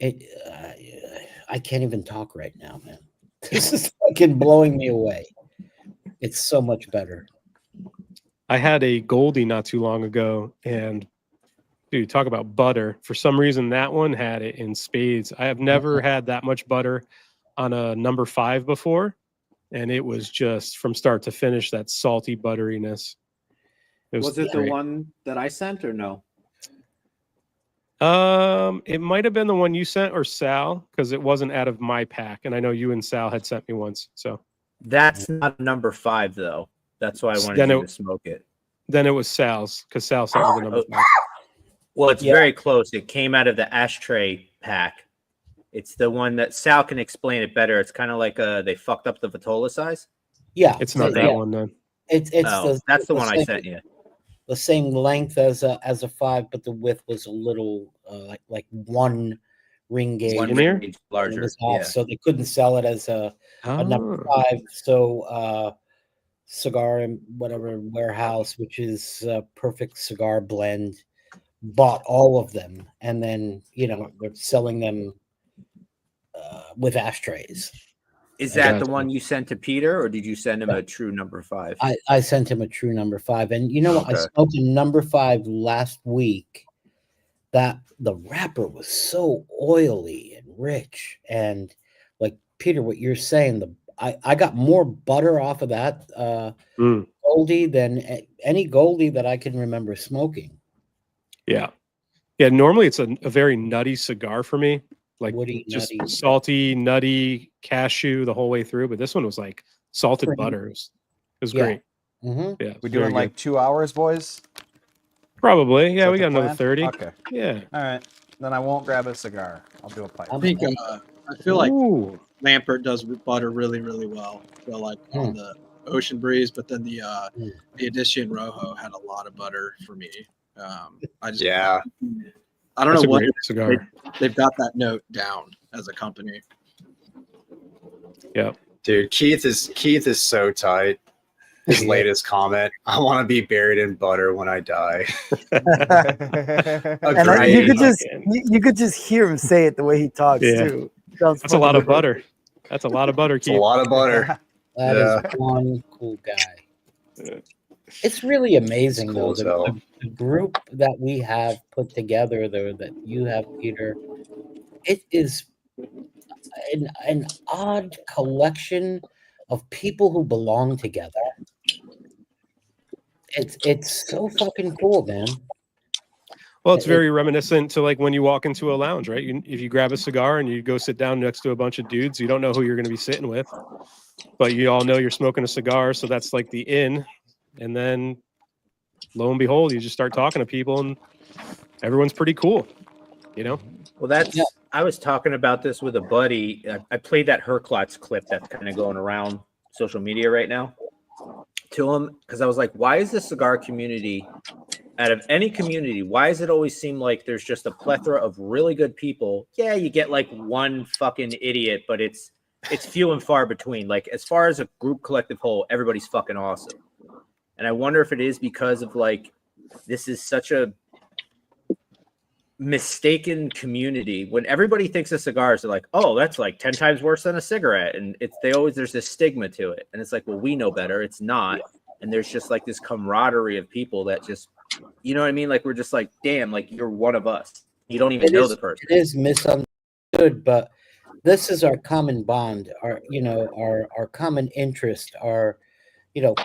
I can't even talk right now, man. This is fucking blowing me away. It's so much better. I had a Goldie not too long ago, and dude, talk about butter. For some reason, that one had it in spades. I have never had that much butter on a number 5 before, and it was just from start to finish that salty butteriness. Was it the one that I sent or no? It might have been the one you sent or Sal, because it wasn't out of my pack, and I know you and Sal had sent me once. So that's not number 5 though. That's why I wanted you to smoke it. Then it was Sal's, because Sal sent me the number 5. Well, it's very close. It came out of the ashtray pack. It's the one that Sal can explain it better. It's kind of like they fucked up the Vitola size. Yeah, it's not that one then. It's that's the one I sent you. the same length as a 5, but the width was a little like one ring gauge. One Skinnier? ring gauge larger. It was off, Yeah. so they couldn't sell it as a number 5. So Cigar and whatever warehouse, which is a perfect cigar blend, bought all of them, and then they're selling them with ashtrays. Is that the one you sent to Peter, or did you send him a true number 5? I sent him a true number 5, and you know what? I smoked a number 5 last week. That the wrapper was so oily and rich, and like Peter, what you're saying, I got more butter off of that Goldie than any Goldie that I can remember smoking. Yeah. Normally it's a very nutty cigar for me, like Woody, just nutty. salty, nutty, cashew the whole way through. But this one was like salted Cream. butter. It was Yeah. great. Mm-hmm. Yeah, We doing like 2 hours, boys? probably. Is Yeah, that we the got another plan? 30. Okay. Yeah. All right. Then I won't grab a cigar. I'll do a pipe. I think I feel like Lampert does butter really, really well. I feel like on the Ocean Breeze, but then the Edition Rojo had a lot of butter for me. I don't That's know a what great cigar. they've got that note down as a company. Yeah, dude, Keith is so tight. His latest comment: "I want to be buried in butter when I die." And you could just hear him say it the way he talks too. That's a lot of butter. That's a lot of butter, Keith. It's a lot of butter. That is one cool guy. It's really amazing, though, the group that we have put together, though, that you have, Peter. It is an odd collection of people who belong together. It's so fucking cool, man. Well, it's very reminiscent to like when you walk into a lounge, right? If you grab a cigar and you go sit down next to a bunch of dudes, you don't know who you're going to be sitting with, but you all know you're smoking a cigar. So that's like the in. And then lo and behold, you just start talking to people and everyone's pretty cool, Well, I was talking about this with a buddy. I played that Herklotz clip that's kind of going around social media right now to him because I was like, why is the cigar community, out of any community, why does it always seem like there's just a plethora of really good people? Yeah, you get like one fucking idiot, but it's few and far between. Like as far as a group collective whole, everybody's fucking awesome. And I wonder if it is because of like this is such a mistaken community. When everybody thinks of cigars, they're like, oh, that's like 10 times worse than a cigarette. And there's this stigma to it. And it's like, well, we know better. It's not. And there's just like this camaraderie of people that just, you know what I mean? Like, we're just like, damn, like you're one of us. You don't even know the person. It is misunderstood, but this is our common bond, our common interest, our,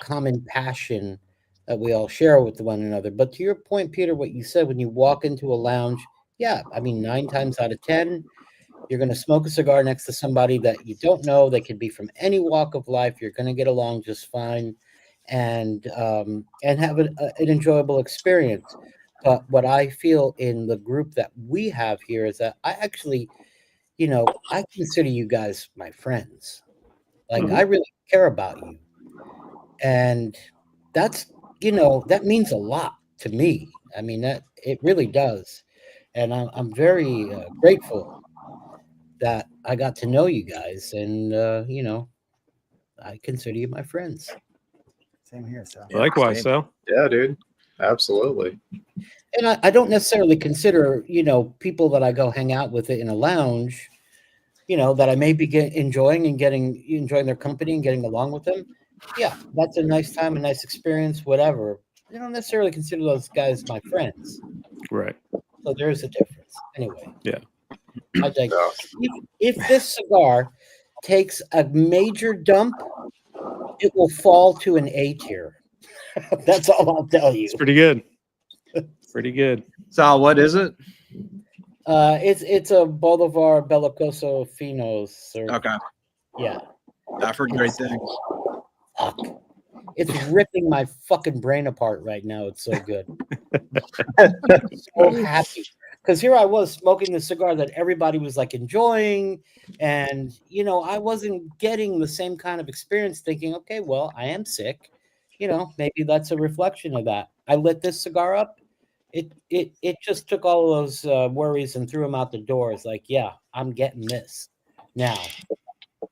common passion that we all share with one another. But to your point, Peter, what you said, when you walk into a lounge, 9 times out of 10, you're going to smoke a cigar next to somebody that you don't know. They could be from any walk of life. You're going to get along just fine and have an enjoyable experience. But what I feel in the group that we have here is that I actually, I consider you guys my friends. Like, I really care about you. And that's, that means a lot to me. I mean, that it really does. And I'm very grateful that I got to know you guys. And, I consider you my friends. Same here, Sal. Likewise, Sal. Yeah, dude. Absolutely. And I don't necessarily consider, people that I go hang out with in a lounge, that I may be enjoying their company and getting along with them. Yeah, that's a nice time, a nice experience, whatever. I don't necessarily consider those guys my friends. Right. So there's a difference. Anyway. Yeah. I think if this cigar takes a major dump, it will fall to an A tier. That's all I'll tell you. It's pretty good. Pretty good. Sal, what is it? It's a Bolivar Bellicoso Finos. Okay. Yeah. I've heard great things. Fuck. It's ripping my fucking brain apart right now. It's so good. So happy. Because here I was smoking the cigar that everybody was like enjoying. And, I wasn't getting the same kind of experience thinking, okay, well, I am sick. Maybe that's a reflection of that. I lit this cigar up, it just took all of those worries and threw them out the door. It's like, yeah, I'm getting this now.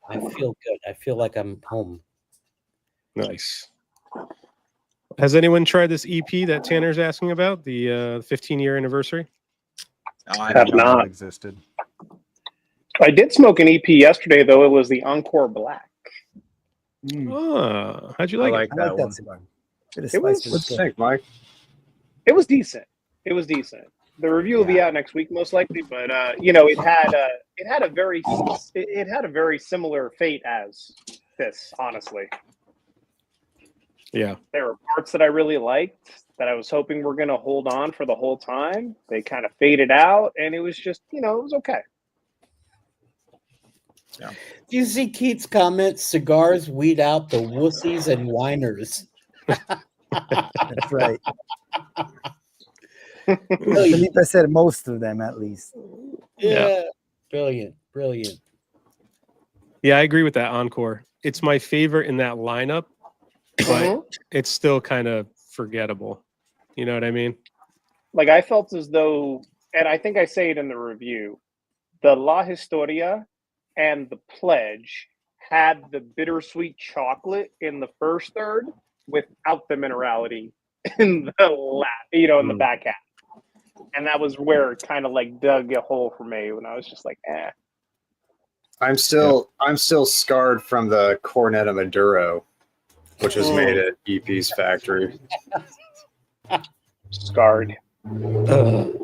I feel good. I feel like I'm home. Nice. Has anyone tried this EP that Tanner's asking about, the 15-year anniversary? I have not. Existed. I did smoke an EP yesterday, though. It was the Encore Black. Oh, how'd you like it? I like that cigar. It was sick, Mike. It was decent. It was decent. The review will be out next week, most likely. But it had a very similar fate as this. Honestly, yeah. There were parts that I really liked that I was hoping were going to hold on for the whole time. They kind of faded out, and it was just, it was okay. Yeah. Do you see Keith's comment? Cigars weed out the wussies and whiners. That's right. Felipe said most of them, at least. Yeah. Brilliant. Yeah, I agree with that Encore. It's my favorite in that lineup, but it's still kind of forgettable. You know what I mean? Like, I felt as though, and I think I say it in the review, the La Historia and the Pledge had the bittersweet chocolate in the first third without the minerality in the in the back half. And that was where it kind of like dug a hole for me when I was just like, eh. I'm still scarred from the Cornetta Maduro, which was made at EP's factory. Scarred. Same.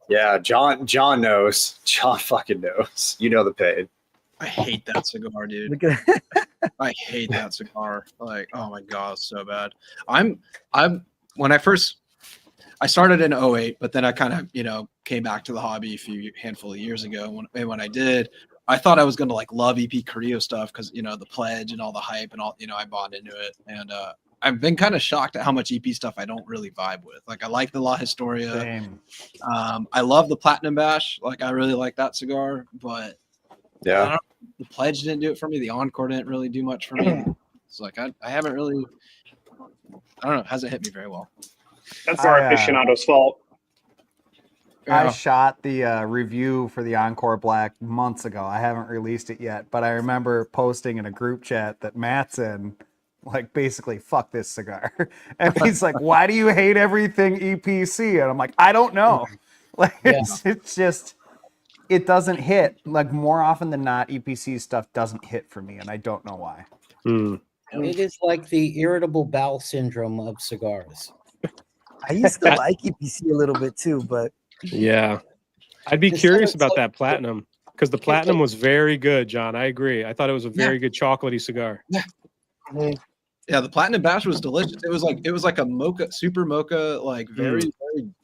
Yeah, John knows. John fucking knows. You know the pain. I hate that cigar, dude. I hate that cigar. Like, oh my god, it's so bad. I'm when I started in 08, but then I kind of, came back to the hobby a handful of years ago. When I did, I thought I was going to like love EP Carrillo stuff because, the Pledge and all the hype and all, I bought into it. And I've been kind of shocked at how much EP stuff I don't really vibe with. Like, I like the La Historia. Same. I love the Platinum Bash. Like, I really like that cigar, but yeah, the Pledge didn't do it for me. The Encore didn't really do much for me. It's like, I haven't really, I don't know, it hasn't hit me very well. That's our aficionado's fault. I shot the review for the Encore Black months ago. I haven't released it yet, but I remember posting in a group chat that Matt's in, like, basically, fuck this cigar. And he's like, why do you hate everything EPC? And I'm like, I don't know. Like, it's just, it doesn't hit. Like, more often than not, EPC stuff doesn't hit for me, and I don't know why. It is like the irritable bowel syndrome of cigars. I used to like EPC a little bit too, but yeah, I'd be curious about that Platinum because the Platinum was very good, John. I agree. I thought it was a very good chocolatey cigar. Yeah, the Platinum Bash was delicious. It was like a mocha, super mocha, like very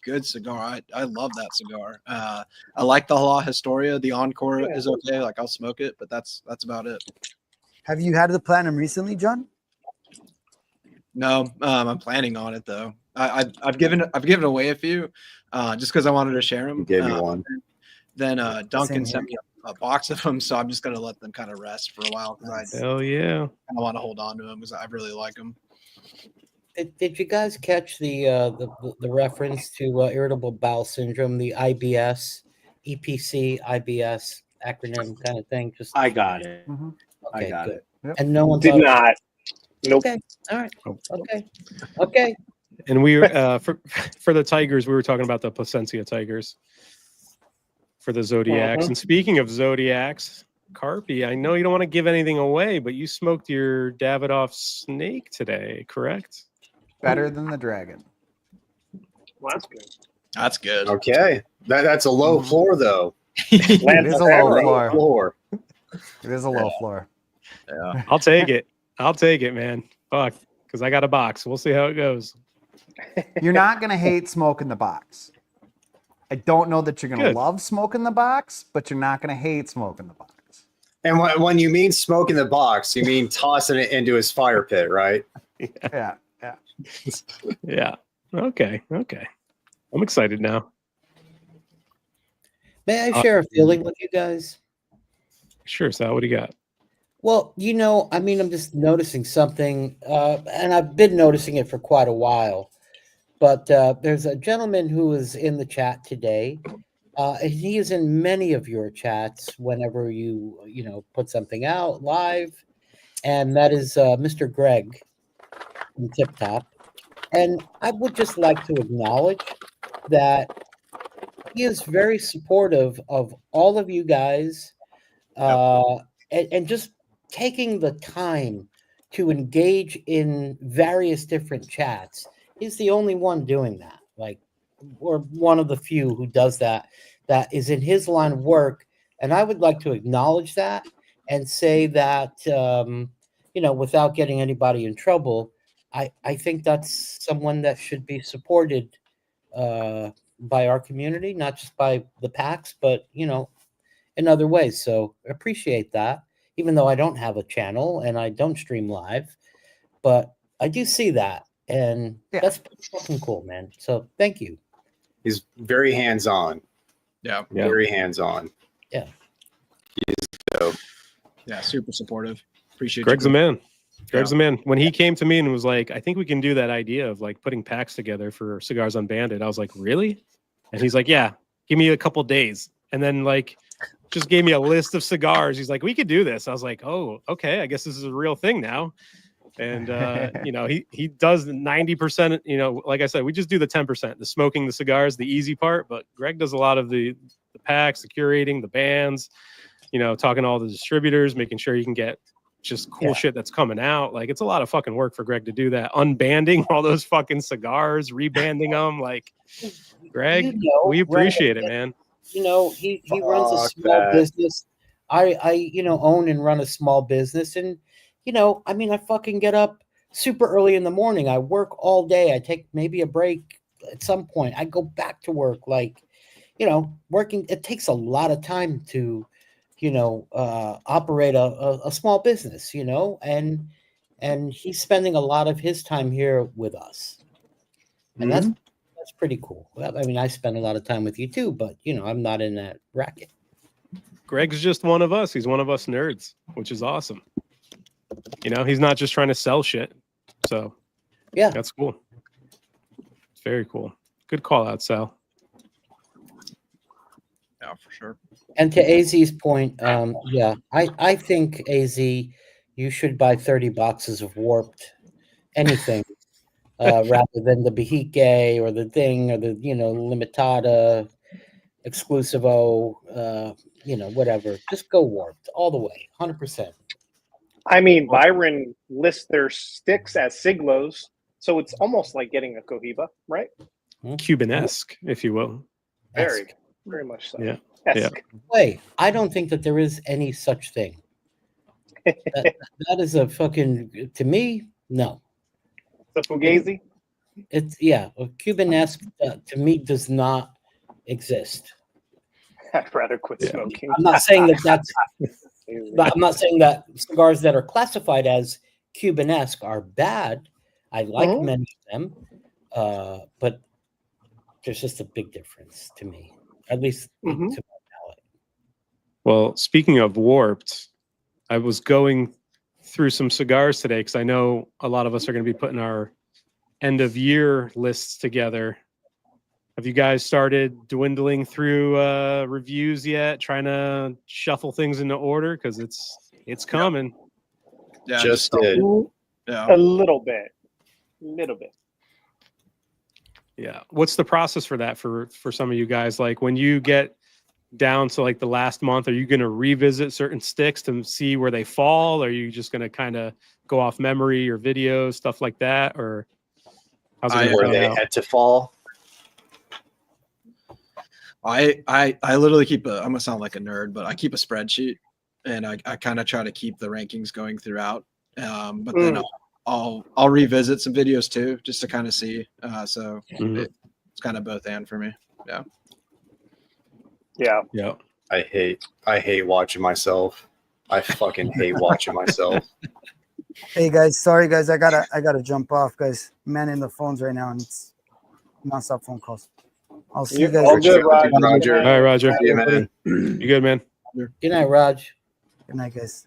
good cigar. I love that cigar. I like the La Historia. The Encore is okay. Like, I'll smoke it, but that's about it. Have you had the Platinum recently, John? No, I'm planning on it though. I've given away a few, just because I wanted to share them. You gave me one. Then Duncan sent me a box of them, so I'm just gonna let them kind of rest for a while because Hell yeah, I want to hold on to them because I really like them. Did you guys catch the reference to irritable bowel syndrome, the IBS, EPC, IBS acronym kind of thing? Just I got it. Mm-hmm. Okay, I got good. it. Yep. And no one Did thought, not. Nope. Okay, all right. Okay. And we for the Tigers, we were talking about the Placencia Tigers for the Zodiacs. And speaking of Zodiacs, Carpy, I know you don't want to give anything away, but you smoked your Davidoff Snake today, correct? Better than the Dragon. Well, that's good. That's good. Okay, that's a low floor though. It is a low floor. Floor. It is a low floor. Yeah. I'll take it. I'll take it, man. Fuck, because I got a box. We'll see how it goes. You're not going to hate smoking the box. I don't know that you're going to love smoking the box, but you're not going to hate smoking the box. And when you mean smoking the box, you mean tossing it into his fire pit, right? Yeah. Yeah. Okay. I'm excited now. May I share a feeling with you guys? Sure, Sal. What do you got? Well, I mean, I'm just noticing something, and I've been noticing it for quite a while. But there's a gentleman who is in the chat today. And he is in many of your chats whenever you put something out live, and that is Mr. Greg from Tip Top. And I would just like to acknowledge that he is very supportive of all of you guys, and just taking the time to engage in various different chats. He's the only one doing that, or one of the few who does that is in his line of work. And I would like to acknowledge that and say that, without getting anybody in trouble, I think that's someone that should be supported by our community, not just by the PAX, but, in other ways. So appreciate that, even though I don't have a channel and I don't stream live, but I do see that. And that's fucking cool, man. So thank you. He's very hands-on. Yeah. Very hands-on. Yeah. He's dope. Yeah, super supportive. Appreciate Greg's the man. Greg's Yeah. the man. When he came to me and was like, I think we can do that idea of like putting packs together for Cigars Unbanded. I was like, really? And he's like, yeah, give me a couple days. And then like just gave me a list of cigars. He's like, we could do this. I was like, oh, okay. I guess this is a real thing now. And he does 90%. Like I said, we just do the 10%, the smoking, the cigars, the easy part. But Greg does a lot of the packs, the curating, the bands. Talking to all the distributors, making sure you can get just cool shit that's coming out. Like, it's a lot of fucking work for Greg to do that. Unbanding all those fucking cigars, rebanding them. Like, Greg, we appreciate it, man. He runs a small business. I own and run a small business, and I mean, I fucking get up super early in the morning. I work all day. I take maybe a break at some point. I go back to work. Working, it takes a lot of time to operate a small business, and he's spending a lot of his time here with us. And that's pretty cool. I mean, I spend a lot of time with you too, but I'm not in that bracket. Greg's just one of us. He's one of us nerds, which is awesome. He's not just trying to sell shit. So yeah, that's cool. It's very cool. Good call out, Sal. Yeah, for sure. And to AZ's point, I think, AZ, you should buy 30 boxes of Warped anything rather than the Behike or the Thing or the, Limitada, Exclusivo, whatever. Just go Warped all the way, 100%. I mean, Byron lists their sticks as Siglos, so it's almost like getting a Cohiba, right? Cuban-esque, if you will. Very much so. Yeah. Wait, I don't think that there is any such thing. That is a fucking, to me, no. The Fugazi? It's, Cuban-esque to me does not exist. I'd rather quit smoking. I'm not saying that's but I'm not saying that cigars that are classified as Cuban-esque are bad. I like many of them, but there's just a big difference to me, at least to my palate. Well, speaking of Warped, I was going through some cigars today because I know a lot of us are going to be putting our end of year lists together. Have you guys started dwindling through reviews yet? Trying to shuffle things into order because it's coming. Yeah, just did. Yeah. A little bit. Yeah. What's the process for that for some of you guys? Like when you get down to like the last month, are you going to revisit certain sticks to see where they fall? Or are you just going to kind of go off memory or videos, stuff like that? Or how's it where they had to fall? I literally keep I'm gonna sound like a nerd, but I keep a spreadsheet and I kind of try to keep the rankings going throughout. But then I'll revisit some videos too, just to kind of see. So it's kind of both and for me. Yeah. I hate watching myself. I fucking hate watching myself. Hey guys, sorry guys, I gotta jump off, guys. Manning the phones right now, and it's nonstop phone calls. I'll see you guys. All good, Roger. All right, Roger. Yeah, man. You good, man? Good night, Raj. Good night, guys.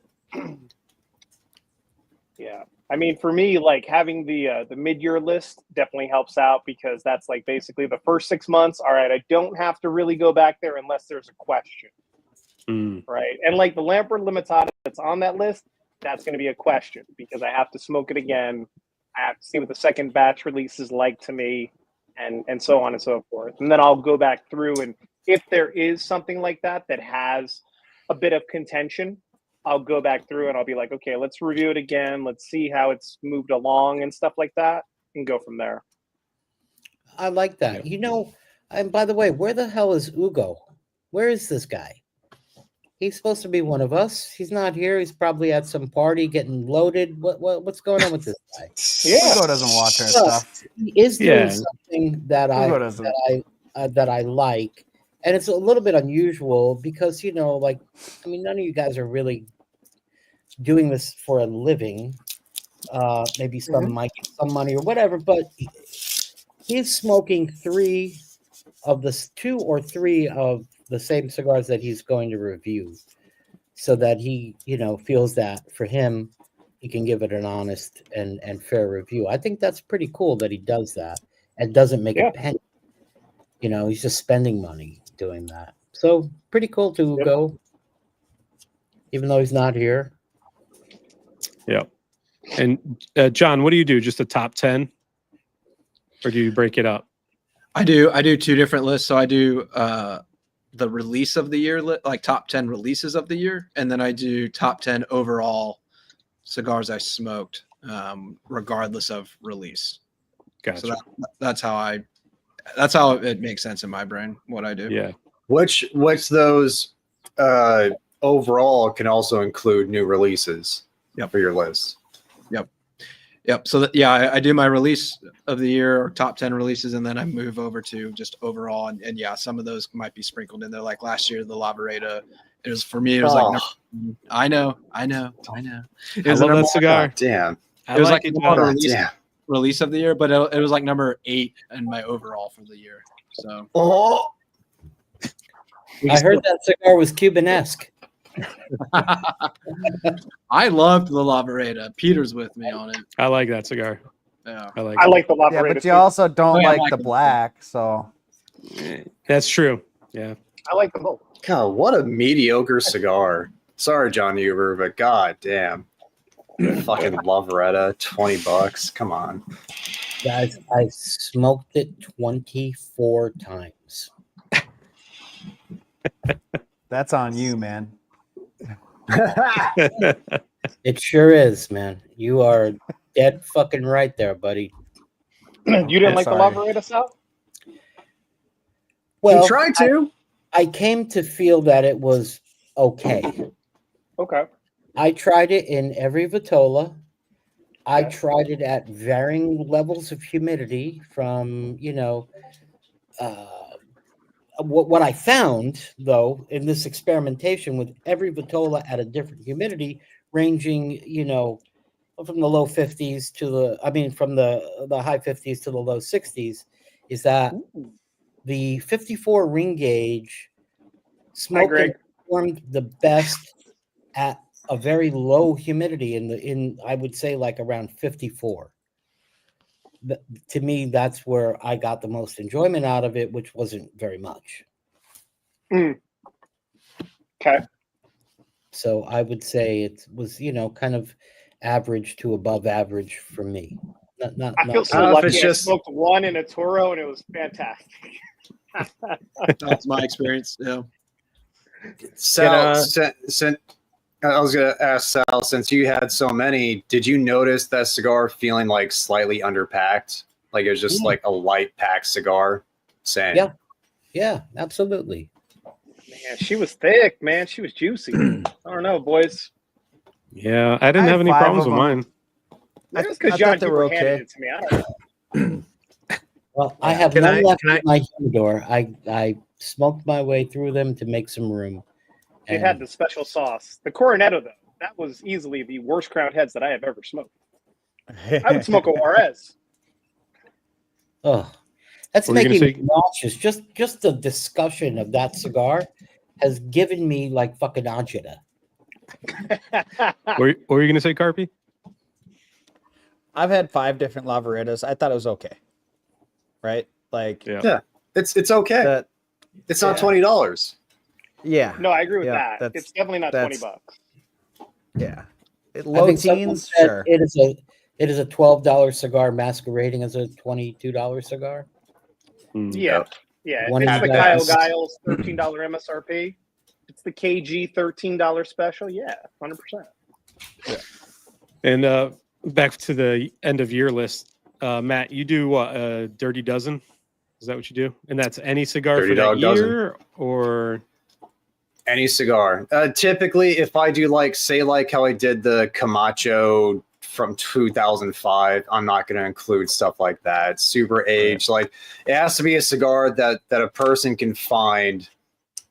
Yeah. I mean, for me, like having the mid-year list definitely helps out because that's like basically the first 6 months. All right, I don't have to really go back there unless there's a question, right? And like the Lampert Limitada that's on that list, that's going to be a question because I have to smoke it again. I have to see what the second batch release is like to me, and so on and so forth. And then I'll go back through, and if there is something like that that has a bit of contention, I'll go back through and I'll be like, okay, let's review it again. Let's see how it's moved along and stuff like that and go from there. I like that. You know, and by the way, where the hell is Ugo? Where is this guy? He's supposed to be one of us. He's not here. He's probably at some party getting loaded. What's going on with this guy? Yeah. Ugo doesn't watch our stuff. He is doing something that I like. And it's a little bit unusual because, you know, like, I mean, none of you guys are really doing this for a living. Maybe some might get some money or whatever, but he's smoking two or three of the same cigars that he's going to review so that he, you know, feels that for him, he can give it an honest and fair review. I think that's pretty cool that he does that and doesn't make a penny. You know, he's just spending money doing that. So pretty cool to go, even though he's not here. Yeah. And John, what do you do? Just a top 10? Or do you break it up? I do 2 different lists. So I do the release of the year, like top 10 releases of the year. And then I do top 10 overall cigars I smoked, regardless of release. Gotcha. So that's how it makes sense in my brain, what I do. Yeah. Which those overall can also include new releases for your list. Yep. So I do my release of the year or top 10 releases, and then I move over to just overall. And yeah, some of those might be sprinkled in there. Like last year, the Lavareda, it was I know. It was I love that cigar. God, damn. It was like a release of the year, but it was like number 8 in my overall for the year. So I heard that cigar was Cuban-esque. I loved the Lavareda. Peter's with me on it. I like that cigar. Yeah, I like the Lavareda. Yeah, but you also don't like the black, so that's true. Yeah, I like them both. God, what a mediocre cigar. Sorry, John Huber, but god damn. Fucking Lavareda, $20. Come on. Guys, I smoked it 24 times. that's on you, man. It sure is, man. You are dead fucking right there, buddy. You didn't like the Lavareda, Sal? Well, you tried to. I came to feel that it was okay. Okay. I tried it in every Vitola. I tried it at varying levels of humidity from, you know, what I found, though, in this experimentation with every Vitola at a different humidity, ranging, you know, from the low 50s to from the high 50s to the low 60s, is that the 54 ring gauge smoke performed the best at a very low humidity in I would say like around 54. To me, that's where I got the most enjoyment out of it, which wasn't very much. Okay. So I would say it was, you know, kind of average to above average for me. I feel so lucky. I smoked one in a Toro, and it was fantastic. That's my experience. Yeah. Sal, I was gonna ask Sal, since you had so many, did you notice that cigar feeling like slightly underpacked? Like it was just like a light packed cigar? Same. Yeah, absolutely. Man, she was thick, man. She was juicy. I don't know, boys. Yeah, I didn't have any problems with mine. It was because John Huber handed it to me. I don't know. Well, I have none left in my humidor. I smoked my way through them to make some room. It had the special sauce. The Coronetto, though, that was easily the worst crowned heads that I have ever smoked. I would smoke a Juarez. Oh, that's making me nauseous. Just the discussion of that cigar has given me like fucking agita. What were you going to say, Carpy? I've had 5 different Laveritas. I thought it was okay. Right? Like, yeah, it's okay. It's not $20. Yeah. No, I agree with Yeah, that. It's definitely not $20. Yeah. I Low think someone teens, said sure. It is a $12 cigar masquerading as a $22 cigar. Yeah. Yeah. One It's of the you Kyle guys- Giles $13 MSRP. It's the KG $13 special. Yeah, 100%. And back to the end of year list, Matt, you do what? A Dirty Dozen? Is that what you do? And that's any cigar Dirty for that Dog Dozen. year, or Any cigar. Typically, if I do like how I did the Camacho from 2005, I'm not going to include stuff like that. Super aged. Like, it has to be a cigar that a person can find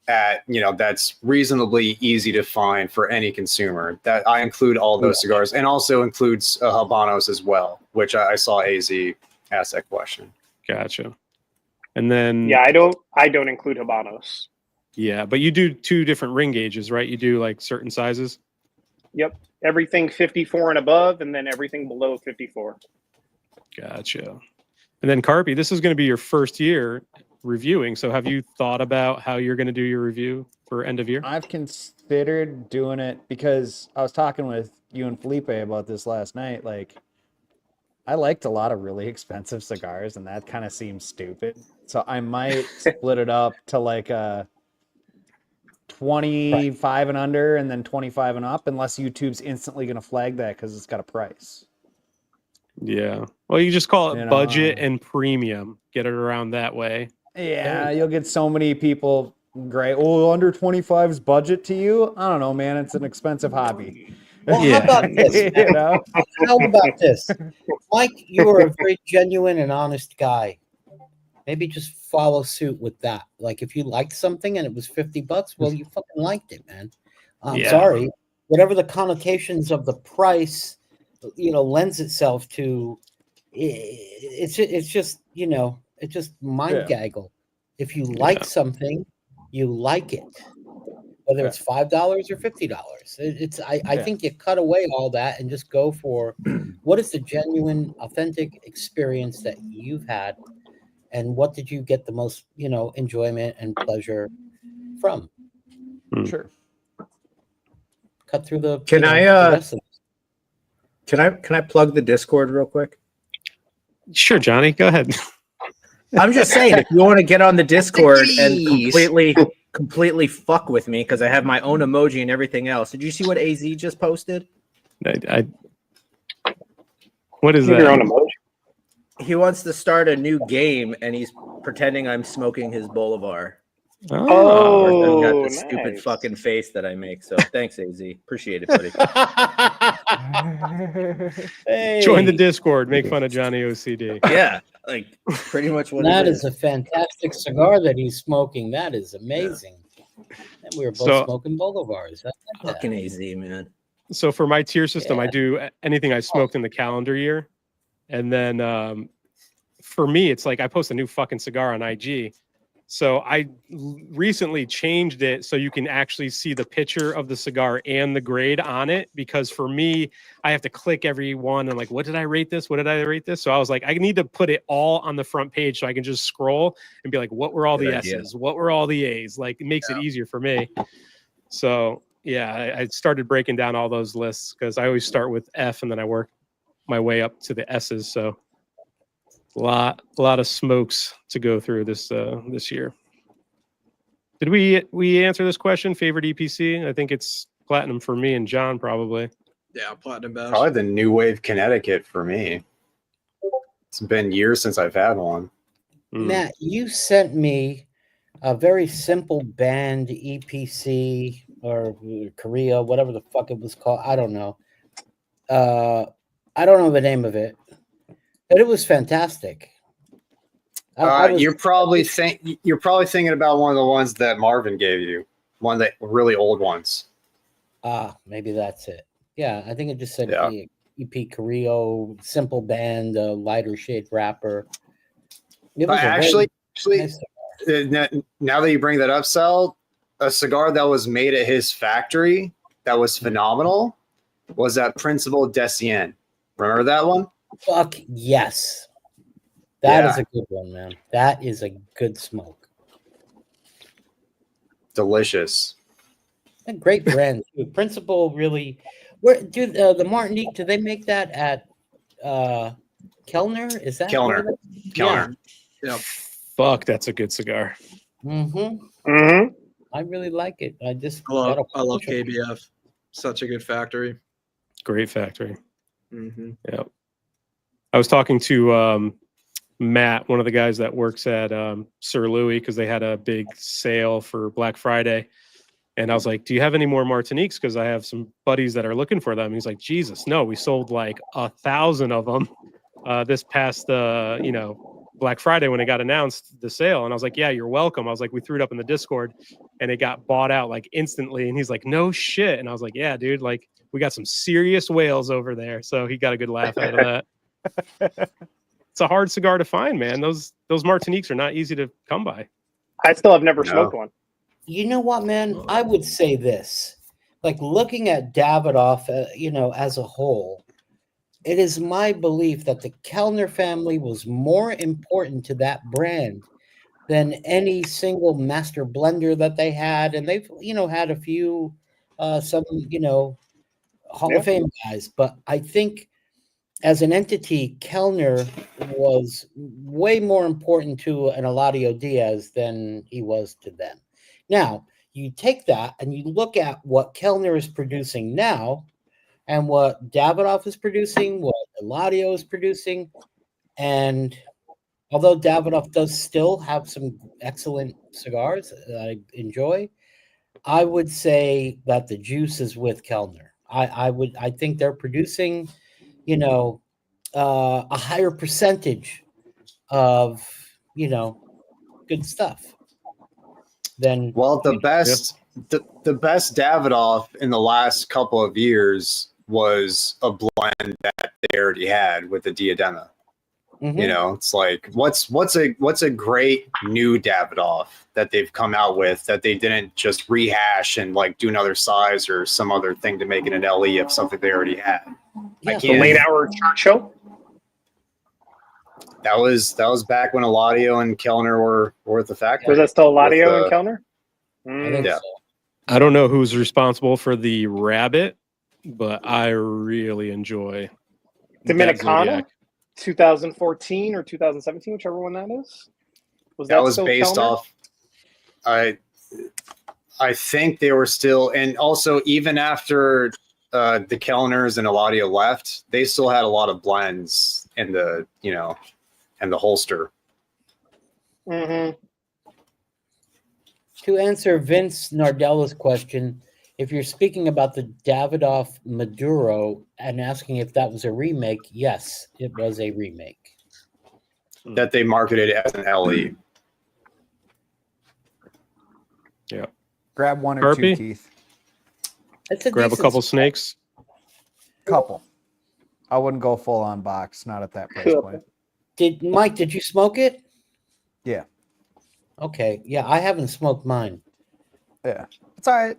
at, that's reasonably easy to find for any consumer. That I include all those cigars, and also includes Habanos as well, which I saw AZ ask that question. Gotcha. And then Yeah, I don't include Habanos. Yeah, but you do 2 different ring gauges, right? You do like certain sizes. Yep. Everything 54 and above, and then everything below 54. Gotcha. And then Carpy, this is going to be your first year reviewing. So have you thought about how you're going to do your review for end of year? I've considered doing it because I was talking with you and Felipe about this last night. Like, I liked a lot of really expensive cigars, and that kind of seems stupid. So I might split it up to like a 25 and under, and then 25 and up, unless YouTube's instantly going to flag that because it's got a price. Yeah. Well, you just call it You know, budget and premium. Get it around that way. Yeah, you'll get so many people. Great. Oh, under 25's budget to you? I don't know, man. It's an expensive hobby. Well, how about this? You know? How about this? Mike, you are a very genuine and honest guy. Maybe just follow suit with that. Like, if you liked something and it was $50, well, you fucking liked it, man. I'm sorry. Whatever the connotations of the price, lends itself to, it's just, it's just mind gaggle. If you like something, you like it. Whether it's $5 or $50. I think you cut away all that and just go for what is the genuine, authentic experience that you've had, and what did you get the most, enjoyment and pleasure from? Sure. Cut through the. Can I plug the Discord real quick? Sure, Johnny, go ahead. I'm just saying, if you want to get on the Discord and completely fuck with me, because I have my own emoji and everything else. Did you see what AZ just posted? What is Your that? own emoji. He wants to start a new game, and he's pretending I'm smoking his Bolivar. Oh, I've got the nice. stupid fucking face that I make. So thanks, AZ. Appreciate it, buddy. Hey. Join the Discord. Make fun of Johnny OCD. Yeah, like pretty much what That it is a fantastic cigar that he's smoking. That is amazing. And we were both smoking Bolivars. I like that. Fucking AZ, man. So for my tier system, I do anything I smoked in the calendar year. And then for me, it's like I post a new fucking cigar on IG. So I recently changed it so you can actually see the picture of the cigar and the grade on it. Because for me, I have to click every one and like, what did I rate this? What did I rate this? So I was like, I need to put it all on the front page so I can just scroll and be like, what were all the S's? What were all the A's? Like, it makes it easier for me. So yeah, I started breaking down all those lists because I always start with F and then I work my way up to the S's. So a lot of smokes to go through this year. Did we answer this question? Favorite EPC? I think it's Platinum for me and John probably. Yeah, Platinum best. Probably the New Wave Connecticut for me. It's been years since I've had one. Matt, you sent me a very simple band EPC or Korea, whatever the fuck it was called. I don't know. I don't know the name of it, but it was fantastic. You're probably thinking about one of the ones that Marvin gave you, one of the really old ones. Maybe that's it. Yeah, I think it just said EP Carrillo, simple band, lighter shade wrapper. It was Actually, nice now that you bring that up, Sal, a cigar that was made at his factory that was phenomenal was that Principal Decien. Remember that one? Fuck yes. That is a good one, man. That is a good smoke. Delicious. A great brand too. Principal really. Where do the Martinique? Do they make that at Kellner? Is that Kellner? where Kellner. Yep. Fuck, that's a good cigar. I really like it. I just I love KBF. Such a good factory. Great factory. Mm-hmm. I was talking to Matt, one of the guys that works at Sir Louis, because they had a big sale for Black Friday. And I was like, do you have any more Martiniques? Because I have some buddies that are looking for them. He's like, Jesus, no, we sold like 1,000 of them this past, Black Friday when it got announced, the sale. And I was like, yeah, you're welcome. I was like, we threw it up in the Discord and it got bought out like instantly. And he's like, no shit. And I was like, yeah, dude, like we got some serious whales over there. So he got a good laugh out of that. It's a hard cigar to find, man. Those Martiniques are not easy to come by. I still have never smoked one. You know what, man? I would say this. Like looking at Davidoff, as a whole, it is my belief that the Kellner family was more important to that brand than any single master blender that they had. And they've, had a few, some, Hall of Fame guys. But I think as an entity, Kellner was way more important to an Eladio Diaz than he was to them. Now, you take that and you look at what Kellner is producing now and what Davidoff is producing, what Eladio is producing. And although Davidoff does still have some excellent cigars that I enjoy, I would say that the juice is with Kellner. I think they're producing, a higher percentage of, good stuff. Then the best Davidoff in the last couple of years was a blend that they already had with the Diadema. It's like what's a great new Davidoff that they've come out with that they didn't just rehash and like do another size or some other thing to make it an LE of something they already had. The late hour Churchill. That was back when Eladio and Kellner were at the factory. Was that still Eladio and Kellner? I think so. I don't know who's responsible for the rabbit, but I really enjoy Dominicana, 2014 or 2017, whichever one that is. That was based Kellner? Off. I think they were still, and also even after the Kellners and Eladio left, they still had a lot of blends in the and the holster. To answer Vince Nardella's question, if you're speaking about the Davidoff Maduro and asking if that was a remake, yes, it was a remake. That they marketed as an LE. Yeah. Grab one or Burpee? two, Keith. Grab a couple snakes. Couple. I wouldn't go full on box, not at that price point. Mike, did you smoke it? Yeah. Okay. Yeah, I haven't smoked mine. Yeah. It's all right.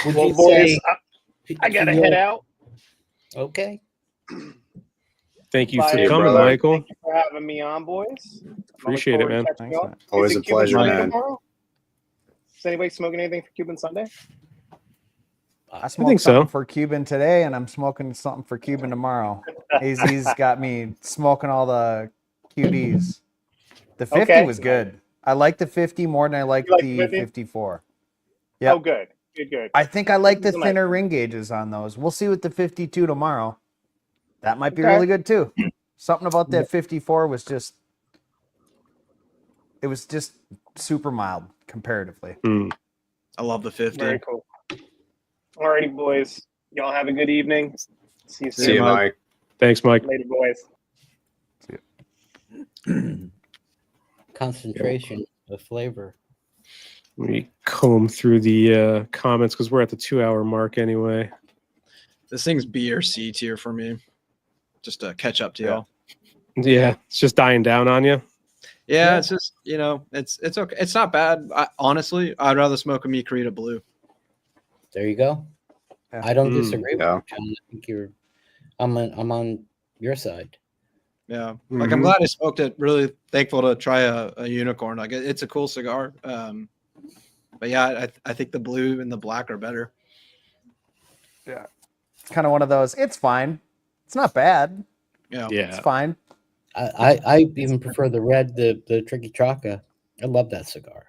Well, boys, I gotta head out. Okay. Thank you for Hey, coming, brother. Michael. Thank you for having me on, boys. Appreciate it, man. Thanks, man. Always Is a it Cuban pleasure, Sunday man. tomorrow? Is anybody smoking anything for Cuban Sunday? I smoked think so. something for Cuban today, and I'm smoking something for Cuban tomorrow. AZ's got me smoking all the QDs. The 50 was good. I like the 50 more than I like You like the 50? 54. Yeah. Oh, good. Good. I think I like the These are my- thinner ring gauges on those. We'll see with the 52 tomorrow. That might be Okay. really good too. Something about that 54 was just super mild comparatively. I love the 50. Very cool. Alrighty, boys. Y'all have a good evening. See you soon. See you, Mike. Thanks, Mike. Later, boys. Concentration of flavor. Let me comb through the comments because we're at the 2-hour mark anyway. This thing's B or C tier for me. Just to catch up to y'all. Yeah, it's just dying down on you. Yeah, it's just, it's okay. It's not bad. Honestly, I'd rather smoke a Mi Querida Blue. There you go. I don't disagree with Yeah. you, John. I think I'm on your side. Yeah, like I'm glad I smoked it. Really thankful to try a unicorn. Like it's a cool cigar. But yeah, I think the blue and the black are better. Yeah, it's kind of one of those. It's fine. It's not bad. Yeah, it's fine. I even prefer the red, the Tricky Chaka. I love that cigar.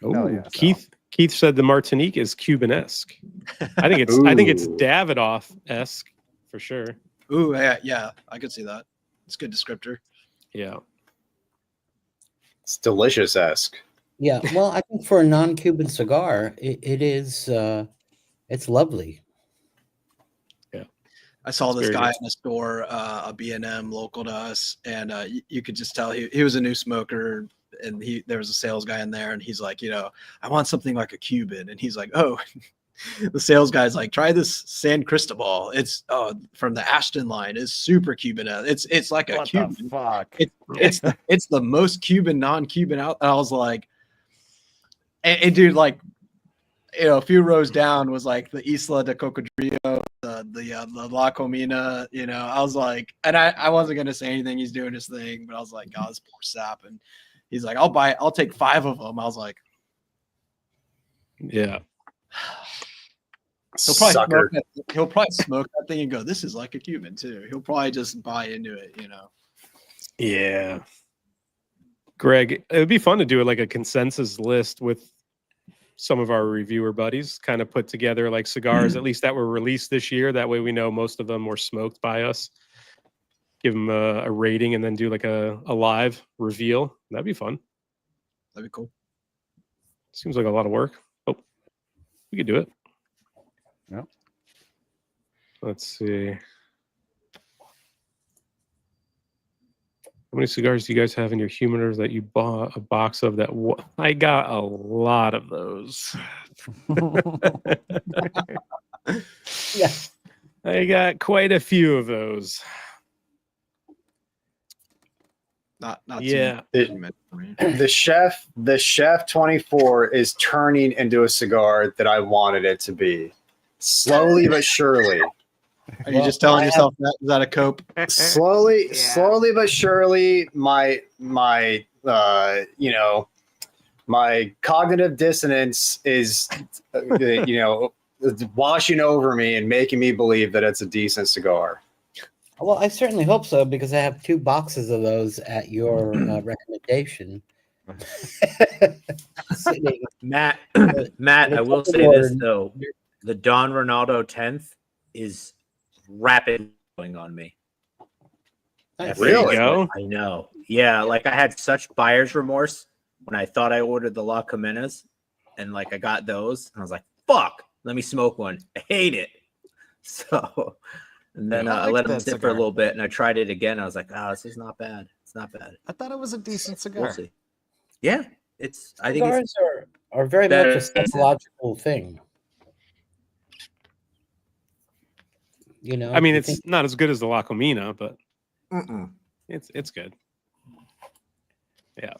Oh, yeah, Keith said the Martinique is Cuban-esque. I think it's Davidoff-esque for sure. Ooh, yeah, I could see that. It's a good descriptor. Yeah, it's delicious-esque. Yeah, well, I think for a non-Cuban cigar, it is it's lovely. Yeah, I saw this very guy good. in a store, a B&M local to us, and you could just tell he was a new smoker, and there was a sales guy in there, and he's like, I want something like a Cuban, and he's like, oh, the sales guy's like, try this San Cristobal. It's from the Ashton line. It's super Cuban. It's like a What Cuban. the fuck? It's the most Cuban non-Cuban out. And I was like, and dude, like, a few rows down was like the Isla de Cocodrillo, the La Comina. I was like, and I wasn't gonna say anything. He's doing his thing, but I was like, God, this poor sap. And he's like, I'll take 5 of them. I was like, yeah. He'll probably smoke that thing and go, this is like a Cuban too. He'll probably just buy into it, Yeah. Greg, it would be fun to do like a consensus list with some of our reviewer buddies, kind of put together like cigars, at least that were released this year. That way we know most of them were smoked by us. Give them a rating and then do like a live reveal. That'd be fun. That'd be cool. Seems like a lot of work. Oh, we could do it. Yep. Let's see. How many cigars do you guys have in your humidors that you bought a box of? I got a lot of those. Yeah, I got quite a few of those. Not yeah. The chef 24 is turning into a cigar that I wanted it to be. Slowly but surely. Are you just telling yourself that? Is that a cope? Slowly but surely, my cognitive dissonance is, washing over me and making me believe that it's a decent cigar. Well, I certainly hope so because I have 2 boxes of those at your recommendation. Matt, I will say this though: the Don Ronaldo 10th is rapid going on me. Really? I know. Yeah, like I had such buyer's remorse when I thought I ordered the La Comenas, and like I got those, and I was like, "Fuck, let me smoke one." I hate it. So, and then I let them sit for a little bit, and I tried it again. I was like, "Oh, this is not bad. It's not bad." I thought it was a decent cigar. We'll see. Yeah, I think cigars are very much a psychological thing. I mean, it's not as good as the La Comina, but it's good. Yeah.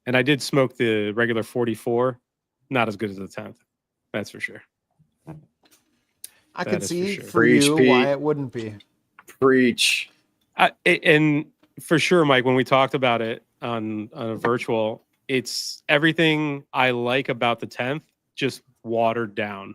And I did smoke the regular 44. Not as good as the 10th. That's for sure. I could see for Preach, you Pete. why it wouldn't be. Preach. And for sure, Mike, when we talked about it on a virtual, it's everything I like about the 10th, just watered down.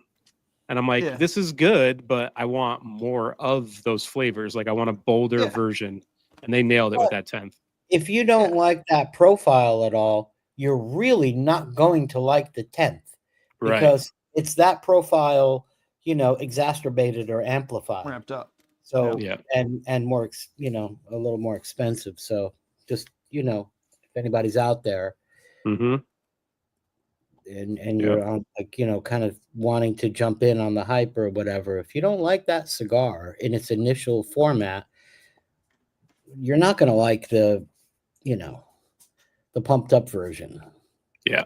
And I'm like, this is good, but I want more of those flavors. Like I want a bolder version. And they nailed it with that 10th. If you don't like that profile at all, you're really not going to like the 10th. Because it's that profile, exacerbated or amplified. Ramped up. So, and more, a little more expensive. So just, if anybody's out there, and you're on kind of wanting to jump in on the hype or whatever, if you don't like that cigar in its initial format, you're not going to like the pumped up version. Yeah.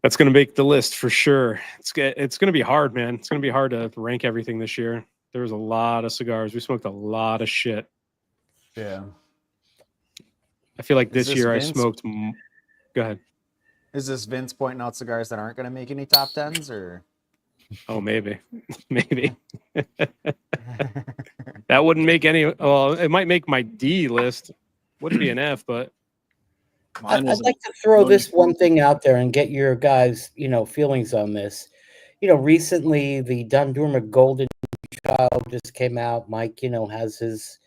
That's going to make the list for sure. It's going to be hard, man. It's going to be hard to rank everything this year. There was a lot of cigars. We smoked a lot of shit. Yeah. I feel like this year Vince? I smoked. Go ahead. Is this Vince pointing out cigars that aren't going to make any top 10s or? Oh, maybe. Maybe. That wouldn't make any. Well, it might make my D list. Wouldn't be an F, but I'd like to throw this one thing out there and get your guys, feelings on this. Recently the Dundurma Golden Child just came out. Mike, has his,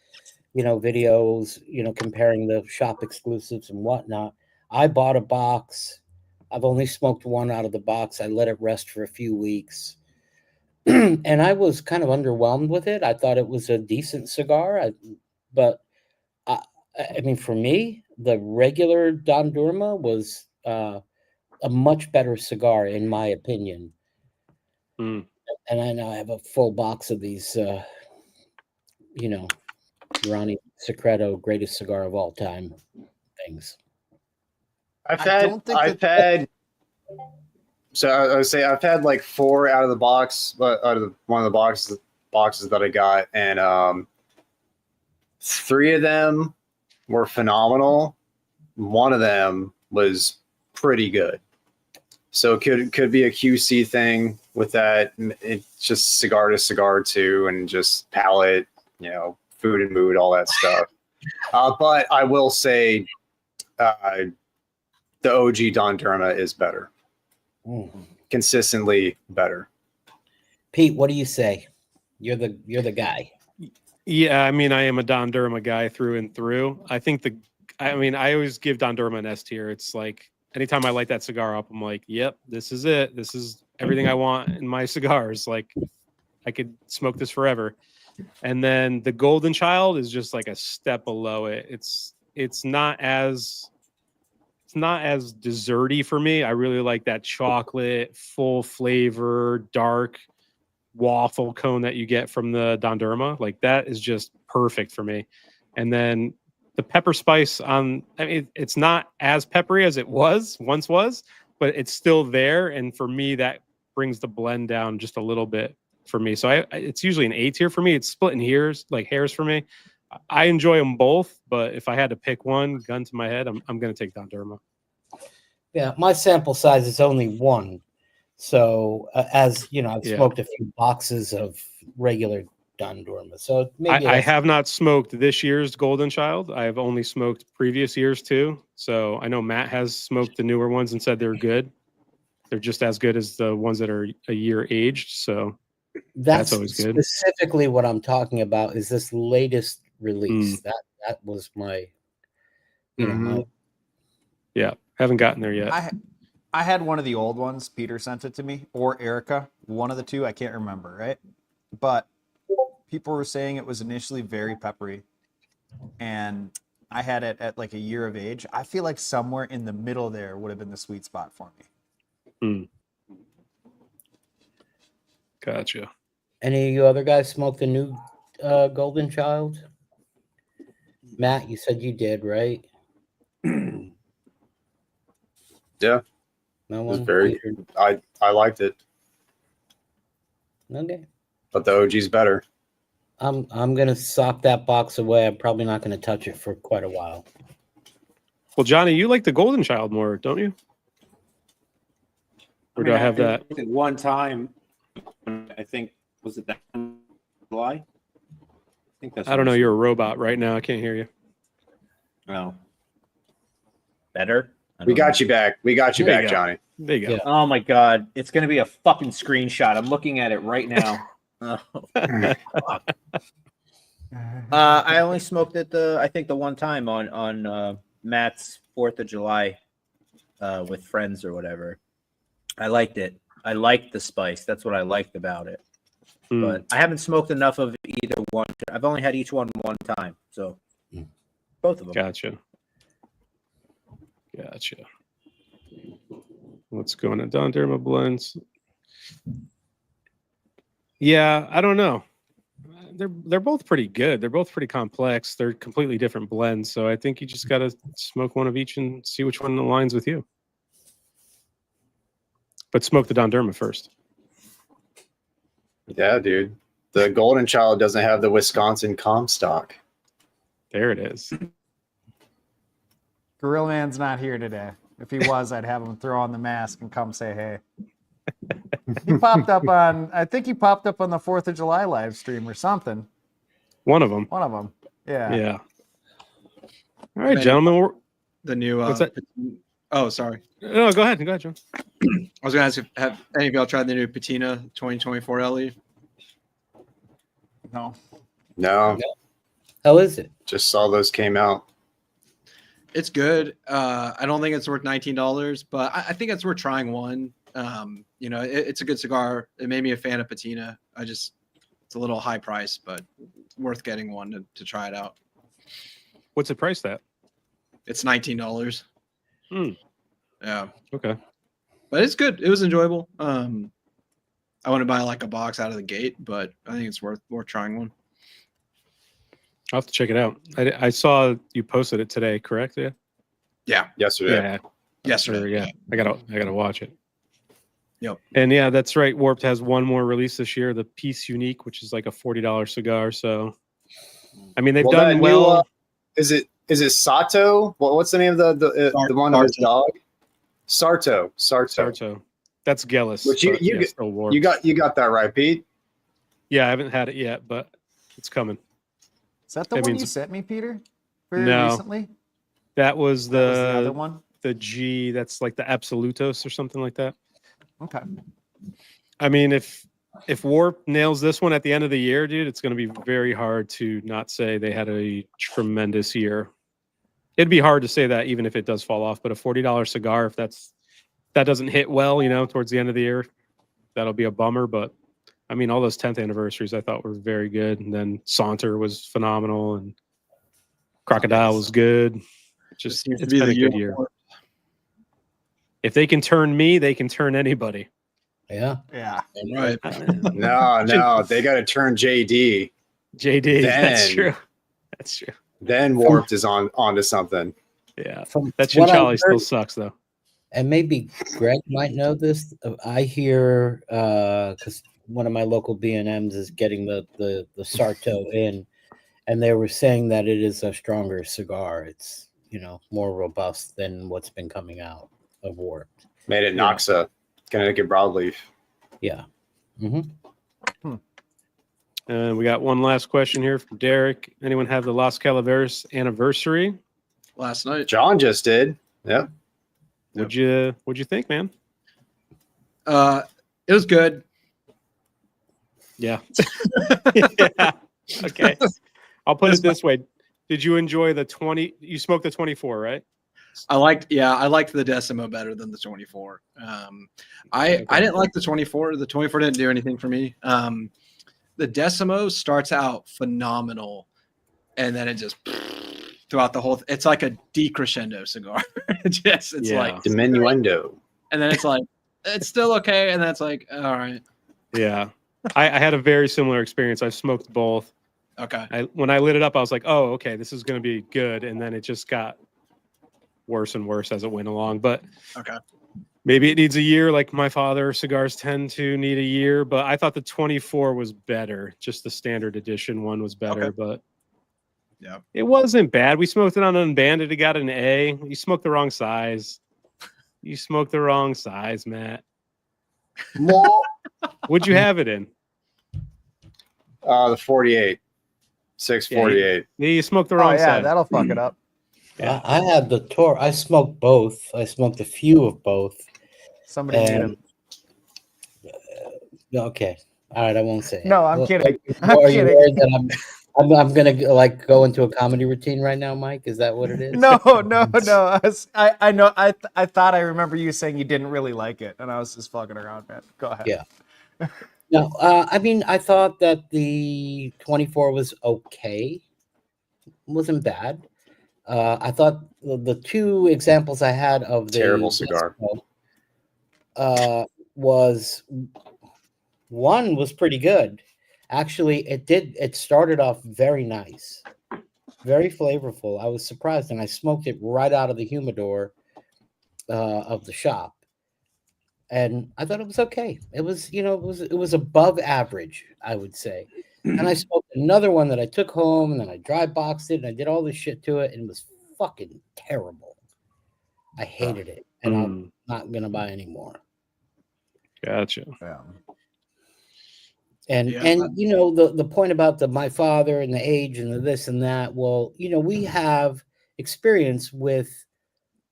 videos, comparing the shop exclusives and whatnot. I bought a box. I've only smoked one out of the box. I let it rest for a few weeks. And I was kind of underwhelmed with it. I thought it was a decent cigar, but I mean, for me, the regular Dundurma was a much better cigar, in my opinion. Mm. And I now have a full box of these, Ronnie Secreto, greatest cigar of all time things. I've had like 4 out of the box, out of one of the boxes that I got, and 3 of them were phenomenal. One of them was pretty good. So it could be a QC thing with that. It's just cigar to cigar too, and just palate, food and mood, all that stuff. But I will say, the OG Dundurma is better. Consistently better. Pete, what do you say? You're the guy. Yeah, I mean, I am a Dundurma guy through and through. I always give Dundurma an S tier. It's like anytime I light that cigar up, I'm like, yep, this is it. This is everything I want in my cigars. Like, I could smoke this forever. And then the Golden Child is just like a step below it. It's not as desserty for me. I really like that chocolate, full flavor, dark waffle cone that you get from the Dundurma. Like, that is just perfect for me. And then the pepper spice it's not as peppery as it once was, but it's still there. And for me, that brings the blend down just a little bit for me. So it's usually an A tier for me. It's split in hairs for me. I enjoy them both, but if I had to pick one, gun to my head, I'm going to take Dundurma. Yeah, my sample size is only 1. So as you know, I've smoked a few boxes of regular Dundurma. So maybe I have not smoked this year's Golden Child. I've only smoked previous years too. So I know Matt has smoked the newer ones and said they're good. They're just as good as the ones that are a year aged. So that's always good. Specifically what I'm talking about is this latest release. That was my, haven't gotten there yet. I had one of the old ones. Peter sent it to me, or Erica, one of the two. I can't remember, right? But people were saying it was initially very peppery, and I had it at like a year of age. I feel like somewhere in the middle there would have been the sweet spot for me. Gotcha. Any of you other guys smoked the new Golden Child? Matt, you said you did, right? Yeah. No it was one? I liked it. Okay. But the OG's better. I'm gonna sock that box away. I'm probably not gonna touch it for quite a while. Well, Johnny, you like the Golden Child more, don't you? Or do I have that? One time, I think, was it that July? I think that's. I don't know. You're a robot right now. I can't hear you. No. Better? We got you back. We got you back, Johnny. There you go. Yeah. Oh my God. It's going to be a fucking screenshot. I'm looking at it right now. I only smoked it I think the one time on Matt's 4th of July with friends or whatever. I liked it. I liked the spice. That's what I liked about it. But I haven't smoked enough of either one. I've only had each one time. So both of them. Gotcha. What's going on? Dundurma blends. Yeah, I don't know. They're both pretty good. They're both pretty complex. They're completely different blends. So I think you just got to smoke one of each and see which one aligns with you. But smoke the Dundurma first. Yeah, dude. The Golden Child doesn't have the Wisconsin Comstock. There it is. Gorilla Man's not here today. If he was, I'd have him throw on the mask and come say hey. He popped up on. I think he popped up on the 4th of July live stream or something. One of them. One of them. Yeah. Yeah. All right, gentlemen. The new. What's that? Oh, sorry. No, go ahead. Go ahead, John. I was going to ask if have any of y'all tried the new Patina 2024 LE? No. No, How is it? just saw those came out. It's good. I don't think it's worth $19, but I think it's worth trying one. You know, it's a good cigar. It made me a fan of Patina. It's a little high price, but worth getting one to try it out. What's it priced at? It's $19. Yeah. Okay. But it's good. It was enjoyable. I wouldn't buy like a box out of the gate, but I think it's worth trying one. I'll have to check it out. I saw you posted it today, correct? Yeah. Yeah. Yesterday. Yeah. Yesterday. Yeah. I gotta watch it. Yep. And yeah, that's right. Warped has one more release this year, the Peace Unique, which is like a $40 cigar. So, I mean, they've done that well. New, is it Sato? What's the name of the one of his dog? Sarto. That's Gellis. Which but, you still Warped. you got that right, Pete. Yeah, I haven't had it yet, but it's coming. Is that the one you sent me, Peter? Very No. recently? That was That was the other one? the G. That's like the Absolutos or something like that. Okay. I mean, if Warp nails this one at the end of the year, dude, it's going to be very hard to not say they had a tremendous year. It'd be hard to say that even if it does fall off, but a $40 cigar, if that doesn't hit well, you know, towards the end of the year, that'll be a bummer. But I mean, all those 10th anniversaries I thought were very good. And then Saunter was phenomenal and Crocodile was good. Just it's been a good year. If they can turn me, they can turn anybody. Yeah. Yeah. Right. No, they got to turn JD. JD, Then- that's true. That's true. Then Warped is onto something. Yeah. From That what I've Chinchali still heard- sucks though. And maybe Greg might know this. I hear because one of my local B&Ms is getting the Sarto in, and they were saying that it is a stronger cigar. It's, you know, more robust than what's been coming out of Warped. Made it Noxa, Connecticut broadleaf. Yeah. Mm-hmm. We got one last question here from Derek. Anyone have the Las Calaveras anniversary? Last night. John just did. Yep. What'd you think, man? It was good. Yeah. Yeah. Okay. I'll put it this way. Did you enjoy the 20? You smoked the 24, right? I liked the Decimo better than the 24. I didn't like the 24. The 24 didn't do anything for me. The Decimo starts out phenomenal, and then it just throughout the whole. It's like a decrescendo cigar. It's like diminuendo, and then it's like it's still okay, and then it's like all right. Yeah, I had a very similar experience. I smoked both. Okay. When I lit it up, I was like, oh, okay, this is going to be good, and then it just got worse and worse as it went along. But okay. Maybe it needs a year, like my father cigars tend to need a year, but I thought the 24 was better. Just the standard edition one was better, but yeah, it wasn't bad. We smoked it on Unbanded. It got an A. You smoked the wrong size. You smoked the wrong size, Matt. What'd you have it in? The 48, 648. Yeah, you smoked the wrong size. That'll fuck it up. Yeah. I had the Tor. I smoked both. I smoked a few of both. Somebody made them. Okay. All right. I won't say. No, I'm kidding. Are you worried that I'm gonna like go into a comedy routine right now, Mike? Is that what it is? No. I know. I thought I remember you saying you didn't really like it, and I was just fucking around, man. Go ahead. Yeah. No, I mean, I thought that the 24 was okay. It wasn't bad. I thought the two examples I had of the terrible cigar was one was pretty good. Actually, it started off very nice, very flavorful. I was surprised, and I smoked it right out of the humidor of the shop, and I thought it was okay. It was, it was above average, I would say. And I smoked another one that I took home, and then I dry boxed it, and I did all this shit to it, and it was fucking terrible. I hated it, and I'm not gonna buy any more. Gotcha. Yeah. And you know the point about my father and the age and the this and that. Well, you know, we have experience with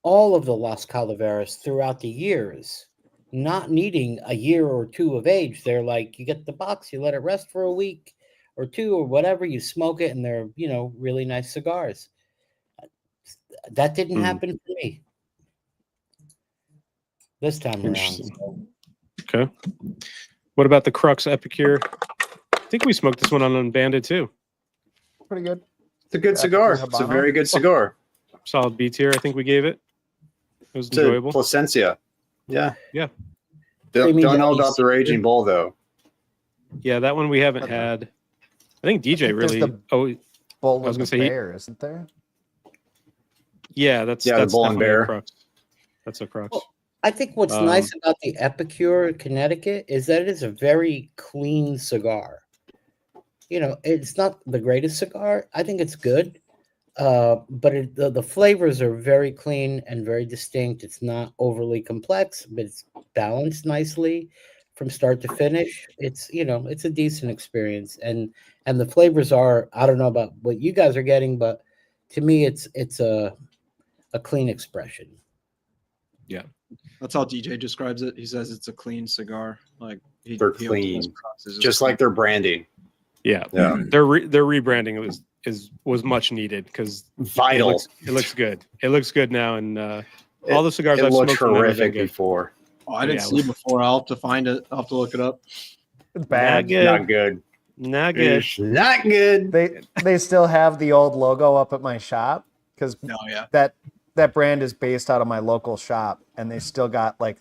all of the Las Calaveras throughout the years, not needing a year or two of age. They're like, you get the box, you let it rest for a week or two or whatever, you smoke it, and they're, you know, really nice cigars. That didn't happen for me this time around. Okay. What about the Crux Epicure? I think we smoked this one on Unbanded too. Pretty good. It's a good cigar. It's a very good cigar. Solid B tier, I think we gave it. It was It's enjoyable. a Plasencia. Yeah. Yeah. Don't know about the Raging Bull though. Yeah, that one we haven't had. I think DJ really. Bull I was with gonna the say bear, isn't there? Yeah, that's the Bull and definitely a Bear. Crux. That's a Crux. Well, I think what's nice about the Epicure Connecticut is that it is a very clean cigar. You know, it's not the greatest cigar. I think it's good. But the flavors are very clean and very distinct. It's not overly complex, but it's balanced nicely from start to finish. It's, you know, it's a decent experience, and the flavors are, I don't know about what you guys are getting, but to me it's a clean expression. Yeah, that's how DJ describes it. He says it's a clean cigar. Like they're clean, just like their branding. Yeah. Their rebranding was much needed because vital. It looks good. It looks good now, and all the cigars I've looked smoked horrific before. Oh, I didn't see it before. I'll have to find it. I'll have to look it up. Bad. Not good. Not good. Not good. They still have the old logo up at my shop because that brand is based out of my local shop, and they still got like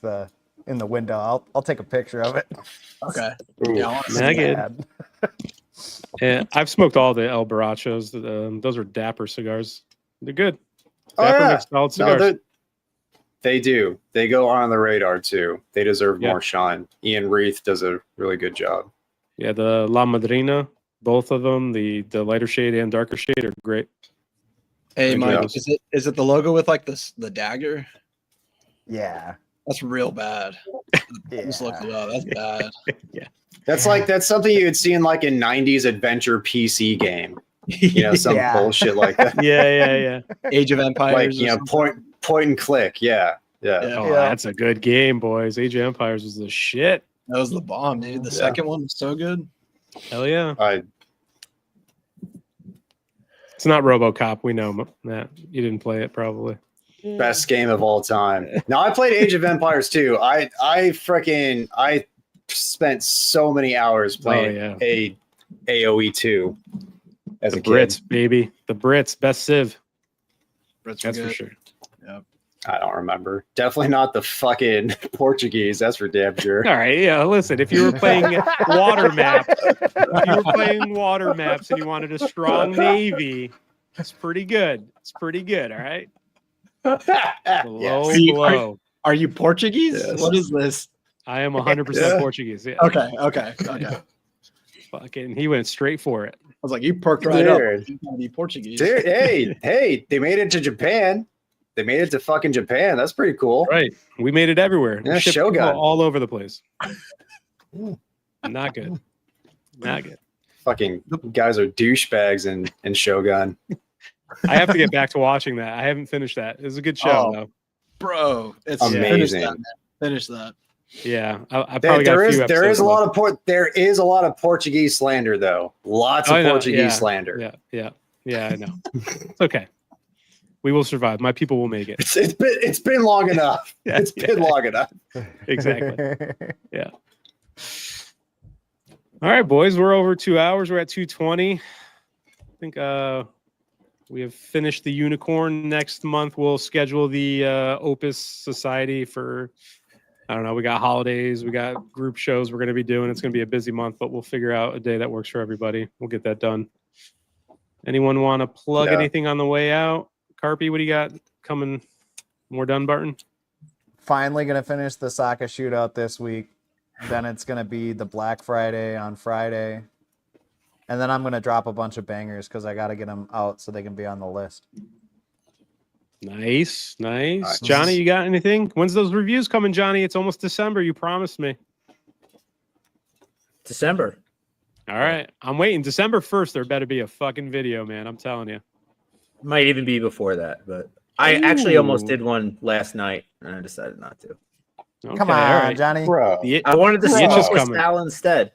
in the window. I'll take a picture of it. Okay. Not good. Yeah, I've smoked all the El Borrachos. Those are Dapper cigars. They're good. Dapper makes solid cigars. No, they do. They go on the radar too. They deserve more shine. Ian Reith does a really good job. Yeah, the La Madrina, both of them, the lighter shade and darker shade are great. Hey, Mike, is it the logo with like the dagger? Yeah. That's real bad. Just look it up. That's bad. Yeah. That's something you would see in like a 90s adventure PC game. You know, some bullshit like that. Yeah. Age of Empires. Like, you know, point and click. Yeah. Oh, that's a good game, boys. Age of Empires was the shit. That was the bomb, dude. The second one was so good. Hell yeah. It's not RoboCop. We know that. You didn't play it, probably. Best game of all time. No, I played Age of Empires too. I spent so many hours playing AOE 2 as a kid. Brits, baby. The Brits, best Civ. Brits that's for sure. Yeah. I don't remember. Definitely not the fucking Portuguese. That's for damn sure. All right, yeah. Listen, if you were playing water maps, and you wanted a strong navy, it's pretty good. It's pretty good. All right. Below. Are you Portuguese? Yes. What is this? I am 100% Portuguese. Yeah. Okay. Fucking, he went straight for it. I was like, you perked right up. You gotta be Portuguese. Dude, hey, they made it to Japan. They made it to fucking Japan. That's pretty cool. Right. We made it everywhere. Yeah, Shogun. All over the place. Not good. Not good. Fucking guys are douchebags in Shogun. I have to get back to watching that. I haven't finished that. It was a good show, though. Bro, it's amazing. Finish that. Yeah, I probably got a few there is a lot of there is a lot of Portuguese slander though. Lots of Portuguese slander. Yeah, I know. It's okay. We will survive. My people will make it. It's been long enough. It's been long enough. Exactly. Yeah. All right, boys. We're over 2 hours. We're at 2:20. I think we have finished the unicorn. Next month we'll schedule the Opus Society for, I don't know, we got holidays, we got group shows we're going to be doing. It's going to be a busy month, but we'll figure out a day that works for everybody. We'll get that done. Anyone want to plug anything on the way out? Carpy, what do you got coming? More Dunbarton? Finally going to finish the Saka shootout this week. Then it's going to be the Black Friday on Friday. And then I'm going to drop a bunch of bangers because I got to get them out so they can be on the list. Nice. Johnny, you got anything? When's those reviews coming, Johnny? It's almost December. You promised me. December. All right. I'm waiting. December 1st, there better be a fucking video, man. I'm telling you. Might even be before that, but I actually almost Ooh. did one last night, and I decided not to. Okay, Come all on, right. Johnny. Bro. I wanted to Bro. smoke with Coming. Sal instead.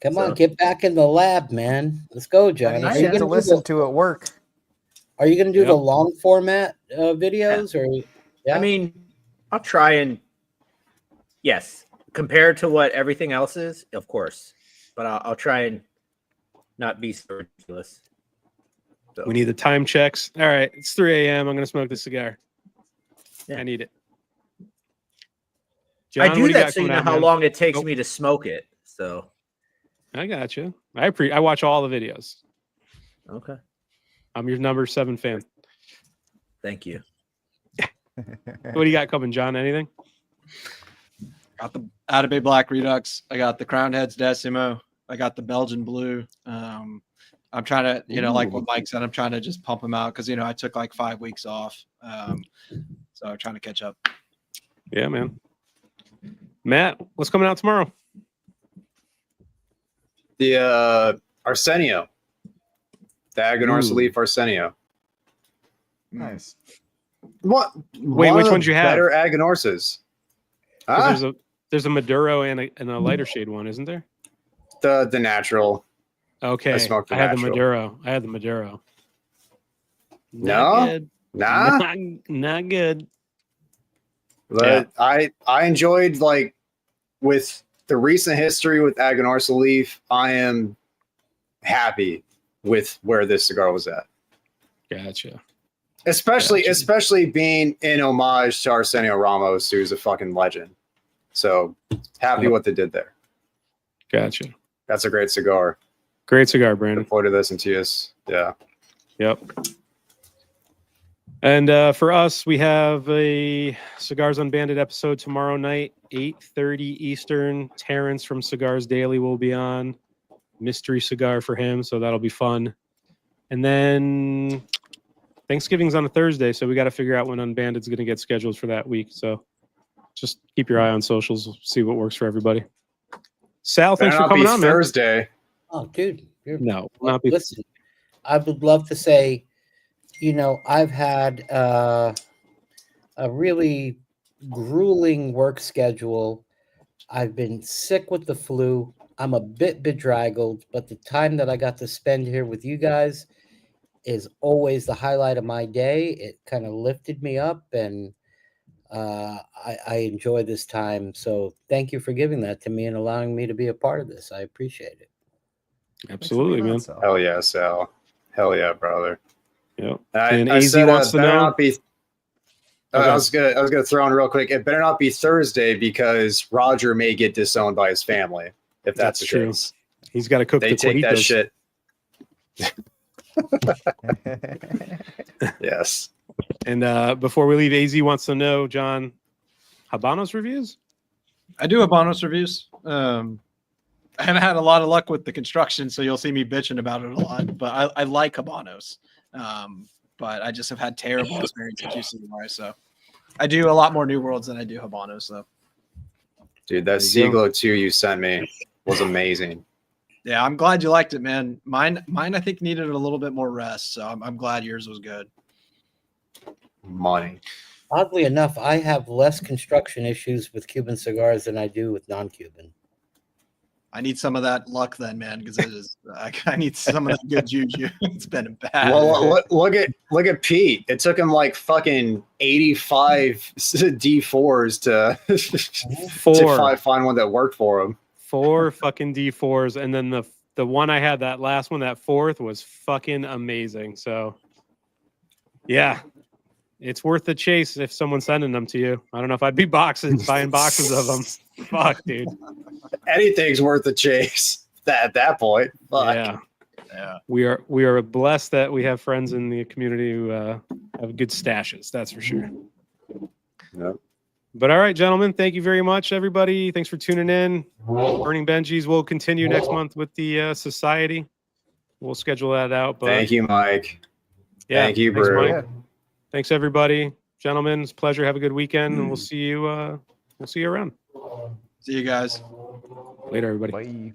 Come So- on, get back in the lab, man. Let's go, Johnny. You Are you should gonna to do listen the, to at work. Are you going to do Yep. the long format videos, or? Yeah? I mean, I'll try and yes, compared to what everything else is, of course, but I'll try and not be so ridiculous. So, We need the time checks. All right. It's 3 a.m. I'm going to smoke this cigar. Yeah. I need it. I John, do what you that got so you coming know out, how man? long it takes Oh. me to smoke it. So I got you. I watch all the videos. okay, I'm your number 7 fan. thank you. What do you got coming, John? Anything? Got the Atabey Black Redux. I got the Crown Heads Decimo. I got the Belgian Blue. I'm trying to, like what Mike said, I'm trying to just pump them out because, I took like 5 weeks off. So I'm trying to catch up. Yeah, man. Matt, what's coming out tomorrow? The Arsenio. The Aganorsa Ooh. Leaf Arsenio. Nice. What? Wait, one which of the ones you have? Better Aganorsas. 'Cause Ah, there's a Maduro and a lighter shade one, isn't there? the natural. Okay. I smoked the had the natural. Maduro. I had the Maduro. No? Not good. Nah. Not good. But I enjoyed, like, with the recent history with Aganorsa Leaf, I am happy with where this cigar was at. Gotcha. Especially being in homage to Arsenio Ramos, who's a fucking legend. So happy Yep. what they did there. Gotcha. That's a great cigar. Great cigar, Brandon. Look forward to listening to us. Yeah. Yep. And for us, we have a Cigars Unbanded episode tomorrow night, 8:30 Eastern. Terrence from Cigars Daily will be on. Mystery cigar for him, so that'll be fun. And then Thanksgiving's on a Thursday, so we got to figure out when Unbanded's going to get scheduled for that week. So just keep your eye on socials, see what works for everybody. Sal, thanks for coming on, man. Thursday. Oh, dude. No, not be. Listen, I would love to say, I've had a really grueling work schedule. I've been sick with the flu. I'm a bit bedraggled, but the time that I got to spend here with you guys is always the highlight of my day. It kind of lifted me up, and I enjoy this time. So thank you for giving that to me and allowing me to be a part of this. I appreciate it. Absolutely, man. Hell yeah, Sal. Hell yeah, brother. Yep. I And AZ said, wants to better know. not be. Okay. I was gonna throw in real quick. It better not be Thursday because Roger may get disowned by his family if that's the true. case. He's got to cook They the take that Cueritos. shit. Yes. And before we leave, AZ wants to know, John, Habanos reviews? I do Habanos reviews. I haven't had a lot of luck with the construction, so you'll see me bitching about it a lot. But I like Habanos. But I just have had terrible experience at GCY. So I do a lot more New Worlds than I do Habanos, though. Dude, that Siglo 2 you sent me was amazing. Yeah, I'm glad you liked it, man. Mine I think needed a little bit more rest, so I'm glad yours was good. Money. Oddly enough, I have less construction issues with Cuban cigars than I do with non-Cuban. I need some of that luck then, man, because I need some of that good juju. It's been bad. Well, look at Pete. It took him like fucking 85 D4s to find one that worked for him. 4 fucking D4s, and then the one I had, that last one, that 4th, was fucking amazing. So yeah, it's worth the chase if someone's sending them to you. I don't know if I'd be buying boxes of them. Fuck, dude. Anything's worth the chase at that point. Fuck. Yeah. We are blessed that we have friends in the community who have good stashes. That's for sure. Yep. But all right, gentlemen, thank you very much, everybody. Thanks for tuning in. Burning Benjis will continue next month with the Society. We'll schedule that out. But Thank you, Mike. yeah, Thank you, thanks, Brew. Mike. Thanks, everybody. Gentlemen, it's a pleasure. Have a good weekend, and we'll see you around. See you guys. Later, everybody. Bye.